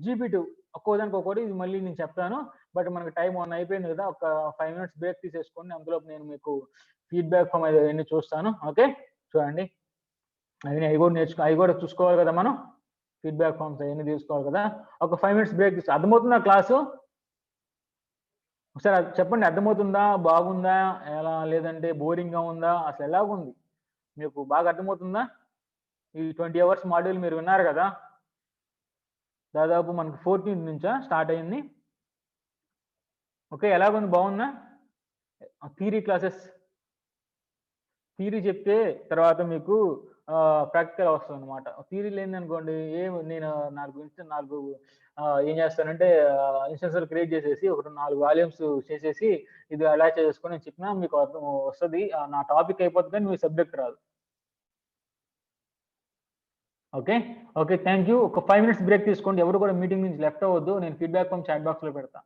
జీపీ2 ఒక్కోదానికి ఒక్కోటి ఇది మళ్ళీ నేను చెప్తాను. బట్ మనకి టైం 1 అయిపోయింది కదా! ఒక 5 మినిట్స్ బ్రేక్ తీసేసుకోండి. అందులోపు నేను మీకు ఫీడ్‌బ్యాక్ ఫార్మ్ అయన్నీ చూస్తాను. ఓకే. చూడండి. అవి కూడా చూసుకోవాలి కదా మనం. ఫీడ్‌బ్యాక్ ఫార్మ్స్ అయన్నీ తీసుకోవాలి కదా! ఒక 5 మినిట్స్ బ్రేక్ అర్థమవుతుందా క్లాసు? ఒకసారి చెప్పండి అర్థమవుతుందా? బాగుందా? ఎలా లేదంటే బోరింగ్‌గా ఉందా? అసలు ఎలాగుంది? మీకు బాగా అర్థమవుతుందా? ఈ 20 అవర్స్ మాడ్యూల్ మీరు విన్నారు కదా! దాదాపు మనకు 14థ్ నుంచా స్టార్ట్ అయింది? ఓకే. ఎలాగుంది బావుందా? థియరీ క్లాసెస్ థియరీ చెప్తే తర్వాత మీకు ప్రాక్టికల్ వస్తదనమాట. థియరీ లేదనుకోండి నేను 4 ఏం చేస్తానంటే ఇన్స్టెన్సులు క్రియేట్ చేసేసి ఒక 4 వాల్యూమ్స్ చేసేసి ఇది అలా చేసుకొని చెప్పినా మీకు అర్థం వస్తది. నా టాపిక్ అయిపోద్ది కానీ మీ సబ్జెక్ట్ రాదు. ఓకే. ఓకే. Thank you. ఒక 5 మినిట్స్ బ్రేక్ తీసుకోండి. ఎవరు కూడా మీటింగ్ నుంచి లెఫ్ట్ అవ్వద్దు. నేను ఫీడ్‌బ్యాక్ ఫార్మ్ చాట్ బాక్స్‌లో పెడతా.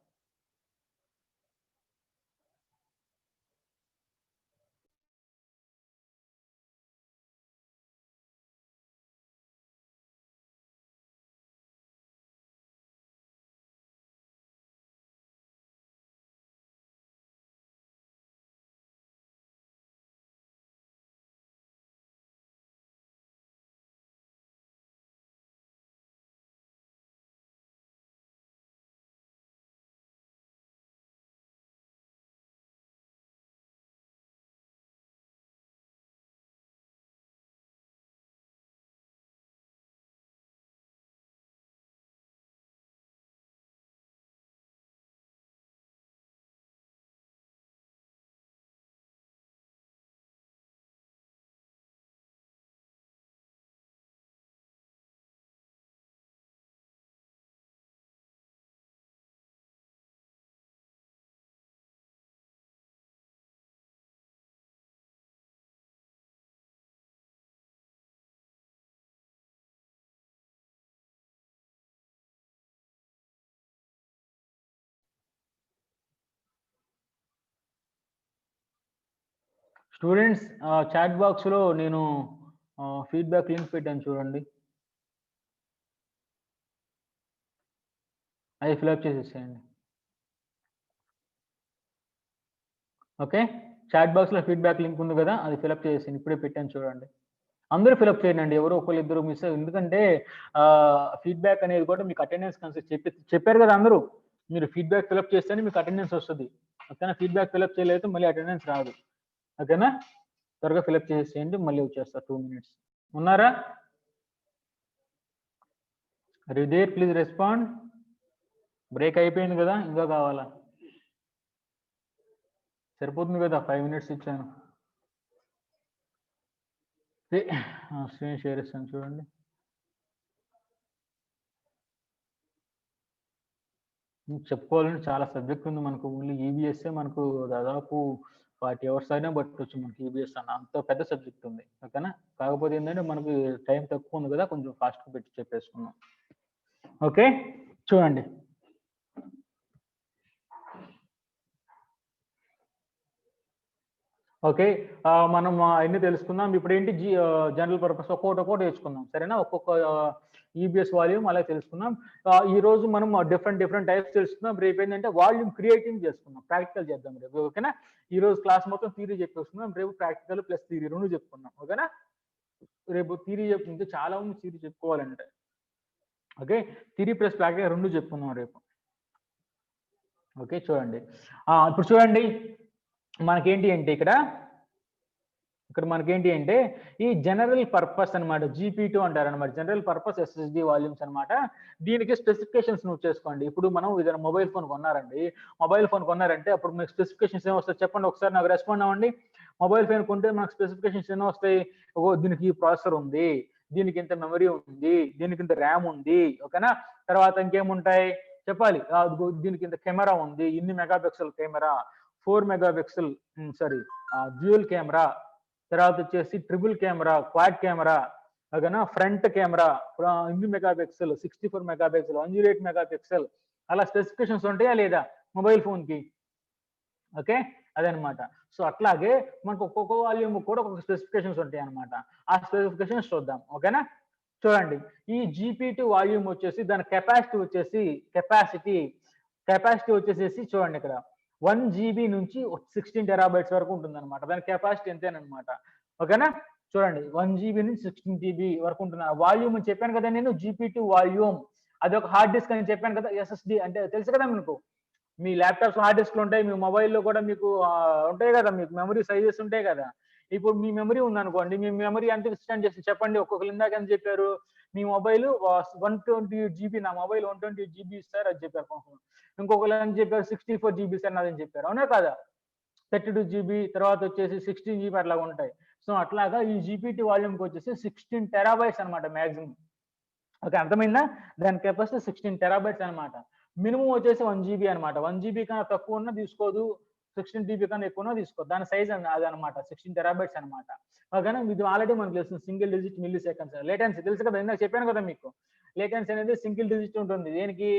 స్టూడెంట్స్ చాట్ బాక్స్‌లో నేను ఫీడ్‌బ్యాక్ లింక్ పెట్టాను చూడండి. అది ఫిలప్ చేసేసేయండి. ఓకే. చాట్ బాక్స్‌లో ఫీడ్‌బ్యాక్ లింక్ ఉంది గదా! అది ఫిలప్ చేసేసేయండి. ఇప్పుడే పెట్టాను చూడండి. అందరూ ఫిలప్ చేయండి. ఎవరో ఒకళ్ళు ఇద్దరు మిస్ ఎందుకంటే ఫీడ్‌బ్యాక్ అనేది కూడా మీకు అటెండెన్స్ కన్సిడర్ చెప్పారు గదా అందరూ. మీరు ఫీడ్‌బ్యాక్ ఫిలప్ చేస్తేనే మీకు అటెండెన్స్ వస్తది. ఓకేనా? ఫీడ్‌బ్యాక్ ఫిలప్ చేయలేకపోతే మళ్ళీ అటెండెన్స్ రాదు. ఓకేనా? త్వరగా ఫిలప్ చేసేసేయండి. మళ్ళీ వచ్చేస్తా 2 మినిట్స్. ఉన్నారా? Are you there? Please respond. Break అయిపోయింది గదా! ఇంకా కావాలా? సరిపోతుంది గదా! 5 మినిట్స్ ఇచ్చాను. స్క్రీన్ షేర్ ఇస్తాను చూడండి. చెప్పుకోవాలంటే చాలా సబ్జెక్ట్ ఉంది మనకు. ఓన్లీ ఈవీఎస్సే మనకు దాదాపు 40 అవర్స్ అయినా పట్టొచ్చు మనకి ఈవీఎస్ అన్న. అంత పెద్ద సబ్జెక్ట్ ఉంది. ఓకేనా? కాకపోతే ఏంటంటే మనకి టైం తక్కువ ఉంది కదా! కొంచెం ఫాస్ట్‌గా పెట్టి చెప్పేసుకుందాం. ఓకే. చూడండి. ఓకే. మనం అయన్నీ తెలుసుకుందాం. ఇప్పుడేంటి జనరల్ పర్పస్ ఒక్కొక్కటి నేర్చుకుందాం. సరేనా? ఒక్కొక్క ఈబీఎస్ వాల్యూమ్ అలా తెలుసుకుందాం. ఈరోజు మనం డిఫరెంట్ డిఫరెంట్ టైప్స్ తెలుసుకుందాం. రేపేంటంటే వాల్యూమ్ క్రియేటింగ్ చేసుకుందాం. ప్రాక్టికల్ చేద్దాం రేపు. ఓకేనా? ఈరోజు క్లాస్ మొత్తం థియరీ చెప్పేసుకుందాం. రేపు ప్రాక్టికల్ ప్లస్ థియరీ 2 చెప్పుకుందాం. ఓకేనా? రేపు థియరీ ఇంకా చాలా ఉంది థియరీ చెప్పుకోవాలంటే. ఓకే. థియరీ ప్లస్ ప్రాక్టికల్ 2 చెప్పుకుందాం రేపు. ఓకే చూడండి. ఇప్పుడు చూడండి మనకేంటి అంటే ఇక్కడ మనకేంటి అంటే ఈ జనరల్ పర్పస్ అన్నమాట. జీపీ2 అంటారన్నమాట. జనరల్ పర్పస్ ఎస్ఎస్‌డి వాల్యూమ్స్ అన్నమాట. దీనికి స్పెసిఫికేషన్స్ నోట్ చేసుకోండి. ఇప్పుడు మనం ఏదైనా మొబైల్ ఫోన్ కొన్నారండి. మొబైల్ ఫోన్ కొన్నారంటే అప్పుడు మీకు స్పెసిఫికేషన్స్ ఏమొస్తాయి చెప్పండి ఒకసారి నాకు రెస్పాండ్ అవ్వండి. మొబైల్ ఫోన్ కొంటే మనకు స్పెసిఫికేషన్స్ ఎన్నొస్తాయి? ఓహో! దీనికి ఈ ప్రాసెసర్ ఉంది. దీనికి ఇంత మెమరీ ఉంది. దీనికి ఇంత ర్యామ్ ఉంది. ఓకేనా? తర్వాత ఇంకేముంటాయి? చెప్పాలి. అదిగో దీనికి ఇంత కెమెరా ఉంది. ఇన్ని mega pixel camera, 4 mega pixel sorry dual camera తర్వాత వచ్చేసి ట్రిపుల్ కెమెరా, క్వాడ్ కెమెరా, ఓకేనా? ఫ్రంట్ కెమెరా ఇన్ని mega pixel, 64 mega pixel, 108 mega pixel అలా స్పెసిఫికేషన్స్ ఉంటాయా లేదా మొబైల్ ఫోన్ కి? ఓకే అదనమాట. సో అట్లాగే మనకు ఒక్కొక్క వాల్యూమ్ కూడా ఒక్కొక్క స్పెసిఫికేషన్స్ ఉంటాయి అనమాట. ఆ స్పెసిఫికేషన్స్ చూద్దాం. ఓకేనా? చూడండి ఈ జీపీ2 వాల్యూమ్ వచ్చేసి దాని కెపాసిటీ కెపాసిటీ వచ్చేసేసి చూడండి ఇక్కడ 1 జీబీ నుంచి 16 టెరాబైట్స్ వరకు ఉంటుందన్నమాట. దాని కెపాసిటీ ఎంతేనమాట. ఓకేనా? చూడండి 1 జీబీ నుంచి 16 జీబీ వరకు ఉంటుంది. వాల్యూమ్ అని చెప్పాను కదా నేను జీపీ2 వాల్యూమ్. అది ఒక హార్డ్ డిస్క్ అని చెప్పాను కదా ఎస్ఎస్డి అంటే తెలుసు కదా మీకు. మీ ల్యాప్టాప్స్ హార్డ్ డిస్క్లు ఉంటాయి. మీ మొబైల్‌లో కూడా మీకు ఉంటాయి కదా! మీకు మెమరీ సైజెస్ ఉంటాయి కదా! ఇప్పుడు మీ మెమరీ ఉందనుకోండి. మీ మెమరీ ఎంత ఎక్స్టెండ్ చేసి చెప్పండి. ఒక్కొక్కరు ఇందాక ఎంత చెప్పారు? మీ మొబైల్ 128 జీబీ నా మొబైల్ 128 జీబీ సార్ అది చెప్పారు పాపం. ఇంకొకళ్ళు ఎంత చెప్పారు? 64 జీబీ సార్ నాదని చెప్పారు. అవునా కాదా? 32 జీబీ తర్వాత వచ్చేసి 16 జీబీ అట్లా ఉంటాయి. సో అట్లాగా ఈ జీపీటీ వాల్యూమ్‌కి వచ్చేసి 16 టెరాబైట్స్ అన్నమాట మాక్సిమం. ఓకే. అర్థమైందా? దాని కెపాసిటీ 16 టెరాబైట్స్ అన్నమాట. మినిమమ్ వచ్చేసి 1 జీబీ అన్నమాట. 1 జీబీ కన్నా తక్కువ ఉన్నా తీసుకోదు. 16 జీబీ కన్నా ఎక్కువ ఉన్నా తీసుకోదు. దాని సైజ్ అదన్నమాట. 16 టెరాబైట్స్ అన్నమాట. ఓకేనా? ఇది ఆల్రెడీ మనకు తెలుసు single digit milli seconds. Latency తెలుసు కదా! ఇందాక చెప్పాను కదా మీకు. లేటెన్సీ అనేది సింగిల్ డిజిట్ ఉంటుంది. దేనికి?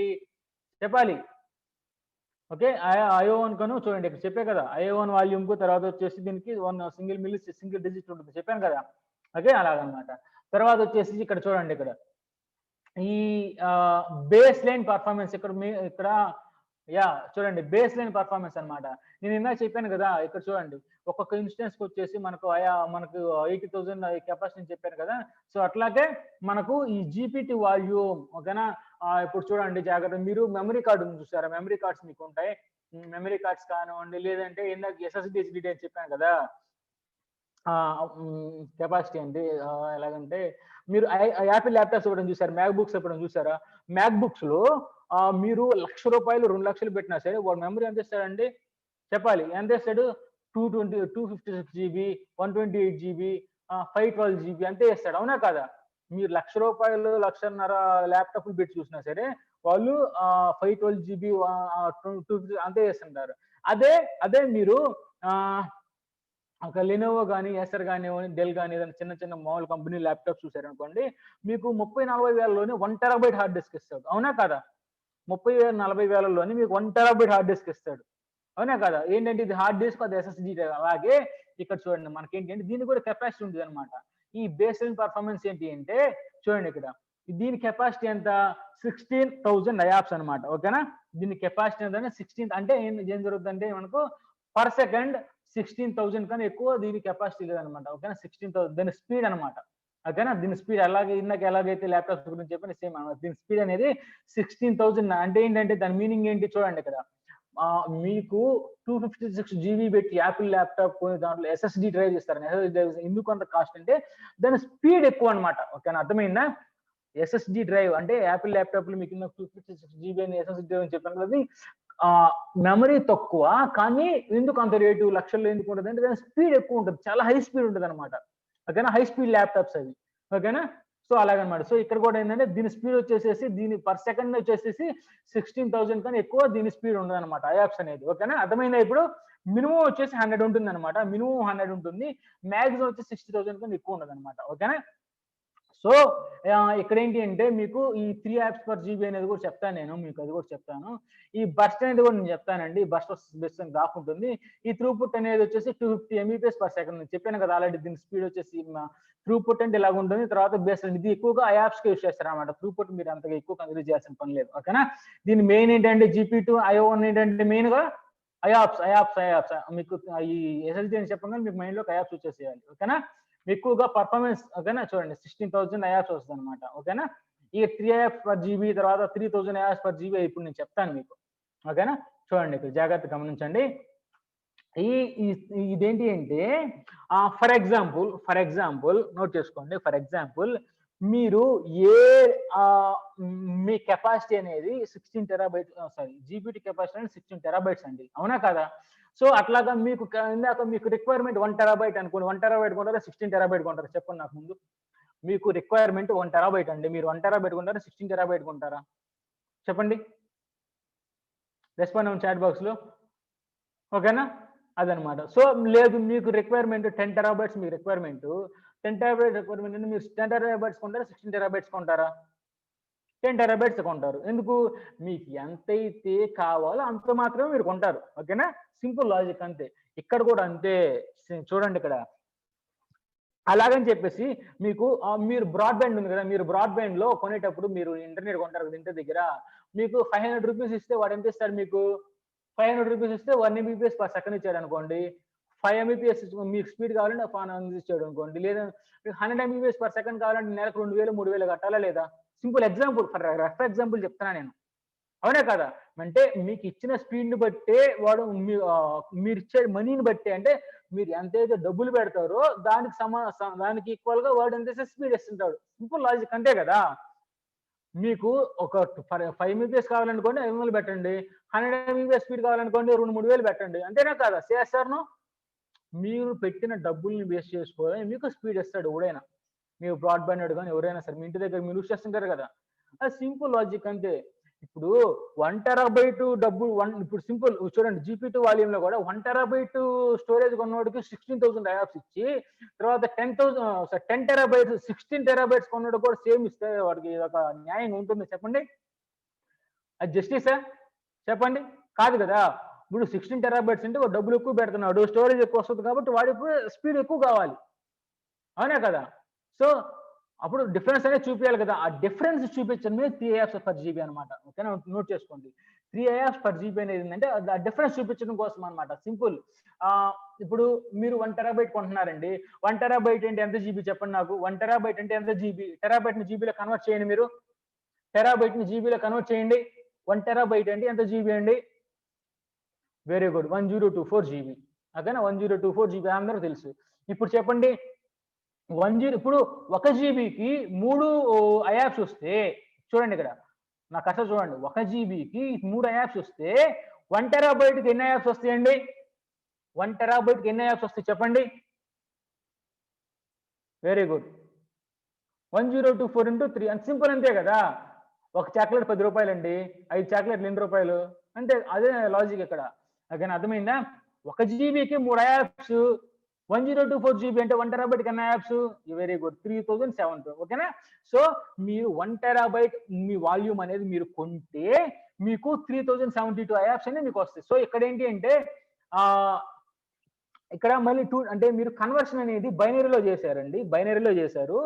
చెప్పాలి. ఓకే. ఐఓ1 కను చూడండి ఇక్కడ చెప్పా కదా! ఐఓ1 వాల్యూమ్‌కు తర్వాత వచ్చేసి దీనికి సింగిల్ డిజిట్ ఉంటుంది. చెప్పాను కదా! ఓకే. అలాగనమాట. తర్వాత వచ్చేసి ఇక్కడ చూడండి ఇక్కడ. ఈ బేస్ లైన్ పర్ఫార్మెన్స్ ఇక్కడ చూడండి బేస్ లైన్ పర్ఫార్మెన్స్ అన్నమాట. నేను ఇందాక చెప్పాను కదా! ఇక్కడ చూడండి. ఒక్కొక్క ఇన్స్టెన్స్‌కి వచ్చేసి మనకు 80,000 కెపాసిటీ అని చెప్పాను కదా! సో అట్లాగే మనకు ఈ జీపీటీ వాల్యూమ్ ఓకేనా? ఇప్పుడు చూడండి జాగ్రత్తగా మీరు మెమరీ కార్డ్ ఉంది చూసారా? మెమరీ కార్డ్స్ మీకుంటాయి. మెమరీ కార్డ్స్ కానివ్వండి, లేదంటే ఇందాక ఎస్ఎస్‌డి, హెచ్‌డిడి అని చెప్పాను కదా! కెపాసిటీ అండి. ఎలాగంటే మీరు యాపిల్ ల్యాప్‌టాప్స్ ఎప్పుడైనా చూసారా? మ్యాక్ బుక్స్ ఎప్పుడైనా చూసారా? మ్యాక్ బుక్స్‌లో మీరు రూ. 1,00,000, 2,00,000 పెట్టినా సరే వాడు మెమరీ ఎంత ఇస్తాడండి? చెప్పాలి. ఎంతేస్తాడు? 256 జీబీ, 128 జీబీ, 512 జీబీ అంతే ఇస్తాడు. అవునా కాదా? మీరు రూ. 1,00,000, 1,50,000 ల్యాప్‌టాప్‌లు పెట్టి చూసినా సరే వాళ్ళు 512 జీబీ 250 అంతే ఇస్తుంటారు. అదే అదే మీరు ఆహ్ ఒక లెనోవో గాని, ఏసర్ గానివ్వండి, డెల్ గాని ఏదైనా చిన్న చిన్న మామూలు కంపెనీ ల్యాప్‌టాప్ చూసారనుకోండి, మీకు 30, 40 వేలలోనే 1 టెరాబైట్ హార్డ్ డిస్క్ ఇస్తాడు. అవునా కాదా? 30,000, 40 వేలలోనే మీకు 1 టెరాబైట్ హార్డ్ డిస్క్ ఇస్తాడు. అవునా కాదా? ఏంటంటే ఇది హార్డ్ డిస్క్ అది ఎస్ఎస్‌డి డ్రైవ్. అలాగే ఇక్కడ చూడండి మనకేంటి అంటే దీనికి కూడా కెపాసిటీ ఉంటదన్నమాట. ఈ బేస్ లైన్ పెర్ఫార్మన్స్ ఏంటి అంటే చూడండి ఇక్కడ. దీని కెపాసిటీ ఎంత? 16,000 ఐఆప్స్ అన్నమాట. ఓకేనా? దీని కెపాసిటీ ఎంతంటే 16 అంటే ఏం జరుగుతుందంటే మనకు పర్ సెకండ్ 16,000 కన్నా ఎక్కువ దీని కెపాసిటీ లేదనమాట. ఓకేనా? 16,000 దీని స్పీడ్ అనమాట. ఓకేనా? దీని స్పీడ్ ఇందాక ఎలాగైతే ల్యాప్‌టాప్స్ గురించి చెప్పానో సేమ్ అనమాట. దీని స్పీడ్ అనేది 16,000 అంటే ఏంటంటే దాని మీనింగ్ ఏంటి చూడండి ఇక్కడ. మీకు 256 జీబీ పెట్టి యాపిల్ ల్యాప్‌టాప్ కొని దాంట్లో ఎస్ఎస్‌డి డ్రైవ్ ఇస్తారు. ఎస్ఎస్‌డి డ్రైవ్ ఎందుకు అంత కాస్ట్ అంటే దాని స్పీడ్ ఎక్కువ అనమాట. ఓకేనా? అర్థమైందా? ఎస్ఎస్‌డి డ్రైవ్ అంటే యాపిల్ ల్యాప్‌టాప్‌లో మీకు 256 జీబీ అని ఎస్ఎస్‌డి డ్రైవ్ అని చెప్పాను కదా! అది మెమరీ తక్కువ. కానీ ఎందుకు అంత రేటు లక్షల్లో ఎందుకు ఉంటదంటే దాని స్పీడ్ ఎక్కువ ఉంటది. చాలా హై స్పీడ్ ఉంటదనమాట. ఓకేనా? హై స్పీడ్ ల్యాప్‌టాప్స్ అవి. ఓకేనా? సో అలాగనమాట. సో ఇక్కడ కూడా ఏంటంటే దీని స్పీడ్ వచ్చేసేసి దీని పర్ సెకండ్ వచ్చేసేసి 16,000 కన్నా ఎక్కువ దీని స్పీడ్ ఉండదనమాట. ఐఆప్స్ అనేది. ఓకేనా? అర్థమైందా ఇప్పుడు? మినిమమ్ వచ్చేసి 100 ఉంటుందనమాట. మినిమమ్ 100 ఉంటుంది. మాక్సిమం వచ్చి 60,000 కన్నా ఎక్కువ ఉండదనమాట. ఓకేనా? సో ఇక్కడేంటి అంటే మీకు ఈ 3 యాప్స్ పర్ జీబీ అనేది కూడా చెప్తాను నేను. మీకు అది కూడా చెప్తాను. ఈ బర్స్ట్ అనేది కూడా నేను చెప్తానండి. బర్స్ట్ వర్సెస్ బెస్ట్ అని గ్రాఫ్ ఉంటుంది. ఈ త్రూపుట్ అనేది వచ్చేసి 250 ఎంబీపీఎస్ పర్ సెకండ్ చెప్పాను కదా ఆల్రెడీ దీని స్పీడ్ వచ్చేసి త్రూపుట్ అంటే ఇలాగ ఉంటుంది. తర్వాత బేస్ ఇది ఎక్కువగా ఐఆప్స్‌కి యూజ్ చేస్తారన్నమాట. త్రూపుట్ మీరు అంతగా ఎక్కువ కన్సిడర్ చేయాల్సిన పని లేదు. ఓకేనా? దీని మెయిన్ ఏంటంటే జీపీ2, ఐఓ1 ఏంటంటే మెయిన్‌గా ఐఆప్స్ మీకు ఈ ఎస్ఎస్‌డి అని చెప్పగానే మీకు మైండ్‌లోకి ఐఆప్స్ వచ్చేసేయాలి. ఓకేనా? ఎక్కువగా పర్ఫార్మెన్స్ ఓకేనా చూడండి 16,000 ఐఆర్స్ వస్తుంది అనమాట ఓకేనా ఈ 3 ఐఆర్స్ పర్ జీబీ తర్వాత 3,000 ఐఆర్స్ పర్ జీబీ ఇప్పుడు నేను చెప్తాను మీకు ఓకేనా చూడండి ఇక్కడ జాగ్రత్తగా గమనించండి. ఇదేంటి అంటే ఫర్ ఎగ్జాంపుల్ నోట్ చేసుకోండి. ఫర్ ఎగ్జాంపుల్ మీరు ఏ మీ కెపాసిటీ అనేది 16 టెరాబైట్ జీబీటీ కెపాసిటీ అనేది 16 టెరాబైట్స్ అండి. అవునా కదా? సో అట్లాగా మీకు ఇందాక మీకు రిక్వైర్మెంట్ 1 టెరాబైట్ అనుకోండి. 1 టెరాబైట్ కొంటారా? 16 టెరాబైట్ కొంటారా? చెప్పండి నాకు ముందు. మీకు రిక్వైర్మెంట్ 1 టెరాబైట్ అండి. మీరు 1 టెరాబైట్ కొంటారా? 16 టెరాబైట్ కొంటారా? చెప్పండి. రెస్పాండ్ అవ్వండి చాట్ బాక్స్‌లో. ఓకేనా? అదనమాట. సో లేదు మీకు రిక్వైర్మెంట్ 10 టెరాబైట్స్ మీ రిక్వైర్మెంట్. 10 టెరాబైట్ రిక్వైర్మెంట్ అంటే మీరు 10 టెరాబైట్స్ కొంటారా? 16 టెరాబైట్స్ కొంటారా? 10 టెరాబైట్స్ కొంటారు. ఎందుకు? మీకు ఎంతైతే కావాలో అంత మాత్రమే మీరు కొంటారు. ఓకేనా? సింపుల్ లాజిక్ అంతే. ఇక్కడ కూడా అంతే. చూడండి ఇక్కడ. అలాగని చెప్పేసి మీకు మీరు బ్రాడ్‌బ్యాండ్ ఉంది కదా! మీరు బ్రాడ్‌బ్యాండ్‌లో కొనేటప్పుడు మీరు ఇంటర్నెట్ కొంటారు కదా! ఇంటి దగ్గర. మీకు ₹500 ఇస్తే వాడు ఎంత ఇస్తాడు మీకు? ₹500 ఇస్తే 1 ఎంబీపీఎస్ పర్ సెకండ్ ఇచ్చాడనుకోండి. 5 ఎంబీపీఎస్ మీకు స్పీడ్ కావాలంటే 500 ఇచ్చాడనుకోండి. లేదా 100 ఎంబీపీఎస్ పర్ సెకండ్ కావాలంటే నెలకు 2000, 3000 కట్టాలా లేదా? Simple example for rough example చెప్తున్నా నేను. అవునా కదా? అంటే మీకు ఇచ్చిన స్పీడ్‌ని బట్టే వాడు మీరిచ్చే మనీని బట్టే అంటే మీరు ఎంతైతే డబ్బులు పెడతారో దానికి ఈక్వల్‌గా వాడు ఎంత స్పీడ్ ఇస్తుంటాడు. సింపుల్ లాజిక్ అంతే కదా! మీకు ఒక 5 ఎంబీపీఎస్ కావాలనుకోండి 500 పెట్టండి. 100 ఎంబీపీఎస్ స్పీడ్ కావాలనుకోండి 2, 3000 పెట్టండి. అంతేనా కాదా? CSR no? మీరు పెట్టిన డబ్బుల్ని వేస్ట్ చేసుకోవాలి మీకు స్పీడ్ ఇస్తాడు ఎవడైనా. మీరు బ్రాడ్‌బ్యాండ్ గాని ఎవరైనా సరే మీ ఇంటి దగ్గర మీరు యూజ్ చేస్తుంటారు కదా! అది సింపుల్ లాజిక్ అంతే. ఇప్పుడు 1 టెరాబైట్ ఇప్పుడు సింపుల్ చూడండి జీపీ2 వాల్యూమ్‌లో కూడా 1 టెరాబైట్ స్టోరేజ్ కొన్నోడికి 16,000 ఐఆర్స్ ఇచ్చి తర్వాత 10 టెరాబైట్స్ 16 టెరాబైట్స్ కొన్నోడికి కూడా సేమ్ ఇస్తే వాడికి ఒక న్యాయంగా ఉంటుంది చెప్పండి? అది జస్టిసా? చెప్పండి. కాదు కదా! ఇప్పుడు 16 టెరాబైట్స్ అంటే వాడు డబ్బులు ఎక్కువ పెడుతున్నాడు. స్టోరేజ్ ఎక్కువ వస్తది కాబట్టి వాడికి స్పీడ్ ఎక్కువ కావాలి. అవునా కదా! సో, అప్పుడు డిఫరెన్స్ అనేది చూపియాలి కదా! ఆ డిఫరెన్స్ చూపించడమే 3 ఐఆర్స్ పర్ జీబీ అనమాట. ఓకేనా? నోట్ చేసుకోండి. 3 ఐఆర్స్ పర్ జీబీ అనేది ఏంటంటే ఆ డిఫరెన్స్ చూపించడం కోసం అనమాట. సింపుల్. ఇప్పుడు మీరు 1 టెరాబైట్ కొంటున్నారండి. 1 టెరాబైట్ అంటే ఎంత జీబీ చెప్పండి నాకు? 1 టెరాబైట్ అంటే ఎంత జీబీ? టెరాబైట్‌ని జీబీలో కన్వర్ట్ చేయండి మీరు. టెరాబైట్‌ని జీబీలో కన్వర్ట్ చేయండి. 1 టెరాబైట్ అంటే ఎంత జీబీ అండి? Very good. 1024 జీబీ. ఓకేనా? 1024 జీబీ అందరికి తెలుసు. ఇప్పుడు చెప్పండి 10 ఇప్పుడు 1 జీబీకి 3 ఐయాప్స్ వస్తే చూడండి ఇక్కడ. నా కర్సర్ చూడండి. 1 జీబీకి 3 ఐయాప్స్ వస్తే 1 టెరాబైట్‌కి ఎన్ని ఐయాప్స్ వస్తాయండి? 1 టెరాబైట్‌కి ఎన్ని ఐయాప్స్ వస్తాయి చెప్పండి? Very good. 1024 ఇంటూ 3 అంత సింపుల్ అంతే కదా! ఒక చాక్లెట్ రూ. 10 5 చాక్లెట్‌లు ఎన్ని రూపాయలు? అంతే అదే లాజిక్ ఇక్కడ. ఓకేనా? అర్థమైందా? 1 జీబీకి 3 యాప్స్ 1024 జీబీ అంటే 1 టెరాబైట్‌కి ఎన్ని యాప్స్? Very good. 3070 ఓకేనా? సో, మీరు 1 టెరాబైట్ మీ వాల్యూమ్ అనేది మీరు కొంటే మీకు 3072 యాప్స్ అనేవి మీకు వస్తాయి. సో, ఇక్కడ ఏంటి అంటే ఆహ్, ఇక్కడ మళ్ళీ అంటే మీరు కన్వర్షన్ అనేది బైనరీలో చేశారండి. బైనరీలో చేశారు.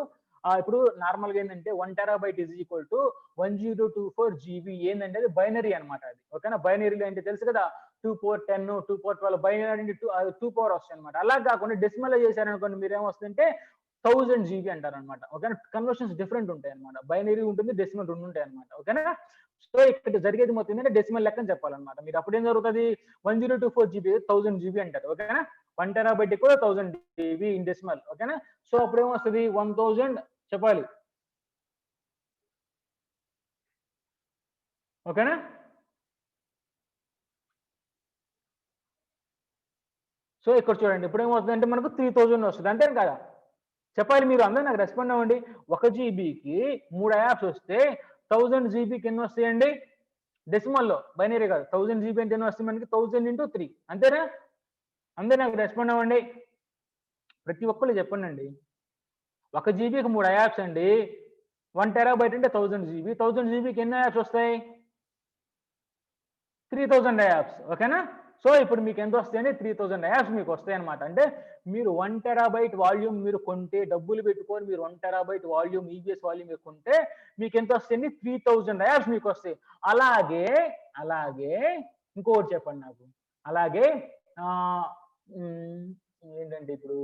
ఇప్పుడు నార్మల్‌గా ఏందంటే 1 terabyte is equal to 1024 GB ఏందంటే అది బైనరీ అన్నమాట అది. ఓకేనా? బైనరీలో ఏంటి తెలుసు కదా! 2 పవర్ 10, 2 పవర్ 12 బైనరీ అంటే 2 పవర్ వస్తాయన్నమాట. అలా కాకుండా డెసిమల్‌లో చేశారనుకోండి మీరేమొస్తుందంటే 1000 జీబీ అంటారన్నమాట. ఓకేనా? కన్వర్షన్స్ డిఫరెంట్ ఉంటాయన్నమాట. బైనరీ ఉంటుంది, డెసిమల్ 2 ఉంటాయన్నమాట. ఓకేనా? సో, ఇక్కడ జరిగేది మొత్తం ఏంటంటే డెసిమల్ లెక్కని చెప్పాలన్నమాట. మీరు అప్పుడేం జరుగుతది 1024 జీబీ 1000 జీబీ అంటారు. ఓకేనా? 1 టెరాబైట్ కూడా 1000 జీబీ ఇన్ డెసిమల్. ఓకేనా? సో, అప్పుడేమొస్తది 1000 చెప్పాలి. ఓకేనా? సో, ఇక్కడ చూడండి. ఇప్పుడేమవుతుందంటే మనకు 3000 వస్తది. అంతేనా కాదా? చెప్పాలి మీరు అందరూ నాకు రెస్పాండ్ అవ్వండి. 1 జీబీకి 3 యాప్స్ వస్తే 1000 జీబీకి ఎన్ని వస్తాయండి? డెసిమల్‌లో బైనరీ కాదు. 1000 జీబీ అంటే ఎన్ని వస్తాయి మనకి? 1000 ఇంటూ 3 అంతేనా? అందరూ నాకు రెస్పాండ్ అవ్వండి. ప్రతి ఒక్కళ్ళు చెప్పండండి. 1 జీబీకి 3 యాప్స్ అండి. 1 టెరాబైట్ అంటే 1000 జీబీ. 1000 జీబీకి ఎన్ని యాప్స్ వస్తాయి? 3000 యాప్స్. ఓకేనా? సో, ఇప్పుడు మీకు ఎంత వస్తాయండి? 3000 యాప్స్ మీకు వస్తాయన్నమాట. అంటే మీరు 1 టెరాబైట్ వాల్యూమ్ మీరు కొంటే డబ్బులు పెట్టుకొని మీరు 1 టెరాబైట్ వాల్యూమ్ ఈబీఎస్ వాల్యూమ్ మీరు కొంటే మీకు ఎంత వస్తాయండి? 3000 యాప్స్ మీకు వస్తాయి. అలాగే, అలాగే ఇంకొకటి చెప్పండి నాకు. అలాగే ఆహ్, హ్మ్. ఏంటంటే ఇప్పుడు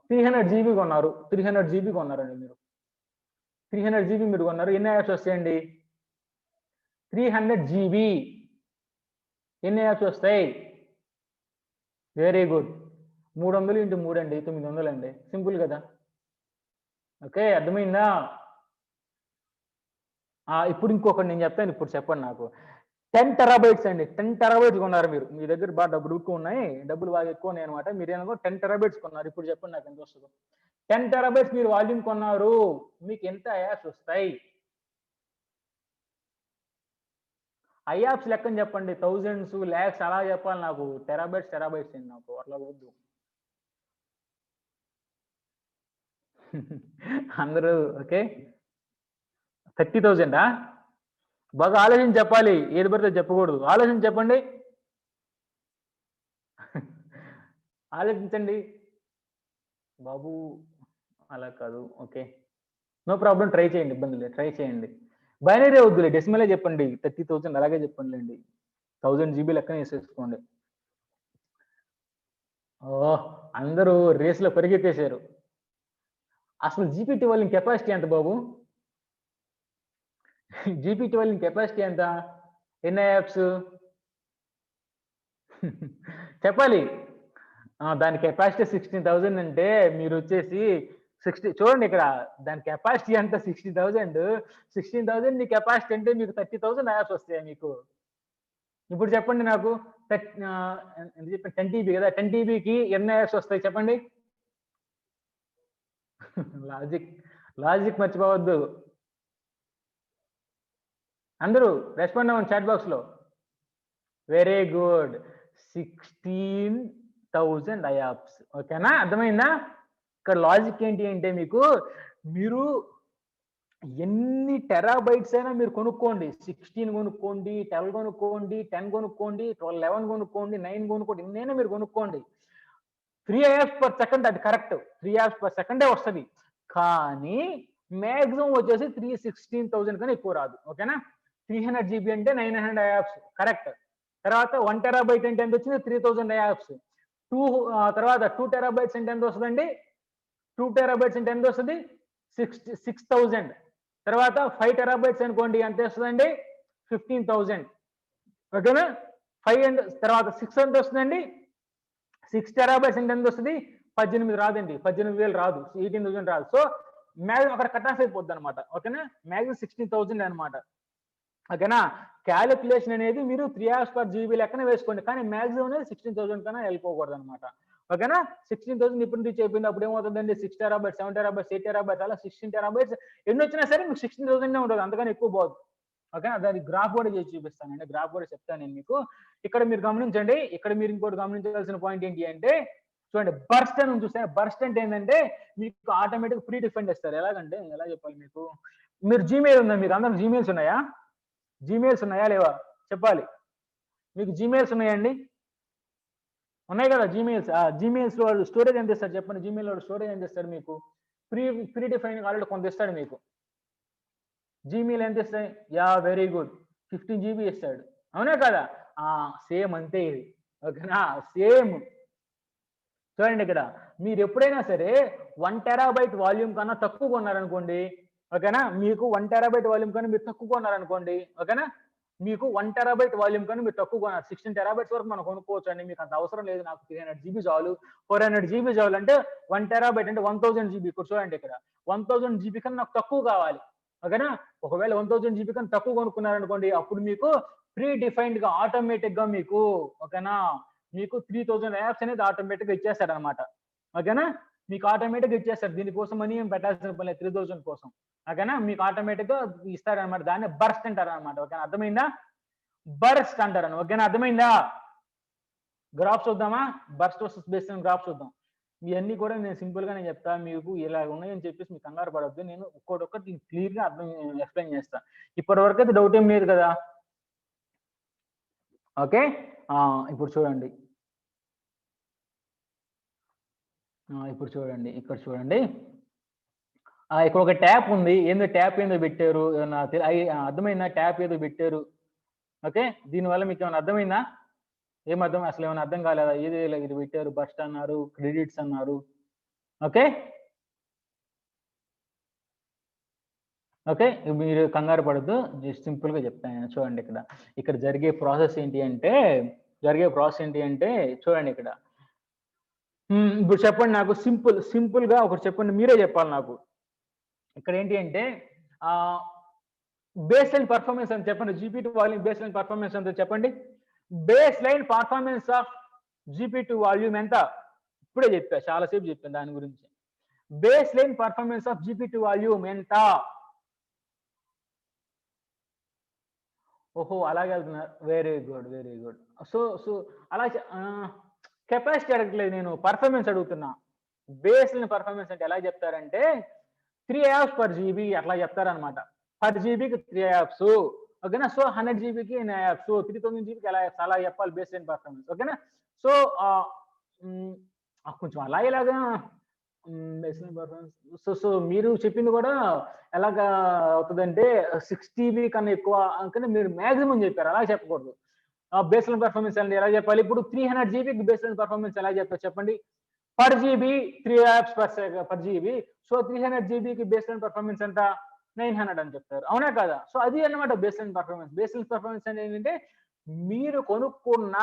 300 జీబీ కొన్నారు. 300 జీబీ కొన్నారండి మీరు. 300 జీబీ మీరు కొన్నారు. ఎన్ని యాప్స్ వస్తాయండి? 300 జీబీ. ఎన్ని యాప్స్ వస్తాయి? Very good. 300 ఇంటూ 3 అండి, 900 అండి. సింపుల్ కదా. ఓకే, అర్థమైందా? ఇప్పుడు ఇంకొకటి నేను చెప్తాను, ఇప్పుడు చెప్పండి నాకు. 10 టెరాబైట్స్ అండి, 10 టెరాబైట్స్ కొన్నారు మీరు. మీ దగ్గర బాగా డబ్బులు ఎక్కువ ఉన్నాయి, డబ్బులు బాగా ఎక్కువ ఉన్నాయి అనమాట. మీరు ఏమో 10 టెరాబైట్స్ కొన్నారు. ఇప్పుడు చెప్పండి నాకు ఎంత వస్తుందో. 10 టెరాబైట్స్ మీరు వాల్యూమ్ కొన్నారు, మీకు ఎంత యాప్స్ వస్తాయి? ఐయాప్స్ లెక్కని చెప్పండి. థౌజండ్స్, ల్యాక్స్ అలా చెప్పాలి నాకు. టెరాబైట్స్ టెరాబైట్స్ అండి, నాకు అట్లా వద్దు. అందరూ ఓకే. 30,000 బాగా ఆలోచించి చెప్పాలి, ఏది పడితే చెప్పకూడదు. ఆలోచించి చెప్పండి. ఆలోచించండి బాబు, అలా కాదు. ఓకే, నో ప్రాబ్లం, ట్రై చేయండి, ఇబ్బంది లేదు, ట్రై చేయండి. బైనరీ వద్దులే, డెసిమలే చెప్పండి. 30,000 అలాగే చెప్పండి. 1000 జీబీ లెక్కన వేసేసుకోండి. ఓ, అందరూ రేస్ లో పరిగెత్తేశారు. అసలు GPT-12 కెపాసిటీ ఎంత బాబు? GPT-12 కెపాసిటీ ఎంత? ఎన్ని యాప్స్ చెప్పాలి? దాని కెపాసిటీ 16,000 అంటే మీరు వచ్చేసి 60 చూడండి ఇక్కడ, దాని కెపాసిటీ ఎంత? 16,000. 16,000 నీ కెపాసిటీ అంటే మీకు 30,000 యాప్స్ వస్తాయి మీకు. ఇప్పుడు చెప్పండి నాకు. ఎంత చెప్పండి, 10 టీబీ కదా, 10 టీబీకి ఎన్ని యాప్స్ వస్తాయి చెప్పండి? లాజిక్, లాజిక్ మర్చిపోవద్దు. అందరూ రెస్పాండ్ అవ్వండి చాట్ బాక్స్ లో. Very good. 16,000 యాప్స్. ఓకేనా, అర్థమైందా? ఇక్కడ లాజిక్ ఏంటి అంటే మీకు, మీరు ఎన్ని టెరాబైట్స్ అయినా మీరు కొనుక్కోండి. 16 కొనుక్కోండి, 12 కొనుక్కోండి, 10 కొనుక్కోండి, 12, 11 కొనుక్కోండి, 9 కొనుక్కోండి, ఎన్నైనా మీరు కొనుక్కోండి. 3 యాప్స్ పర్ సెకండ్, అది కరెక్ట్. 3 యాప్స్ పర్ సెకండే వస్తుంది. కానీ మ్యాక్సిమం వచ్చేసి 16,000 కన్నా ఎక్కువ రాదు. ఓకేనా. 300 జీబీ అంటే 900 యాప్స్ కరెక్ట్. తర్వాత 1 టెరాబైట్ అంటే ఎంత వచ్చింది? 3,000 యాప్స్. తర్వాత 2 టెరాబైట్స్ అంటే ఎంత వస్తుందండి? 2 టెరాబైట్స్ అంటే ఎంత వస్తుంది? 6,000. తర్వాత 5 టెరాబైట్స్ అనుకోండి, ఎంత వస్తుందండి? 15,000. ఓకేనా. 5 అండ్ తర్వాత 6 ఎంత వస్తుందండి? 6 టెరాబైట్స్ అంటే ఎంత వస్తుంది? 18 రాదండి, 18,000 రాదు, 18,000 రాదు. సో మ్యాక్సిమం అక్కడ కట్ ఆఫ్ అయిపోద్ది అనమాట. ఓకేనా. మ్యాక్సిమం 16,000 అనమాట. ఓకేనా. క్యాలిక్యులేషన్ అనేది మీరు 3 అవర్స్ పర్ జీబీ లెక్కన వేసుకోండి, కానీ మ్యాక్సిమం అనేది 16,000 కన్నా వెళ్ళిపోకూడదు అనమాట. ఓకేనా. 16,000 ఇప్పుడు నుంచి అయిపోయింది. అప్పుడు ఏమవుతుందండి? 6 టెరాబైట్స్, 7 టెరాబైట్స్, 8 టెరాబైట్స్, అలా 16 టెరాబైట్స్ ఎన్ని వచ్చినా సరే మీకు 16,000 ఉంటుంది, అంతకని ఎక్కువ పోదు. ఓకేనా. దాని గ్రాఫ్ కూడా చేసి చూపిస్తానండి, గ్రాఫ్ కూడా చెప్తాను నేను మీకు. ఇక్కడ మీరు గమనించండి, ఇక్కడ మీరు ఇంకోటి గమనించాల్సిన పాయింట్ ఏంటి అంటే, చూడండి, బర్స్ట్ అని చూస్తే, బర్స్ట్ అంటే ఏంటంటే మీకు ఆటోమేటిక్ ప్రీ డిఫైన్డ్ ఇస్తారు. ఎలాగంటే ఎలా చెప్పాలి మీకు, మీరు జీమెయిల్ ఉందా? మీకు అందరూ జీమెయిల్స్ ఉన్నాయా? జీమెయిల్స్ ఉన్నాయా లేవా చెప్పాలి. మీకు జీమెయిల్స్ ఉన్నాయండి? ఉన్నాయి కదా జీమెయిల్స్. జీమెయిల్స్ లో వాళ్ళు స్టోరేజ్ ఎంత ఇస్తారు చెప్పండి? జీమెయిల్ లో స్టోరేజ్ ఎంత ఇస్తాడు మీకు? ప్రీ ప్రీ డిఫైన్ ఆల్రెడీ కొంత ఇస్తాడు మీకు. జీమెయిల్ ఎంత ఇస్తాయి? యా, వెరీ గుడ్, 15 జీబీ ఇస్తాడు. అవునా కదా? సేమ్ అంతే ఇది. ఓకేనా, సేమ్. చూడండి ఇక్కడ, మీరు ఎప్పుడైనా సరే 1 టెరాబైట్ వాల్యూమ్ కన్నా తక్కువ కొన్నారనుకోండి, ఓకేనా, మీకు 1 టెరాబైట్ వాల్యూమ్ కన్నా మీరు తక్కువ కొన్నారనుకోండి, ఓకేనా, మీకు 1 టెరాబైట్ వాల్యూమ్ కన్నా మీరు తక్కువ కొన్నారు, 16 టెరాబైట్స్ వరకు మనం కొనుక్కోవచ్చు అండి. మీకు అంత అవసరం లేదు, నాకు 300 జీబీ చాలు, 400 జీబీ చాలు అంటే 1 టెరాబైట్ అంటే 1000 జీబీ. ఇక్కడ చూడండి, ఇక్కడ 1000 జీబీ కన్నా నాకు తక్కువ కావాలి. ఓకేనా. ఒకవేళ 1000 జీబీ కన్నా తక్కువ కొనుక్కున్నారనుకోండి, అప్పుడు మీకు ప్రీ డిఫైన్డ్ గా ఆటోమేటిక్ గా మీకు, ఓకేనా, మీకు 3,000 యాప్స్ అనేది ఆటోమేటిక్ గా ఇచ్చేస్తాడు అనమాట. ఓకేనా. మీకు ఆటోమేటిక్ గా ఇచ్చేస్తారు, దీనికోసం మనీ ఏం పెట్టాల్సిన పని లేదు, 3,000 కోసం. ఓకేనా, మీకు ఆటోమేటిక్ గా ఇస్తారనమాట. దాన్ని బర్స్ట్ అంటారు అనమాట. ఓకేనా, అర్థమైందా? బర్స్ట్ అంటారు. ఓకేనా, అర్థమైందా? గ్రాఫ్ చూద్దామా? బర్స్ట్ వర్సెస్ బేస్ గ్రాఫ్ చూద్దాం. ఇవన్నీ కూడా నేను సింపుల్ గా నేను చెప్తా మీకు, ఇలా ఉన్నాయని చెప్పేసి మీకు కంగారు పడొద్దు. నేను ఒక్కొక్కటి క్లియర్ గా అర్థం ఎక్స్ప్లెయిన్ చేస్తా. ఇప్పటి వరకు అయితే డౌట్ ఏం లేదు కదా? ఓకే. ఇప్పుడు చూడండి, ఇప్పుడు చూడండి, ఇక్కడ చూడండి, ఇక్కడ ఒక ట్యాప్ ఉంది. ఏందో ట్యాప్ ఏందో పెట్టారు, అర్థమైందా? ట్యాప్ ఏదో పెట్టారు. ఓకే, దీనివల్ల మీకు ఏమైనా అర్థమైందా? ఏమర్థం, అసలు ఏమైనా అర్థం కాలేదా? ఏది ఇది పెట్టారు, బస్ట్ అన్నారు, క్రెడిట్స్ అన్నారు. Okay, okay. మీరు కంగారు పడొద్దు. జస్ట్ సింపుల్‌గా చెప్తాను నేను. చూడండి ఇక్కడ. ఇక్కడ జరిగే ప్రాసెస్ ఏంటి అంటే చూడండి ఇక్కడ. ఇప్పుడు చెప్పండి నాకు సింపుల్‌గా ఒకటి చెప్పండి. మీరే చెప్పాలి నాకు. ఇక్కడ ఏంటి అంటే ఆహ్, బేస్ లైన్ పెర్ఫార్మన్స్ అని చెప్పండి. GP two volume base line performance ఎంతో చెప్పండి. Base line performance of GP two volume ఎంత? ఇప్పుడే చెప్పా. చాలా సేపు చెప్పాను దాని గురించి. Base line performance of GP two volume ఎంత? ఓహో! అలాగే వెళ్తున్నారు. Very good. Very good. So, so అలా కెపాసిటీ అడగట్లేదు నేను. పెర్ఫార్మన్స్ అడుగుతున్నా. బేస్ లైన్ పెర్ఫార్మన్స్ అంటే ఎలా చెప్తారంటే 3 యాప్స్ పర్ జీబీ అట్లా చెప్తారనమాట. పర్ జీబీకి 3 యాప్స్. ఓకేనా? సో 100 జీబీకి ఎన్ని యాప్స్. 3000 జీబీకి ఎలా యాప్స్ అలా చెప్పాలి బేస్ లైన్ పెర్ఫార్మన్స్. ఓకేనా? So ah, hmm. కొంచెం అలా ఇలాగా బేస్ లైన్ పెర్ఫార్మన్స్ మీరు చెప్పింది కూడా ఎలాగా అవుతదంటే 6 టీబీ కన్నా ఎక్కువ అనుకని మీరు మాక్సిమం చెప్పారు. అలా చెప్పకూడదు. బేస్ లైన్ పెర్ఫార్మన్స్ అంటే ఎలా చెప్పాలి? ఇప్పుడు 300 జీబీకి బేస్ లైన్ పెర్ఫార్మన్స్ ఎలా చెప్తారు చెప్పండి? Per GB 3 IOPS per GB. So 300 జీబీకి బేస్ లైన్ పెర్ఫార్మన్స్ ఎంత? 900 అని చెప్తారు. అవునా కాదా? సో అది అన్నమాట base line performance. Base line performance అంటే ఏంటంటే మీరు కొనుక్కున్న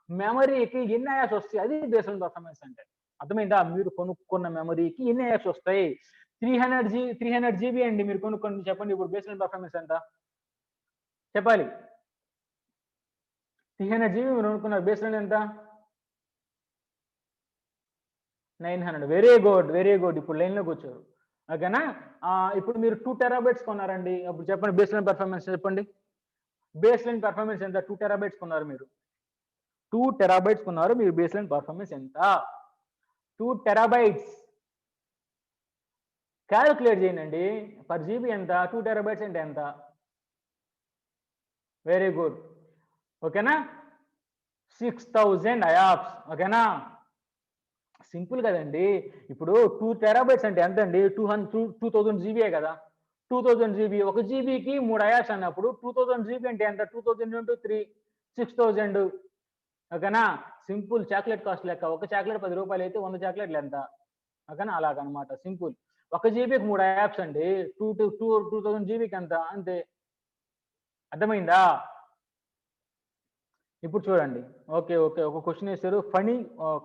మెమరీకి ఎన్ని యాప్స్ వస్తాయి అది బేస్ లైన్ పెర్ఫార్మన్స్ అంటే. అర్థమైందా? మీరు కొనుక్కున్న మెమరీకి ఎన్ని యాప్స్ వస్తాయి? 300 జీబీ అండి మీరు కొనుక్కొని చెప్పండి ఇప్పుడు బేస్ లైన్ పెర్ఫార్మన్స్ ఎంత? చెప్పాలి. 300 జీబీ మీరు కొనుక్కున్నారు బేస్ లైన్ ఎంత? 900 వెరీ గుడ్. Very good. ఇప్పుడు లైన్‌లోకి వచ్చారు. ఓకేనా? ఇప్పుడు మీరు 2 టెరాబైట్స్ కొన్నారండి. అప్పుడు చెప్పండి బేస్ లైన్ పెర్ఫార్మన్స్ చెప్పండి. బేస్ లైన్ పెర్ఫార్మన్స్ ఎంత? 2 టెరాబైట్స్ కొన్నారు మీరు. 2 టెరాబైట్స్ కొన్నారు. మీరు బేస్ లైన్ పెర్ఫార్మన్స్ ఎంత? 2 టెరాబైట్స్ కాలిక్యులేట్ చేయండి. పర్ జీబీ ఎంత? 2 టెరాబైట్స్ అంటే ఎంత? Very good. ఓకేనా? 6000 ఐఆప్స్. ఓకేనా? సింపుల్ కదండీ. ఇప్పుడు 2 టెరాబైట్స్ అంటే ఎంతండి? 2000 జీబీయే కదా! 2000 జీబీ. ఒక జీబీకి 3 ఐఆర్స్ అన్నప్పుడు 2000 జీబీ అంటే ఎంత? 2000 ఇంటూ 3 6000 ఓకేనా? సింపుల్ చాక్లెట్ కాస్ట్ లెక్క. ఒక చాక్లెట్ రూ. 10 అయితే 100 చాక్లెట్‌లు ఎంత? ఓకేనా? అలాగనమాట సింపుల్. ఒక జీబీకి 3 యాప్స్ అండి. 2000 జీబీకి ఎంత? అంతే. అర్థమైందా? ఇప్పుడు చూడండి. ఓకే. ఓకే. ఒక క్వెషన్ ఏసారు. ఫన్నీ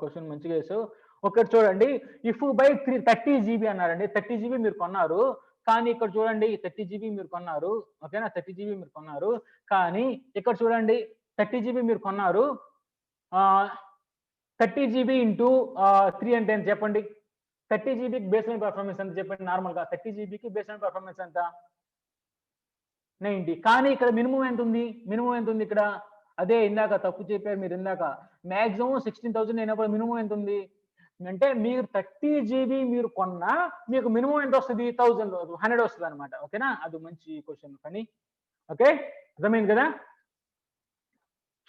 క్వెషన్ మంచిగా ఏసావు. ఒకటి చూడండి. ఇఫ్ బై 30 జీబీ అన్నారండి. 30 జీబీ మీరు కొన్నారు. కానీ ఇక్కడ చూడండి 30 జీబీ మీరు కొన్నారు. ఓకేనా? 30 జీబీ మీరు కొన్నారు. కానీ ఇక్కడ చూడండి 30 జీబీ మీరు కొన్నారు. ఆహ్, 30 జీబీ ఇంటూ 3 అంటే ఎంత చెప్పండి? 30 జీబీకి బేస్ లైన్ పెర్ఫార్మన్స్ ఎంత చెప్పండి నార్మల్‌గా? 30 జీబీకి బేస్ లైన్ పెర్ఫార్మన్స్ ఎంత? 90. కానీ ఇక్కడ మినిమమ్ ఎంతుంది? మినిమమ్ ఎంతుంది ఇక్కడ? అదే ఇందాక తప్పు చెప్పారు మీరిందాక. మాక్సిమం 16,000 అయినప్పుడు మినిమమ్ ఎంతుంది? అంటే మీరు 30 జీబీ మీరు కొన్నా మీకు మినిమమ్ ఎంతొస్తది? 100 వస్తదనమాట. ఓకేనా? అది మంచి క్వెషన్ ఫనీ. ఓకే. అర్థమైంది కదా!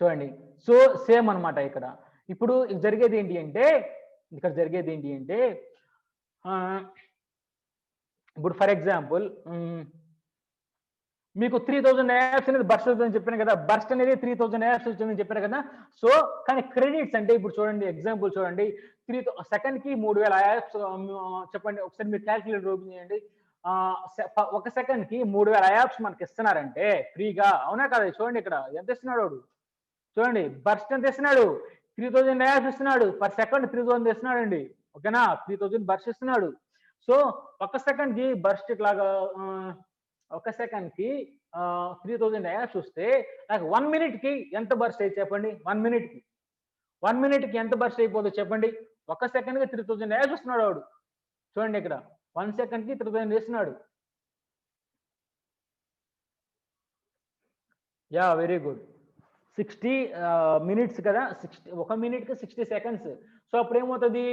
చూడండి. సో, సేమ్ అనమాట ఇక్కడ. ఇప్పుడు జరిగేదేంటి అంటే, ఇక్కడ జరిగేదేంటి అంటే ఆహ్, ఇప్పుడు ఫర్ ఎగ్జాంపుల్ మీకు 3000 యాప్స్ అనేది బర్స్ట్ అవుతుందని చెప్పాను కదా! బర్స్ట్ అనేది 3000 యాప్స్ వచ్చిందని చెప్పాను కదా! సో, కానీ క్రెడిట్స్ అంటే ఇప్పుడు చూడండి ఎగ్జాంపుల్ చూడండి. సెకండ్‌కి 3000 యాప్స్ చెప్పండి. ఒకసారి మీరు కాలిక్యులేటర్ ఓపెన్ చేయండి. ఒక సెకండ్‌కి 3000 యాప్స్ మనకిస్తున్నారంటే ఫ్రీగా అవునా కాదా? చూడండి ఇక్కడ ఎంత ఇస్తున్నాడు వాడు. చూడండి బర్స్ట్ ఎంత ఇస్తున్నాడు? 3000 యాప్స్ ఇస్తున్నాడు. Per second 3000 ఇస్తున్నాడండి. ఓకేనా? 3000 బర్స్ట్ ఇస్తున్నాడు. సో, ఒక సెకండ్‌కి బర్స్ట్ ఇట్లాగా ఆహ్, ఒక సెకండ్‌కి 3000 యాప్స్ వస్తే నాకు 1 మినిట్‌కి ఎంత బర్స్ట్ అయ్యిద్ది చెప్పండి? 1 మినిట్‌కి. 1 మినిట్‌కి ఎంత బర్స్ట్ అయిపోద్దో చెప్పండి? ఒక సెకండ్‌కి 3000 యాప్స్ ఇస్తున్నాడు వాడు. చూడండి ఇక్కడ. 1 సెకండ్‌కి 3000 ఇస్తున్నాడు. యాహ్! Very good. 60 మినిట్స్ కదా! ఒక మినిట్‌కి 60 సెకండ్స్. సో, అప్పుడేమవుతది?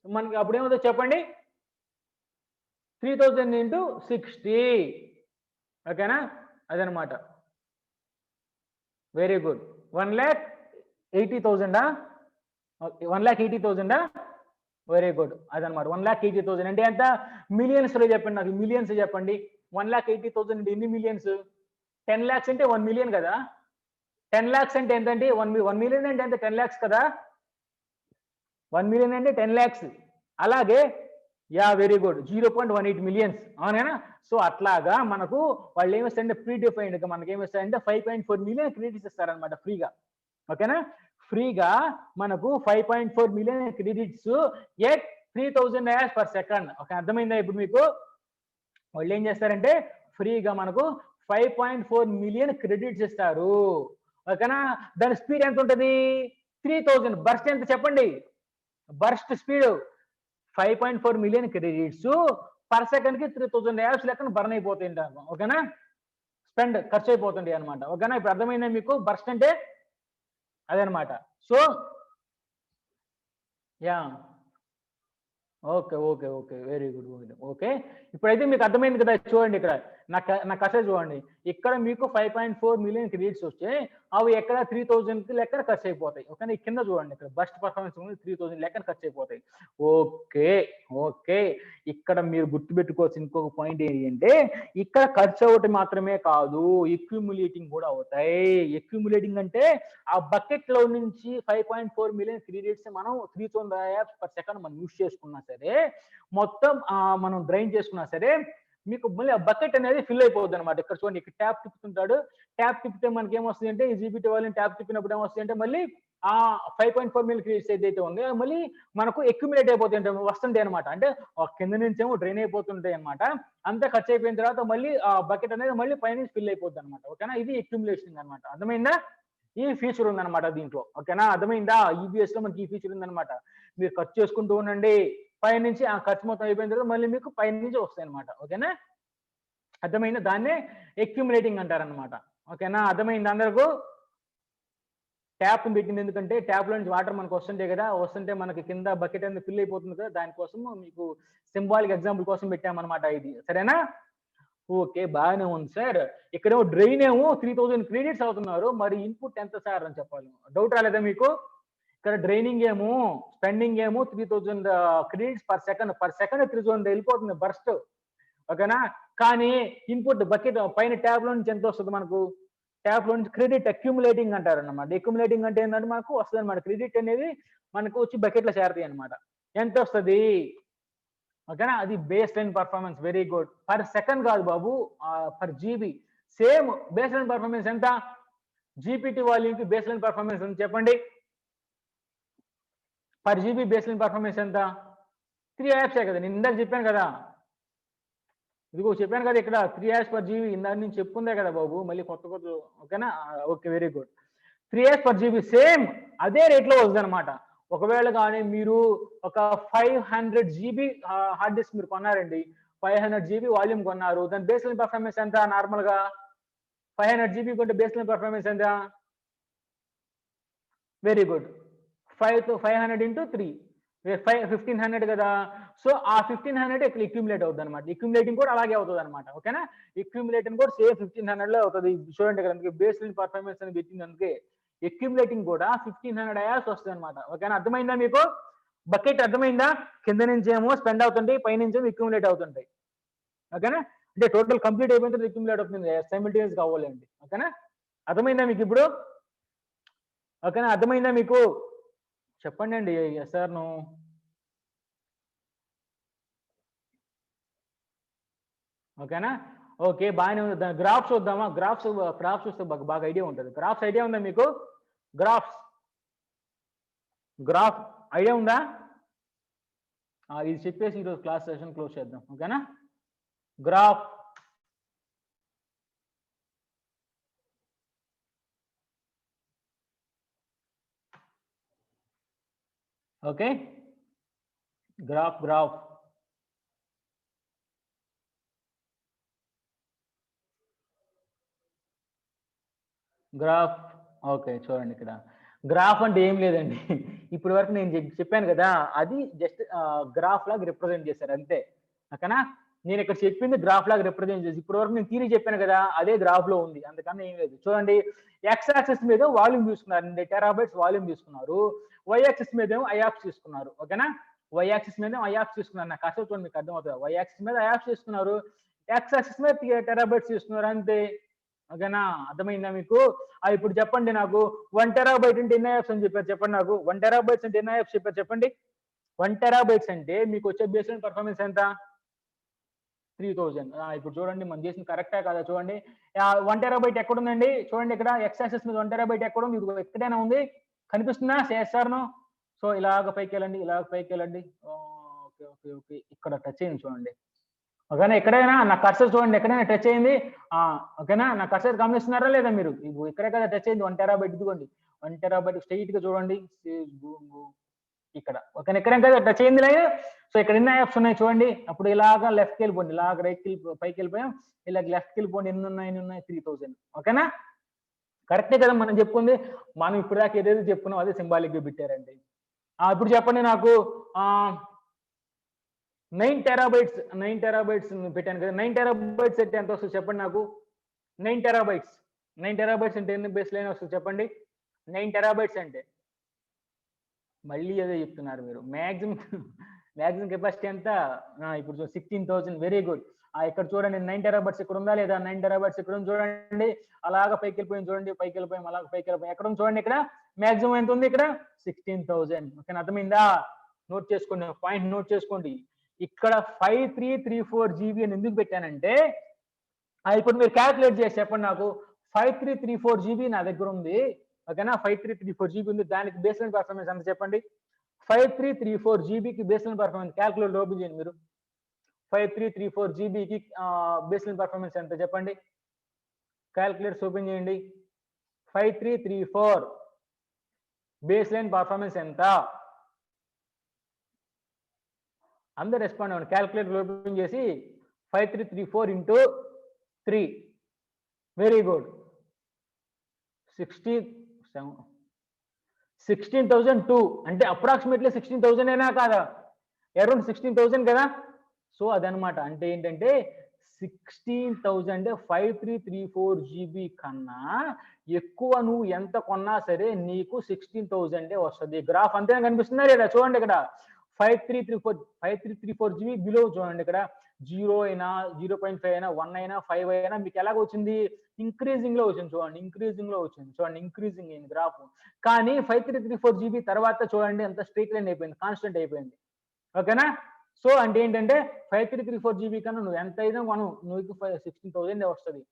మనకి అప్పుడేమవుతది చెప్పండి? 3000 ఇంటూ 60 ఓకేనా? అదనమాట. Very good. 1,80,000 okay. 1,80,000 very good. అదనమాట. 1,80,000 అంటే ఎంత? మిలియన్స్‌లో చెప్పండి నాకు. మిలియన్స్ చెప్పండి. 1,80,000 అంటే ఎన్ని మిలియన్స్? 10,00,000 అంటే 1,000,000 గదా! 10,00,000 అంటే ఎంతండి? 1,000,000 అంటే ఎంత? 10,00,000 కదా! 1,000,000 అంటే 10,00,000 అలాగే యా వెరీ గుడ్ 0.18 మిలియన్స్ అవునా. సో అట్లాగా మనకు వాళ్ళు ఏమిస్తారంటే ప్రీ డిఫైన్డ్ గా మనకి ఏమిస్తారంటే 5.4 మిలియన్ క్రెడిట్స్ ఇస్తారనమాట ఫ్రీగా. ఓకేనా, ఫ్రీగా మనకు 5.4 million credits at 3000 as per second. Okay, అర్థమైందా ఇప్పుడు మీకు? వాళ్ళు ఏం చేస్తారంటే ఫ్రీగా మనకు 5.4 మిలియన్ క్రెడిట్స్ ఇస్తారు. ఓకేనా, దాని స్పీడ్ ఎంత ఉంటుంది? 3000. బర్స్ట్ ఎంత చెప్పండి? Burst speed 5.4 million credits per second కి 3000 యాప్స్ లెక్కన బర్న్ అయిపోతాయి. ఓకేనా, స్పెండ్ ఖర్చు అయిపోతుంది అనమాట. ఓకేనా, ఇప్పుడు అర్థమైందా మీకు బర్స్ట్ అంటే? అదనమాట. So yeah okay okay okay very good. Okay, ఇప్పుడైతే మీకు అర్థమైంది కదా. చూడండి ఇక్కడ నా కథ చూడండి. ఇక్కడ మీకు 5.4 మిలియన్ క్రెడిట్స్ వస్తే అవి ఎక్కడ 3000 కి లెక్కన ఖర్చు అయిపోతాయి. ఓకే, కింద చూడండి ఇక్కడ బస్ట్ పర్ఫార్మెన్స్ 3000 లెక్కన ఖర్చు అయిపోతాయి. ఓకే ఓకే, ఇక్కడ మీరు గుర్తుపెట్టుకోవాల్సిన ఇంకొక పాయింట్ ఏంటి అంటే ఇక్కడ ఖర్చు అవ్వటం మాత్రమే కాదు, ఎక్యుములేటింగ్ కూడా అవుతాయి. ఎక్యుములేటింగ్ అంటే ఆ బకెట్ లో నుంచి 5.4 మిలియన్ క్రెడిట్స్ మనం 3000 యాప్స్ పర్ సెకండ్ మనం యూస్ చేసుకున్నా సరే, మొత్తం మనం డ్రైన్ చేసుకున్నా సరే, మీకు మళ్ళీ ఆ బకెట్ అనేది ఫిల్ అయిపోద్ది అనమాట. ఇక్కడ చూడండి, ఇక్కడ ట్యాప్ తిప్పుతుంటాడు. ట్యాప్ తిప్పితే మనకి ఏమొస్తుంది అంటే ఈ జీబీటీ వాళ్ళని ట్యాప్ తిప్పినప్పుడు ఏమొస్తుంది అంటే మళ్ళీ ఆ 5.4 మిలియన్ క్రెడిట్స్ ఏదైతే ఉందో మళ్ళీ మనకు ఎక్యుములేట్ అయిపోతుంటాయి, వస్తుంటాయి అనమాట. అంటే కింద నుంచి ఏమో డ్రైన్ అయిపోతుంటాయి అనమాట. అంతా ఖర్చు అయిపోయిన తర్వాత మళ్ళీ ఆ బకెట్ అనేది మళ్ళీ పైన ఫిల్ అయిపోద్ది అనమాట. ఓకేనా, ఇది ఎక్యుములేషన్ అనమాట. అర్థమైందా? ఈ ఫీచర్ ఉందన్నమాట దీంట్లో. ఓకేనా, అర్థమైందా? ఈబీఎస్ లో మనకి ఈ ఫీచర్ ఉందన్నమాట. మీరు ఖర్చు చేసుకుంటూ ఉండండి, పైనుంచి ఆ ఖర్చు మొత్తం అయిపోయిన తర్వాత మళ్ళీ మీకు పైనుంచి వస్తాయి అనమాట. ఓకేనా, అర్థమైందా? దాన్నే ఎక్యుములేటింగ్ అంటారనమాట. ఓకేనా, అర్థమైంది అందరికీ? ట్యాప్ పెట్టింది ఎందుకంటే ట్యాప్ లో నుంచి వాటర్ మనకు వస్తుంటాయి కదా, వస్తుంటే మనకి కింద బకెట్ అనేది ఫిల్ అయిపోతుంది కదా, దానికోసం మీకు సింబాలిక్ ఎగ్జాంపుల్ కోసం పెట్టామన్నమాట ఇది. సరేనా? ఓకే, బాగానే ఉంది సార్. ఇక్కడేమో డ్రైన్ ఏమో 3000 క్రెడిట్స్ అవుతున్నారు, మరి ఇన్పుట్ ఎంత సార్ అని చెప్పాలి. డౌట్ రాలేదా మీకు? ఇక్కడ డ్రైనింగ్ ఏమో స్పెండింగ్ ఏమో 3000 క్రెడిట్స్ పర్ సెకండ్ 3000 వెళ్ళిపోతుంది బర్స్ట్. ఓకేనా, కానీ ఇన్పుట్ బకెట్ పైన ట్యాబ్ లో నుంచి ఎంత వస్తుంది మనకు? ట్యాబ్ లో నుంచి క్రెడిట్ అక్యుములేటింగ్ అంటారు అన్నమాట. అక్యుములేటింగ్ అంటే ఏంటంటే మనకు వస్తుంది అనమాట. క్రెడిట్ అనేది మనకు వచ్చి బకెట్ లో చేరతాయి అనమాట. ఎంత వస్తుంది? ఓకేనా, అది base line performance. Very good. Per second కాదు బాబు, per GB. Same base line performance ఎంత? జీపీటీ వాల్యూమ్ కి బేస్ లైన్ పర్ఫార్మెన్స్ ఎంత చెప్పండి? Per GB base line performance ఎంత? 3 యాప్సే కదా, నేను ఇందాక చెప్పాను కదా. ఇదిగో చెప్పాను కదా, ఇక్కడ 3 యాప్స్ పర్ జీబీ ఇందాక నేను చెప్పుకుందే కదా బాబు, మళ్ళీ కొత్త కొత్త. ఓకేనా, okay very good. 3 IOPS per GB same అదే రేట్ లో వస్తుంది అనమాట. ఒకవేళ కానీ మీరు ఒక 500 జీబీ హార్డ్ డిస్క్ మీరు కొన్నారండి, 500 జీబీ వాల్యూమ్ కొన్నారు, దాని బేస్ లైన్ పర్ఫార్మెన్స్ ఎంత? నార్మల్ గా 500 జీబీ కొంటే బేస్ లైన్ పర్ఫార్మెన్స్ ఎంత? Very good. 500 ఇంటూ 3 1500 కదా. సో ఆ 1500 ఇక్కడ అక్యుములేట్ అవుతుంది అనమాట. అక్యుములేటింగ్ కూడా అలాగే అవుతుంది అనమాట. ఓకేనా, అక్యుములేటింగ్ కూడా సేమ్ 1500 లో అవుతుంది. చూడండి ఇక్కడ అందుకే బేస్ లైన్ పర్ఫార్మెన్స్ అని పెట్టింది, అందుకే అక్యుములేటింగ్ కూడా 1500 అవర్స్ వస్తుంది అనమాట. ఓకేనా, అర్థమైందా మీకు? బకెట్ అర్థమైందా? కింద నుంచి ఏమో స్పెండ్ అవుతుంటాయి, పైనుంచి ఏమో అక్యుములేట్ అవుతుంటాయి. ఓకేనా, అంటే టోటల్ కంప్లీట్ అయిపోయిన తర్వాత అక్యుములేట్ అవుతుంది, సైమిల్టేనియస్ గా అవ్వాలండి. ఓకేనా, అర్థమైందా మీకు ఇప్పుడు? ఓకేనా, అర్థమైందా మీకు? చెప్పండి అండి ఎస్ ఆర్ నో. ఓకేనా, ఓకే బాగానే ఉంది. గ్రాఫ్స్ చూద్దామా? గ్రాఫ్స్ చూస్తే బాగా ఐడియా ఉంటుంది. గ్రాఫ్స్ ఐడియా ఉందా మీకు? గ్రాఫ్స్ గ్రాఫ్ ఐడియా ఉందా? ఇది చెప్పేసి ఈరోజు క్లాస్ సెషన్ క్లోజ్ చేద్దాం. ఓకేనా, graph okay, graph graph okay, చూడండి ఇక్కడ గ్రాఫ్ అంటే ఏం లేదండి. ఇప్పటి వరకు నేను చెప్పాను కదా, అది జస్ట్ గ్రాఫ్ లాగా రిప్రజెంట్ చేశారు అంతే. ఓకేనా, నేను ఇక్కడ చెప్పింది గ్రాఫ్ లాగా రిప్రజెంట్ చేసి ఇప్పటి వరకు నేను థియరీ చెప్పాను కదా, అదే గ్రాఫ్ లో ఉంది, అందుకని ఏం లేదు. చూడండి, ఎక్స్ యాక్సిస్ మీద వాల్యూమ్ తీసుకున్నారు, టెరాబైట్స్ వాల్యూమ్ తీసుకున్నారు. వై యాక్సిస్ మీద ఏమో ఐఆప్స్ తీసుకున్నారు. ఓకేనా, వై యాక్సిస్ మీద ఐఆప్స్ తీసుకున్నారు. నాకు అసలు చూడండి మీకు అర్థమవుతుంది. వై యాక్సిస్ మీద ఐఆప్స్ తీసుకున్నారు, ఎక్స్ యాక్సిస్ మీద టెరాబైట్స్ తీసుకున్నారు అంతే. ఓకేనా, అర్థమైందా మీకు? ఇప్పుడు చెప్పండి నాకు 1 టెరాబైట్ అంటే ఎన్ని యాప్స్ అని చెప్పారు చెప్పండి నాకు. 1 టెరాబైట్స్ అంటే ఎన్ని యాప్స్ చెప్పారు చెప్పండి. 1 టెరాబైట్స్ అంటే మీకు వచ్చే బేస్ లైన్ పర్ఫార్మెన్స్ ఎంత? 3000. ఇప్పుడు చూడండి మనం చేసింది కరెక్టా కాదా చూడండి. 1 టెరాబైట్ ఎక్కడ ఉందండి? చూడండి ఇక్కడ ఎక్స్ యాక్సిస్ మీద 1 టెరాబైట్ ఎక్కడ ఉంది? ఇది ఎక్కడైనా ఉంది? కనిపిస్తుందా? చేస్తాను. సో ఇలాగ పైకెళ్ళండి, ఇలాగ పైకెళ్ళండి. Okay, okay, okay. ఇక్కడ టచ్ అయింది చూడండి. ఓకేనా? ఎక్కడైనా నా కర్సర్ చూడండి, ఎక్కడైనా టచ్ అయింది. ఓకేనా? నా కర్సర్ గమనిస్తున్నారా లేదా మీరు? ఇక్కడే కదా టచ్ అయింది 1 టెరాబైట్. ఇదిగోండి 1 టెరాబైట్ స్ట్రైట్ గా చూడండి. ఇక్కడ ఓకేనా? ఎక్కడైనా కదా టచ్ అయింది లేదు. సో ఇక్కడ ఎన్ని యాప్స్ ఉన్నాయి చూడండి. అప్పుడు ఇలాగా లెఫ్ట్కి వెళ్ళిపోండి, ఇలాగ రైట్కి పైకి వెళ్ళిపోయాం, ఇలా లెఫ్ట్కి వెళ్ళిపోండి. ఎన్ని ఉన్నాయి? 3000. ఓకేనా? కరెక్టే కదా మనం చెప్పుకుంది. మనం ఇప్పుడు దాకా ఏదైతే చెప్పుకున్నాం అదే సింబాలిక్ గా పెట్టారండి. ఇప్పుడు చెప్పండి నాకు 9 టెరాబైట్స్ పెట్టాను కదా. 9 టెరాబైట్స్ అంటే ఎంత వస్తుంది చెప్పండి నాకు? 9 టెరాబైట్స్ అంటే ఎన్ని బేస్ లైన్ వస్తుంది చెప్పండి? 9 టెరాబైట్స్ అంటే మళ్ళీ అదే చెప్తున్నారు మీరు. మ్యాక్సిమం కెపాసిటీ ఎంత? ఇప్పుడు 16,000. Very good. ఇక్కడ చూడండి 9 టెరాబైట్స్ ఇక్కడ ఉందా లేదా? 9 టెరాబైట్స్ ఇక్కడ ఉంది చూడండి. అలాగా పైకి వెళ్ళిపోయింది చూడండి, పైకి వెళ్ళిపోయాం, అలాగ పైకి వెళ్ళిపోయాం. ఎక్కడ ఉంది చూడండి, ఇక్కడ మ్యాక్సిమం ఎంత ఉంది? ఇక్కడ 16,000. ఓకేనా? అర్థమైందా? నోట్ చేసుకోండి, పాయింట్ నోట్ చేసుకోండి. ఇక్కడ 5334 జీబీ అని ఎందుకు పెట్టానంటే, ఇప్పుడు మీరు క్యాల్కులేట్ చేసి చెప్పండి నాకు. 5334 జీబీ నా దగ్గర ఉంది. ఓకేనా? 5334 జీబీ ఉంది. దానికి బేస్ లైన్ పర్ఫార్మెన్స్ ఎంత చెప్పండి? 5334 జీబీకి base line performance calculator open చేయండి మీరు. 5334 జీబీకి బేస్ లైన్ పర్ఫార్మెన్స్ ఎంత చెప్పండి? క్యాల్కులేటర్స్ ఓపెన్ చేయండి. 5334 బేస్ లైన్ పర్ఫార్మెన్స్ ఎంత? అందరు రెస్పాండ్ అవ్వండి. క్యాల్కులేటర్ ఓపెన్ చేసి 5334 ఇంటూ 3. Very good. 16,002 అంటే అప్రాక్సిమేట్లీ 16,000 అయినా కాదా? అరౌండ్ 16,000 కదా. సో అదనమాట. అంటే ఏంటంటే 16,000 అంటే 5334 జీబీ కన్నా ఎక్కువ నువ్వు ఎంత కొన్నా సరే నీకు 16,000 వస్తుంది. గ్రాఫ్ అంతేనా కనిపిస్తుందా లేదా? చూడండి ఇక్కడ 5334 జీబీ బిలో చూడండి. ఇక్కడ 0 అయినా 0.5 అయినా 1 అయినా 5 అయినా మీకు ఎలాగ వచ్చింది? ఇంక్రీజింగ్ లో వచ్చింది చూడండి. ఇంక్రీజింగ్ లో వచ్చింది చూడండి. ఇంక్రీజింగ్ అయింది గ్రాఫ్. కానీ 5334 జీబీ తర్వాత చూడండి ఎంత స్ట్రైట్ లైన్ అయిపోయింది, కాన్స్టెంట్ అయిపోయింది. ఓకేనా? సో అంటే ఏంటంటే 5334 జీబీ కన్నా నువ్వు ఎంత అయినా నువ్వు 16,000 వస్తుంది.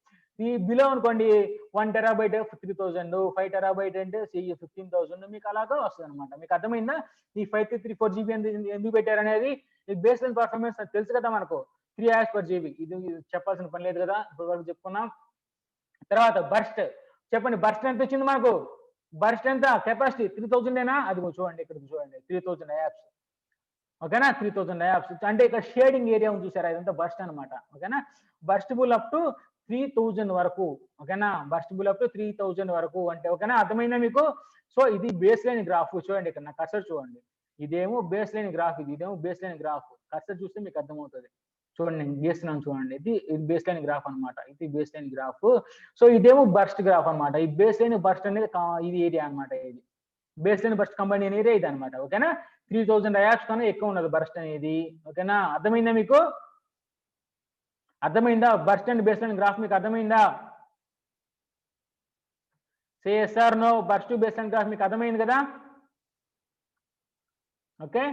ఈ బిలో అనుకోండి 1 టెరాబైట్ 3,000, 5 టెరాబైట్ అంటే 15,000 మీకు అలాగా వస్తుంది అనమాట. మీకు అర్థమైందా? ఈ 5334 జీబీ ఎందుకు పెట్టారు అనేది? ఈ బేస్ లైన్ పర్ఫార్మెన్స్ తెలుసు కదా మనకు, 3 hours per GB. ఇది చెప్పాల్సిన పని లేదు కదా, ఇప్పుడు వరకు చెప్పుకున్నాం. తర్వాత బర్స్ట్ చెప్పండి. బర్స్ట్ ఎంత వచ్చింది మనకు? బర్స్ట్ ఎంత? కెపాసిటీ 3000 ఏనా? అది చూడండి, ఇక్కడ చూడండి 3000 IAPS. ఓకేనా? 3000 IAPS అంటే ఇక్కడ షేడింగ్ ఏరియా ఉంది చూసారా, ఇదంతా బర్స్ట్ అనమాట. ఓకేనా? బర్స్టబుల్ అప్ టు 3000 వరకు. ఓకేనా? బర్స్టబుల్ అప్ టు 3000 వరకు అంటే ఓకేనా? అర్థమైందా మీకు? సో ఇది బేస్ లైన్ గ్రాఫ్. చూడండి ఇక్కడ నా కర్సర్ చూడండి. ఇదేమో బేస్ లైన్ గ్రాఫ్, ఇదేమో బేస్ లైన్ గ్రాఫ్. కర్సర్ చూస్తే మీకు అర్థమవుతుంది. చూడండి నేను గీస్తున్నాను చూడండి. ఇది బేస్ లైన్ గ్రాఫ్ అనమాట. ఇది బేస్ లైన్ గ్రాఫ్. సో ఇదేమో బర్స్ట్ గ్రాఫ్ అనమాట. ఈ బేస్ లైన్ బర్స్ట్ అనేది ఇది ఏరియా అనమాట. ఇది బేస్ లైన్ బర్స్ట్ కంబైన్ అయిన ఏరియా ఇది అనమాట. ఓకేనా? 3000 IAPS కన్నా ఎక్కువ ఉన్నది బర్స్ట్ అనేది. ఓకేనా? అర్థమైందా మీకు? అర్థమైందా? Burst and base line graph మీకు అర్థమైందా? సే yes or no. Burst to base line graph మీకు అర్థమైంది కదా? ఓకే.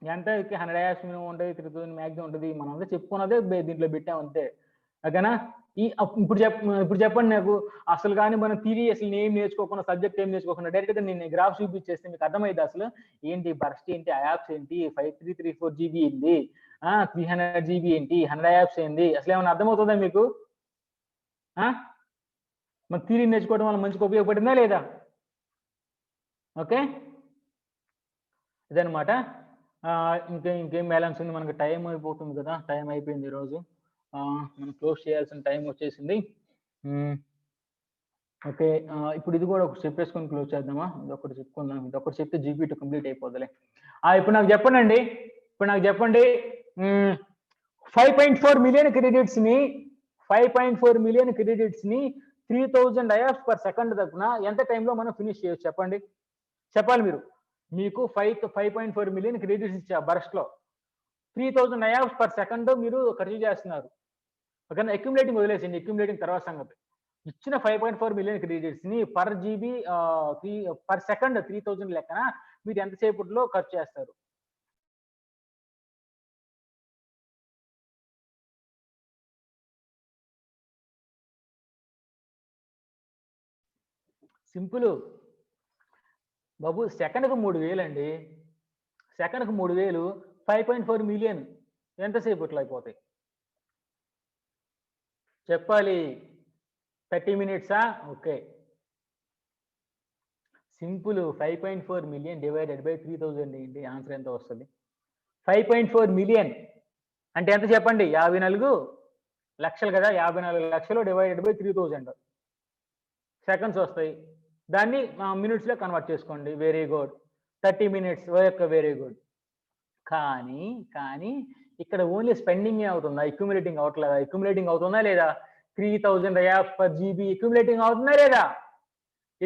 ఎంత 100 IAPS మినిమం ఉంటుంది, 3000 మ్యాక్సిమం ఉంటుంది. మనం అంతా చెప్పుకున్నదే దీంట్లో పెట్టాం అంతే. ఓకేనా? ఇప్పుడు చెప్పండి నాకు, అసలు కానీ మనం థియరీ అసలు ఏం నేర్చుకోకుండా, సబ్జెక్ట్ ఏం నేర్చుకోకుండా డైరెక్ట్ గా నేను గ్రాఫ్ చూపించేస్తే మీకు అర్థమైంది అసలు ఏంటి బర్స్ట్ ఏంటి, IAPS ఏంటి, 5334 జీబీ ఏంటి, 300 జీబీ ఏంటి, 100 IAPS ఏంటి, అసలు ఏమైనా అర్థమవుతుందా మీకు? మన థియరీ నేర్చుకోవడం వల్ల మంచిగా ఉపయోగపడిందా లేదా? ఓకే, ఇదనమాట. ఇంకేం బ్యాలెన్స్ ఉంది? మనకి టైం అయిపోతుంది కదా, టైం అయిపోయింది ఈరోజు. మనం క్లోజ్ చేయాల్సిన టైం వచ్చేసింది. ఓకే, ఇప్పుడు ఇది కూడా ఒకటి చెప్పేసుకొని క్లోజ్ చేద్దామా? ఇదొకటి చెప్పుకుందాం. ఇదొకటి చెప్తే జీబీ కంప్లీట్ అయిపోతుందిలే. ఇప్పుడు నాకు చెప్పండి. 5.4 మిలియన్ క్రెడిట్స్ ని 3000 IAPS per second తప్పున ఎంత టైంలో మనం ఫినిష్ చేయొచ్చు చెప్పండి? చెప్పాలి మీరు. మీకు 5.4 మిలియన్ క్రెడిట్స్ ఇచ్చా బర్స్ట్ లో, 3000 IAPS per second మీరు ఖర్చు చేస్తున్నారు. ఓకేనా? అక్యుములేటింగ్ వదిలేసింది, అక్యుములేటింగ్ తర్వాత సంగతి. ఇచ్చిన 5.4 మిలియన్ క్రెడిట్స్ ని per GB పర్ సెకండ్ 3000 లెక్కన మీరు ఎంతసేపట్లో ఖర్చు చేస్తారు? సింపుల్ బాబు. సెకండ్కు 3000 అండి. సెకండ్కు 3000 5.4 మిలియన్ ఎంతసేపట్లో అయిపోతాయి చెప్పాలి. 30 మినిట్సా? Okay. Simple. 5.4 million divided by 3000 ఏంటి ఆన్సర్ ఎంత వస్తుంది? 5.4 మిలియన్ అంటే ఎంత చెప్పండి? 54 లక్షలు కదా. 54 లక్షలు డివైడెడ్ బై 3000 సెకండ్స్ వస్తాయి. దాన్ని మినిట్స్లో కన్వర్ట్ చేసుకోండి. Very good. 30 minutes. Very good. కానీ ఇక్కడ ఓన్లీ స్పెండింగ్ అవుతుందా? అక్యుములేటింగ్ అవట్లేదా? అక్యుములేటింగ్ అవుతుందా లేదా? 3000 IAPS per GB అక్యుములేటింగ్ అవుతుందా లేదా?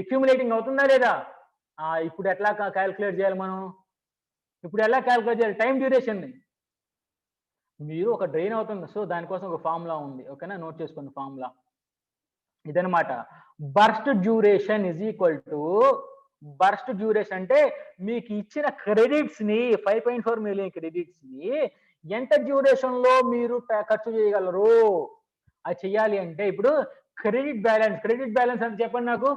అక్యుములేటింగ్ అవుతుందా లేదా? ఇప్పుడు ఎట్లా క్యాలిక్యులేట్ చేయాలి మనం? ఇప్పుడు ఎలా క్యాలిక్యులేట్ చేయాలి? టైం డ్యూరేషన్ మీరు ఒక డ్రైన్ అవుతుంది. సో దానికోసం ఒక ఫార్ములా ఉంది. ఓకేనా? నోట్ చేసుకోండి ఫార్ములా. ఇదనమాట. Burst duration is equal to burst duration అంటే మీకు ఇచ్చిన క్రెడిట్స్ ని 5.4 మిలియన్ క్రెడిట్స్ ని ఎంత డ్యూరేషన్ లో మీరు ఖర్చు చేయగలరు అది చెయ్యాలి అంటే ఇప్పుడు క్రెడిట్ బ్యాలెన్స్ అంటే చెప్పండి నాకు.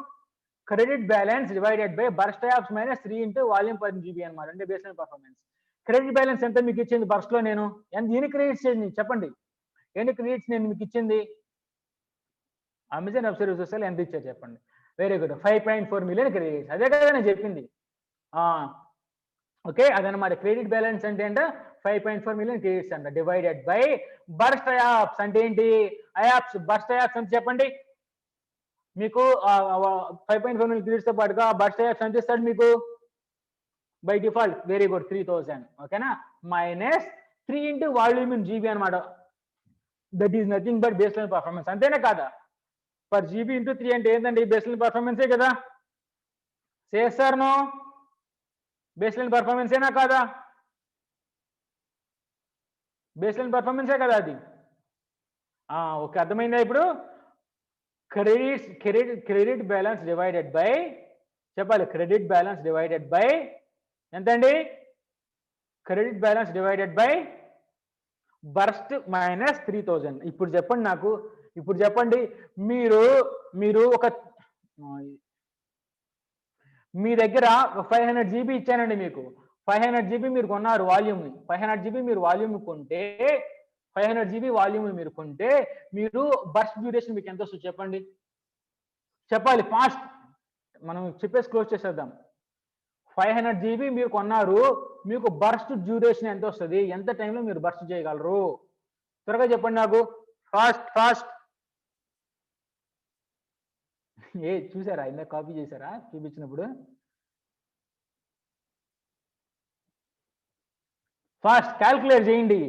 Credit balance divided by burst apps minus 3 into volume per GB అనమాట. అంటే base line performance. Credit balance ఎంత మీకు ఇచ్చింది బర్స్ట్ లో? నేను ఎన్ని క్రెడిట్స్ చెప్పండి. ఎన్ని క్రెడిట్స్ నేను మీకు ఇచ్చింది? అమెజాన్ వెబ్ సర్వీసెస్ ఎంత ఇచ్చారు చెప్పండి. Very good. 5.4 million credits. అదే కదా నేను చెప్పింది. ఓకే, అదనమాట. క్రెడిట్ బ్యాలెన్స్ అంటే 5.4 మిలియన్ క్రెడిట్స్ అంట డివైడెడ్ బై బర్స్ట్ యాప్స్ అంటే ఏంటి? యాప్స్ బర్స్ట్ యాప్స్ అంటే చెప్పండి. మీకు 5.4 మిలియన్ క్రెడిట్స్ తో పాటుగా బర్స్ట్ యాప్స్ ఎంత ఇస్తాడు మీకు బై డిఫాల్ట్? Very good. 3000. ఓకేనా? Minus 3 into volume in GB అనమాట. That is nothing but base line performance. అంతేనా కాదా? పర్ జీబీ ఇంటూ 3 అంటే ఏంటండి? బేస్ లైన్ పర్ఫార్మెన్సే కదా. చేస్తారు నో బేస్ లైన్ పర్ఫార్మెన్సేనా కాదా? బేస్ లైన్ పర్ఫార్మెన్సే కదా అది. ఓకే, అర్థమైందా ఇప్పుడు? క్రెడిట్ బ్యాలెన్స్ డివైడెడ్ బై చెప్పాలి. క్రెడిట్ బ్యాలెన్స్ డివైడెడ్ బై ఎంతండి? Credit balance divided by burst minus 3000. ఇప్పుడు చెప్పండి నాకు. ఇప్పుడు చెప్పండి. మీరు ఒక మీ దగ్గర 500 జీబీ ఇచ్చానండి మీకు. 500 జీబీ మీరు కొన్నారు వాల్యూమ్. 500 జీబీ మీరు వాల్యూమ్ కొంటే 500 జీబీ వాల్యూమ్ మీరు కొంటే మీరు బర్స్ట్ డ్యూరేషన్ మీకు ఎంత వస్తుంది చెప్పండి. చెప్పాలి ఫాస్ట్. మనం చెప్పేసి క్లోజ్ చేసేద్దాం. 500 జీబీ మీరు కొన్నారు. మీకు బర్స్ట్ డ్యూరేషన్ ఎంత వస్తుంది? ఎంత టైంలో మీరు బర్స్ట్ చేయగలరు? త్వరగా చెప్పండి నాకు. ఫాస్ట్. చూసారా? ఇందాక కాపీ చేశారా చూపించినప్పుడు? ఫాస్ట్ క్యాల్కులేట్ చేయండి.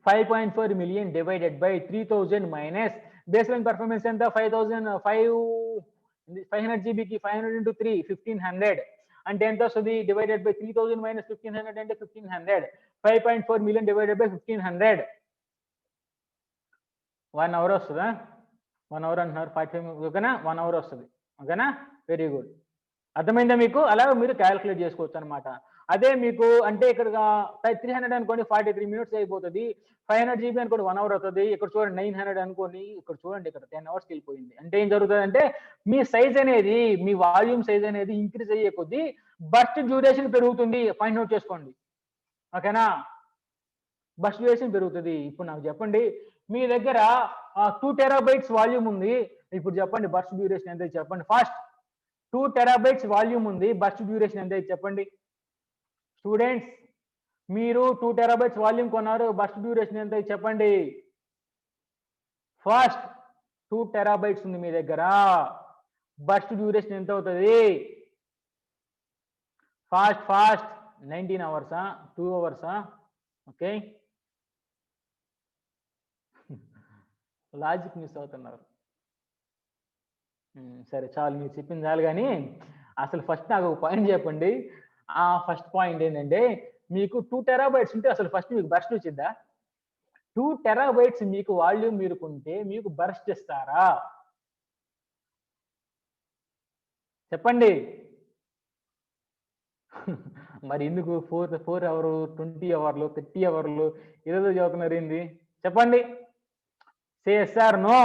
5.4 million divided by 3000 minus base line performance ఎంత? 500 జీబీకి 500 ఇంటూ 3 1500 అంటే ఎంత వస్తుంది? డివైడెడ్ బై 3000 మైనస్ 1500 అంటే 1500. 5.4 మిలియన్ డివైడెడ్ బై 1500 1 అవర్ వస్తుందా? 1 అవర్ అంటున్నారు. 45 ఓకేనా? 1 అవర్ వస్తుంది. ఓకేనా? Very good. అర్థమైందా మీకు? అలాగే మీరు క్యాల్కులేట్ చేసుకోవచ్చు అనమాట. అదే మీకు అంటే ఇక్కడ 300 అనుకోండి 43 మినిట్స్ అయిపోతుంది. 500 జీబీ అనుకోండి 1 అవర్ అవుతుంది. ఇక్కడ చూడండి 900 అనుకోండి. ఇక్కడ చూడండి ఇక్కడ 10 అవర్స్కి వెళ్ళిపోయింది. అంటే ఏం జరుగుతుంది అంటే మీ సైజ్ అనేది మీ వాల్యూమ్ సైజ్ అనేది ఇంక్రీజ్ అయ్యే కొద్దీ బర్స్ట్ డ్యూరేషన్ పెరుగుతుంది. పాయింట్ నోట్ చేసుకోండి. ఓకేనా? బర్స్ట్ డ్యూరేషన్ పెరుగుతుంది. ఇప్పుడు నాకు చెప్పండి. మీ దగ్గర 2 టెరాబైట్స్ వాల్యూమ్ ఉంది. ఇప్పుడు చెప్పండి బర్స్ట్ డ్యూరేషన్ ఎంత చెప్పండి ఫాస్ట్. 2 టెరాబైట్స్ వాల్యూమ్ ఉంది. బర్స్ట్ డ్యూరేషన్ ఎంత చెప్పండి స్టూడెంట్స్. మీరు 2 టెరాబైట్స్ వాల్యూమ్ కొన్నారు. బర్స్ట్ డ్యూరేషన్ ఎంత చెప్పండి ఫాస్ట్. 2 టెరాబైట్స్ ఉంది మీ దగ్గర. బర్స్ట్ డ్యూరేషన్ ఎంత అవుతుంది? ఫాస్ట్ 19 అవర్సా 2 అవర్సా? ఓకే, లాజిక్ మిస్ అవుతున్నారు. సరే చాలు, మీరు చెప్పింది చాలు. కానీ అసలు ఫస్ట్ నాకు ఒక పాయింట్ చెప్పండి. ఫస్ట్ పాయింట్ ఏంటంటే మీకు 2 టెరాబైట్స్ ఉంటే అసలు ఫస్ట్ మీకు బర్స్ట్ వచ్చిద్దా? 2 టెరాబైట్స్ మీకు వాల్యూమ్ మీరు కొంటే మీకు బర్స్ట్ ఇస్తారా చెప్పండి? మరి ఎందుకు 4 అవర్ 20 అవర్లు 30 అవర్లు ఏదేదో చదువుతున్నారు ఏంది చెప్పండి? Say yes or no.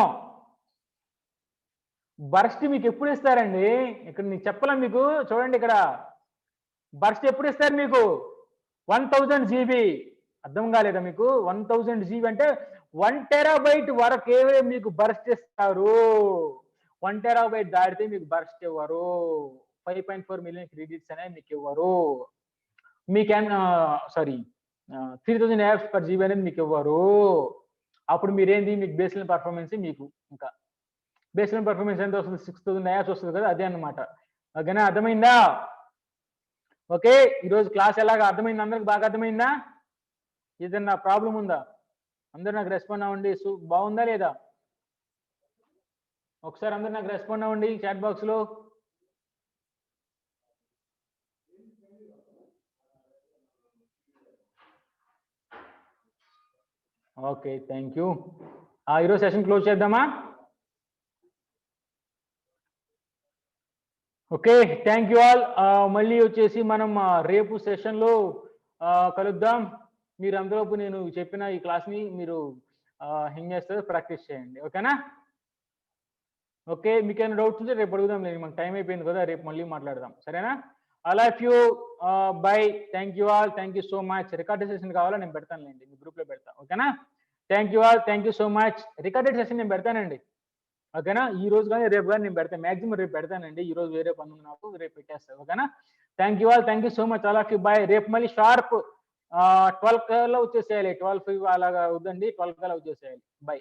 Burst మీకు ఎప్పుడు ఇస్తారండి? ఇక్కడ నేను చెప్పలా మీకు, చూడండి ఇక్కడ. బర్స్ట్ ఎప్పుడు ఇస్తారు మీకు? 1000 జీబీ. అర్థం కాలేదా మీకు? 1000 జీబీ అంటే 1 టెరాబైట్ వరకే మీకు బర్స్ట్ ఇస్తారు. 1 టెరాబైట్ దాటితే మీకు బర్స్ట్ ఇవ్వరు. 5.4 మిలియన్ క్రెడిట్స్ అనేవి మీకు ఇవ్వరు. మీకేమన్నా సారీ 3000 యాప్స్ పర్ జీబీ అనేది మీకు ఇవ్వరు. అప్పుడు మీరేంది, మీకు బేస్లైన్ పర్ఫార్మెన్స్ మీకు ఇంకా బేస్లైన్ పర్ఫార్మెన్స్ ఎంత వస్తుంది? 6000 యాప్స్ వస్తుంది కదా, అదే అన్నమాట. ఓకేనా, అర్థమైందా? ఓకే, ఈరోజు క్లాస్ ఎలాగా అర్థమైంది? అందరికి బాగా అర్థమైందా? ఏదన్నా ప్రాబ్లం ఉందా? అందరు నాకు రెస్పాండ్ అవ్వండి. బాగుందా లేదా? ఒకసారి అందరు నాకు రెస్పాండ్ అవ్వండి చాట్ బాక్స్ లో. Okay, thank you. ఈరోజు సెషన్ క్లోజ్ చేద్దామా? Okay, thank you all. మళ్ళీ వచ్చేసి మనం రేపు సెషన్లో కలుద్దాం. మీరు అందులోపు నేను చెప్పిన ఈ క్లాస్ని మీరు ఏం చేస్తారు, ప్రాక్టీస్ చేయండి. ఓకేనా? ఓకే, మీకు ఏమైనా డౌట్స్ ఉంటే రేపు అడుగుదాం. లేదు, మనకు టైం అయిపోయింది కదా, రేపు మళ్ళీ మాట్లాడదాం. సరేనా? I love you. By. Thank you all. Thank you so much. Recorded session కావాలా నేను పెడతానులేండి, మీ గ్రూప్లో పెడతా. ఓకేనా? Thank you all. Thank you so much. Recorded session నేను పెడతానండి. ఓకేనా? ఈ రోజు కానీ రేపు కానీ నేను పెడతాను. మాక్సిమం రేపు పెడతానండి. ఈ రోజు వేరే పని ఉంది నాకు, రేపు పెట్టేస్తాను. ఓకేనా? Thank you all. Thank you so much. All of you. By. రేపు మళ్ళీ షార్ప్ 12 కల్లా వచ్చేసేయాలి. 12 అలాగా వద్దండి, 12 కల్లా వచ్చేసేయాలి. బై.